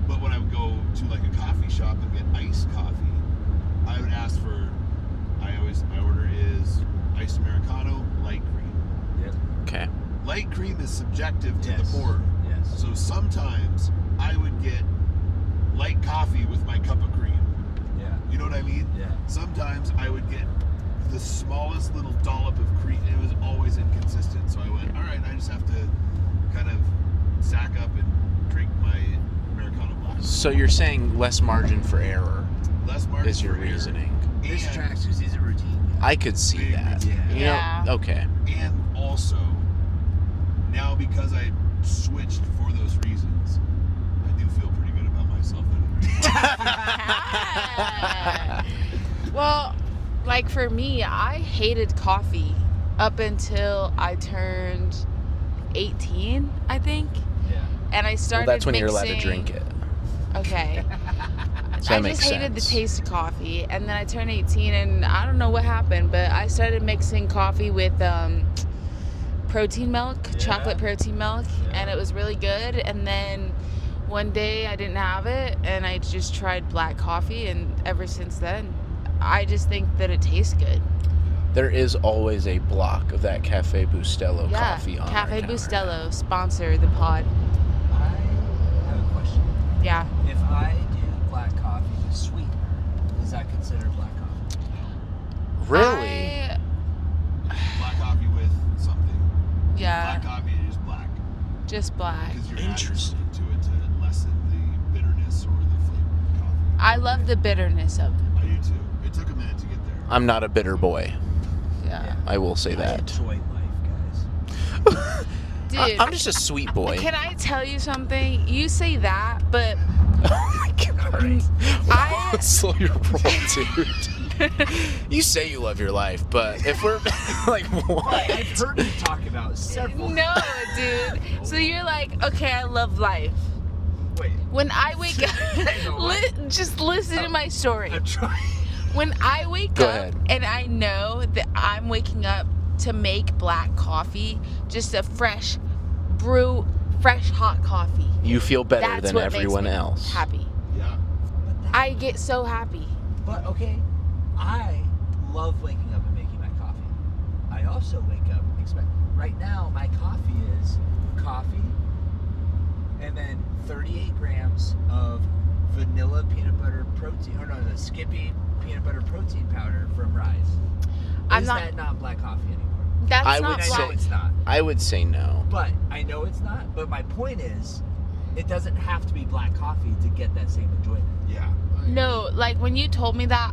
But when I would go to like a coffee shop and get iced coffee, I would ask for, my order is iced Americano, light cream. Yep. Okay. Light cream is subjective to Yes. the pourer. Yes. So sometimes I would get light coffee with my cup of cream. Yeah. You know what I mean? Yeah. Sometimes I would get the smallest little dollop of cream. It was always inconsistent. So I went, all right, I just have to kind of sack up and drink my Americano black. So you're saying less margin for error Less margin is your for error. reason. This And- tracks because he's a routine guy. I could see Big that. routine. You Yeah. know, okay. And also, now because I switched for those reasons, I do feel pretty good about myself. Well, like for me, I hated coffee up until I turned 18, I think. Yeah. And I Well, started that's when you're allowed to mixing- drink it. Okay. So that I makes just hated sense. the taste of coffee, and then I turned 18, and I don't know what happened, but I started mixing coffee with protein milk, Yeah. chocolate protein milk, Yeah. and it was really good. And then one day I didn't have it, and I just tried black coffee, and ever since then, I just think that it tastes good. There is always a block of that Cafe Bustelo Yeah, coffee on Cafe our counter. Bustelo, sponsor the pod. I have a question. Yeah. If I do black coffee with sweetener, is that considered black coffee? Really? Black coffee with something. Yeah, Black coffee is just black. just black. Because you're adding Interesting. something to it to lessen the bitterness or the flavor of the coffee. I love the bitterness of it. I do too. It took a minute to get there. I'm not a bitter boy. Yeah. I will say I that. enjoy life, guys. Dude, I'm just a sweet boy. can I tell you something? You say that, but Oh my god. I Slow your roll, dude. You say you love your life, but if we're like, what? I've heard you talk about several. No, dude. So you're like, okay, I love life. Wait. When I wake know what? up, just listen to my story. I'm trying. When I wake Go up ahead. and I know that I'm waking up to make black coffee, just a fresh hot coffee. You feel better That's than what everyone makes me else. happy. Yeah. I get so happy. But okay, I love waking up and making my coffee. I also wake up right now my coffee is coffee and then 38 grams of vanilla peanut butter protein, or no, the Skippy peanut butter protein powder from Rise. Is that not black coffee anymore? That's I not would I black. know it's not. I would say no. But I know it's not. But my point is, it doesn't have to be black coffee to get that same enjoyment. Yeah. No, like when you told me that,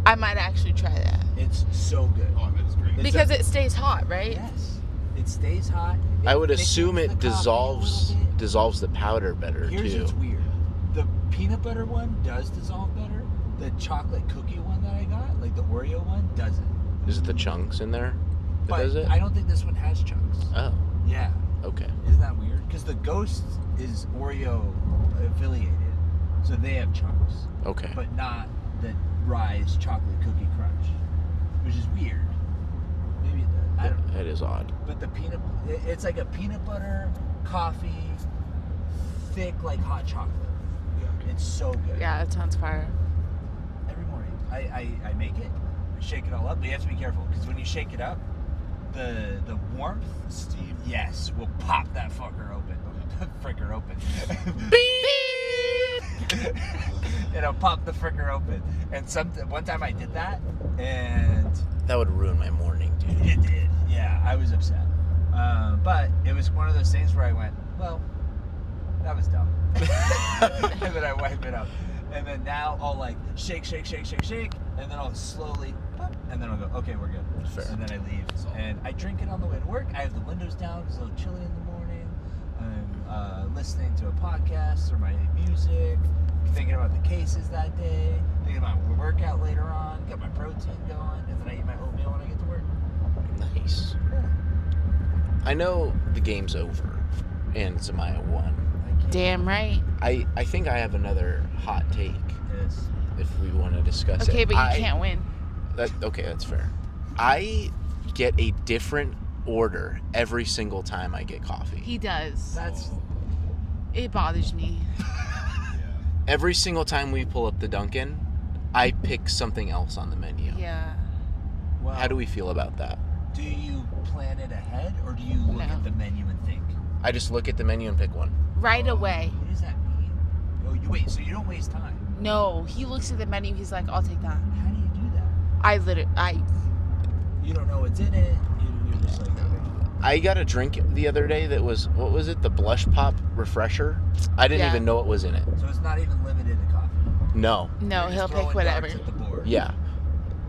I might actually try that. It's so good. Oh, I bet it's great. It's Because a- it stays hot, right? Yes. It stays hot. I would thickens assume the it coffee a dissolves little bit. dissolves the powder better Here's too. what's weird. The peanut butter one does dissolve better. The chocolate cookie one that I got, like the Oreo one, doesn't. Is it the chunks in there that But does it? I don't think this one has chunks. Oh, Yeah. okay. Isn't that weird? Because the Ghost is Oreo affiliated, so they have chunks, Okay. but not the Rise chocolate cookie crunch, which is weird. Maybe it does. I don't know. That is odd. But it's like a peanut butter coffee, thick like hot chocolate. Yeah. It's so good. Yeah, that sounds fire. Every morning, I make it, I shake it all up. But you have to be careful because when you shake it up, the warmth, Steam. yes, will pop that fucker open. Fricker open. It'll pop the fricker open. And one time I did that, and That would ruin my morning, dude. it did. Yeah, I was upset. But it was one of those things where I went, well, that was dumb. And then I wipe it up. And then now I'll like shake, shake, shake, shake, shake, and then I'll slowly pop, and then I'll go, okay, we're good. Fair. And then I leave. And I drink it on the way to work. I have the windows down because it's a little chilly in the morning. I'm listening to a podcast or my music, thinking about the cases that day, thinking about my workout later on, get my protein going, and then I eat my oatmeal when I get to work. Nice. Yeah. I know the game's over, and Zamaya won. I can't- Damn right. I think I have another hot take Yes. if we want to discuss it. Okay, but you can't win. Okay, that's fair. I get a different order every single time I get coffee. He does. That's It bothers me. Yeah. Every single time we pull up the Dunkin', I pick something else on the menu. Yeah. well. How do we feel about that? Do you plan it ahead, or do you look No. at the menu and think? I just look at the menu and pick one. Right away. What does that mean? Oh, you wait. So you don't waste time. No, he looks at the menu. He's like, I'll take that. How do you do that? You don't know what's in it. You're just like, okay. I got a drink the other day that was, what was it? The Blush Pop Refresher? I didn't Yeah. even know what was in it. So it's not even limited to coffee. No. No, You're he'll just pick throwing whatever. darts at the board. Yeah.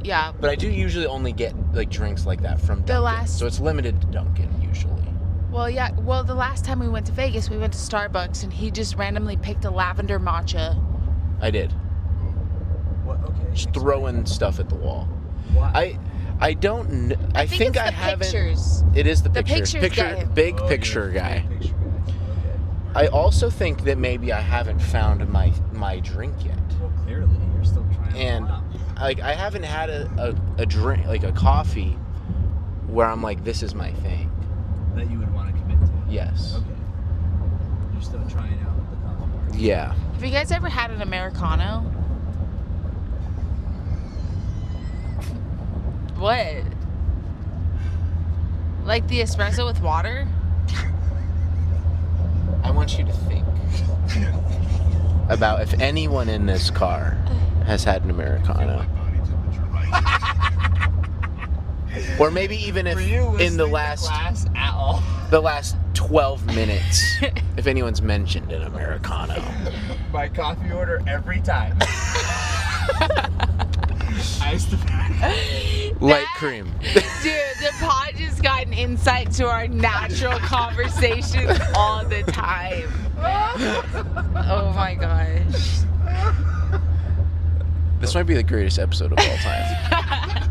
Yeah. But I do usually only get like drinks like that from Dunkin'. last- So it's limited to Dunkin' usually. Well, yeah. Well, the last time we went to Vegas, we went to Starbucks, and he just randomly picked a lavender matcha. I did. What? Okay. Just throwing stuff at the wall. Why? I don't kn- I think it's I the haven't. pictures. It is the The pictures. pictures got him. Big Oh, picture you're a guy. big picture guy. Okay. I also think that maybe I haven't found my drink yet. Well, clearly you're still trying. And them out. like I haven't had a drink like a coffee where I'm like, this is my thing. that you would want to commit to. Yes. Okay. You're still trying out the coffee. Yeah. Have you guys ever had an Americano? What? Like the espresso with water? I want you to think about if anyone in this car has had an My Americano. body temperature right. Or maybe even if Were you in the listening to last class at all? the last 12 minutes, if anyone's mentioned an Americano. My coffee order every time. Iced Light cream. Dude, the pod just got an insight to our natural conversations all the time. Oh my gosh. This might be the greatest episode of all time.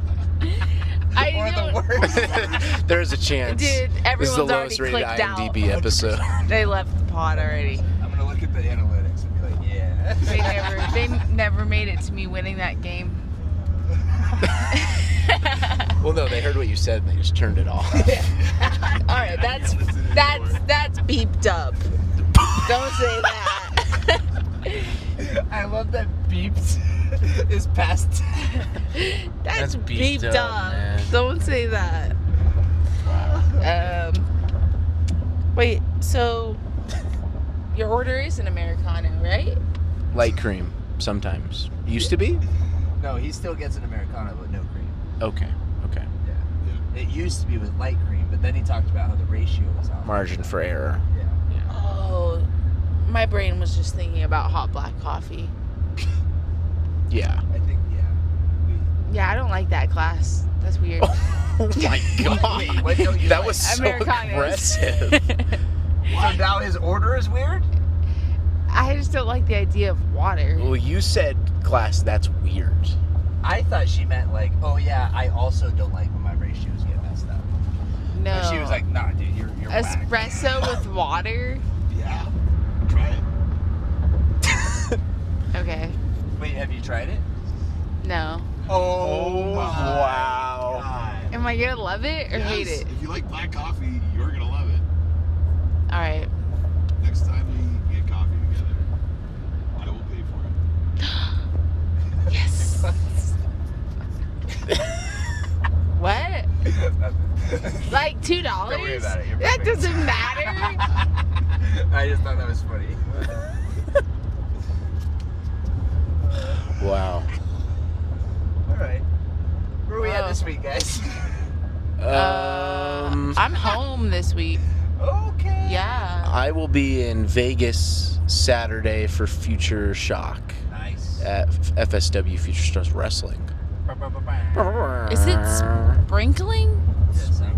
I Or the know. worst. There's a chance. Dude, This is the everyone's already lowest rated clicked out. IMDb episode. They left the pod already. I'm gonna look at the analytics and be like, yeah. They never made it to me winning that game. Well, no, they heard what you said and they just turned it off. All right, that's beeped up. Don't say that. I love that beeps is past. That's beeped beeped up, up. man. Don't say that. Wait, so your order is an Americano, right? Light cream, sometimes. Used to be? No, he still gets an Americano, but no cream. Okay. Yeah. It used to be with light cream, but then he talked about how the ratio was off. Margin for error. Yeah. Oh, my brain was just thinking about hot black coffee. Yeah. I think, Yeah, I don't like that class. That's weird. Oh my god. Wait, what don't you That like? was so Americanos. aggressive. So now his order is weird? I just don't like the idea of water. Well, you said, class, that's weird. I thought she meant like, oh yeah, I also don't like when my ratios get messed up. No. And she was like, nah, dude, you're whack. Espresso with water? Yeah. Try it. Okay. Wait, have you tried it? No. Oh, wow. God. Am I gonna love it or hate Yes, it? If you like black coffee, you're gonna love it. Alright. Next time we get coffee together, I will pay for it. Yes. What? Like $2? Don't worry about it. You're That perfect. doesn't matter. I just thought that was funny. Wow. All right. Where are we at Whoa. this week, guys? I'm home this week. Okay. Yeah. I will be in Vegas Saturday for Future Shock Nice. at FSW Future Stars Wrestling. Is it sprinkling? Yeah, sounds like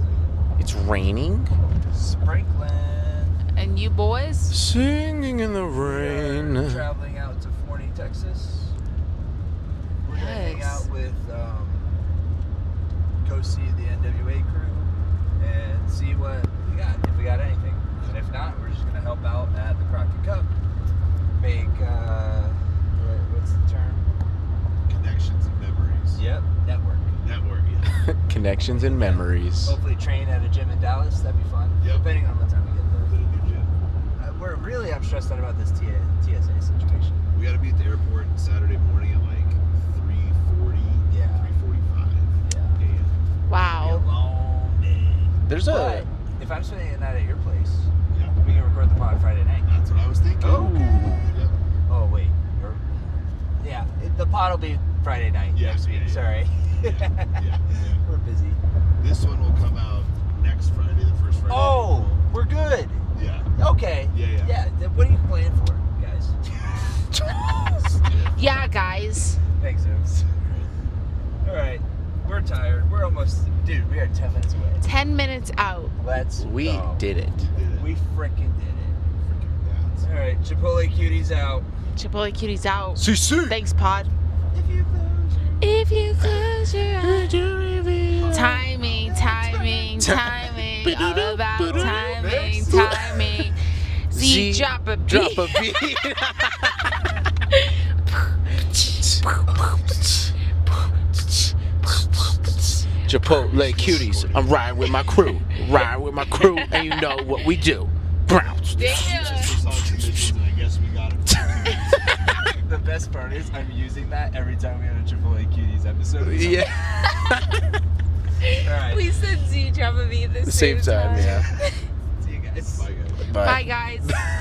It's raining. it. Sprinkling. And you boys? Singing in the We're rain. traveling out to Forney, Texas. We're gonna hang Yes. out with, go see the NWA crew and see what we got, if we got anything. And if not, we're just gonna help out at the Crockett Cup. Make, what's the term? Connections and memories. Yep, network. Network, yeah. Connections and memories. Hopefully train at a gym in Dallas, that'd be fun. Yep. Depending on what time we get Put there. a new gym. I'm stressed out about this TSA situation. We gotta be at the airport Saturday morning at like 3:40, Yeah. 3:45 Yeah. a.m. Be a Wow. long day. There's But a. if I'm spending the night at your place, Yeah. we can record the pod Friday night. That's what I was thinking. Okay. Yep. Oh wait. Yeah, the pod will be Friday night Yeah, next week. yeah, yeah. Sorry. Yeah. We're busy. This one will come out next Friday, the first Friday. Oh, we're good. Yeah. Okay. Yeah. What are you playing for, guys? Yeah, guys. Thanks, Oops. All right. We're tired. We're almost. Dude, we are 10 minutes away. 10 minutes out. Let's We go. did it. We freaking did it. Yeah. All right. Chipotle cuties out. Chipotle Cuties out. CC. Thanks, pod. If you close your eyes. Timing. All about timing. Z, drop a beat. Drop a beat. Chipotle cuties. I'm riding with my crew. And you know what we do. Bounce. Damn. This all submissions, and I guess we got it. The best part is I'm using that every time we have a Chipotle cuties episode. Yeah. All right. We said Z, drop a beat at the Same time, yeah. See you guys. Bye, guys. Bye, guys.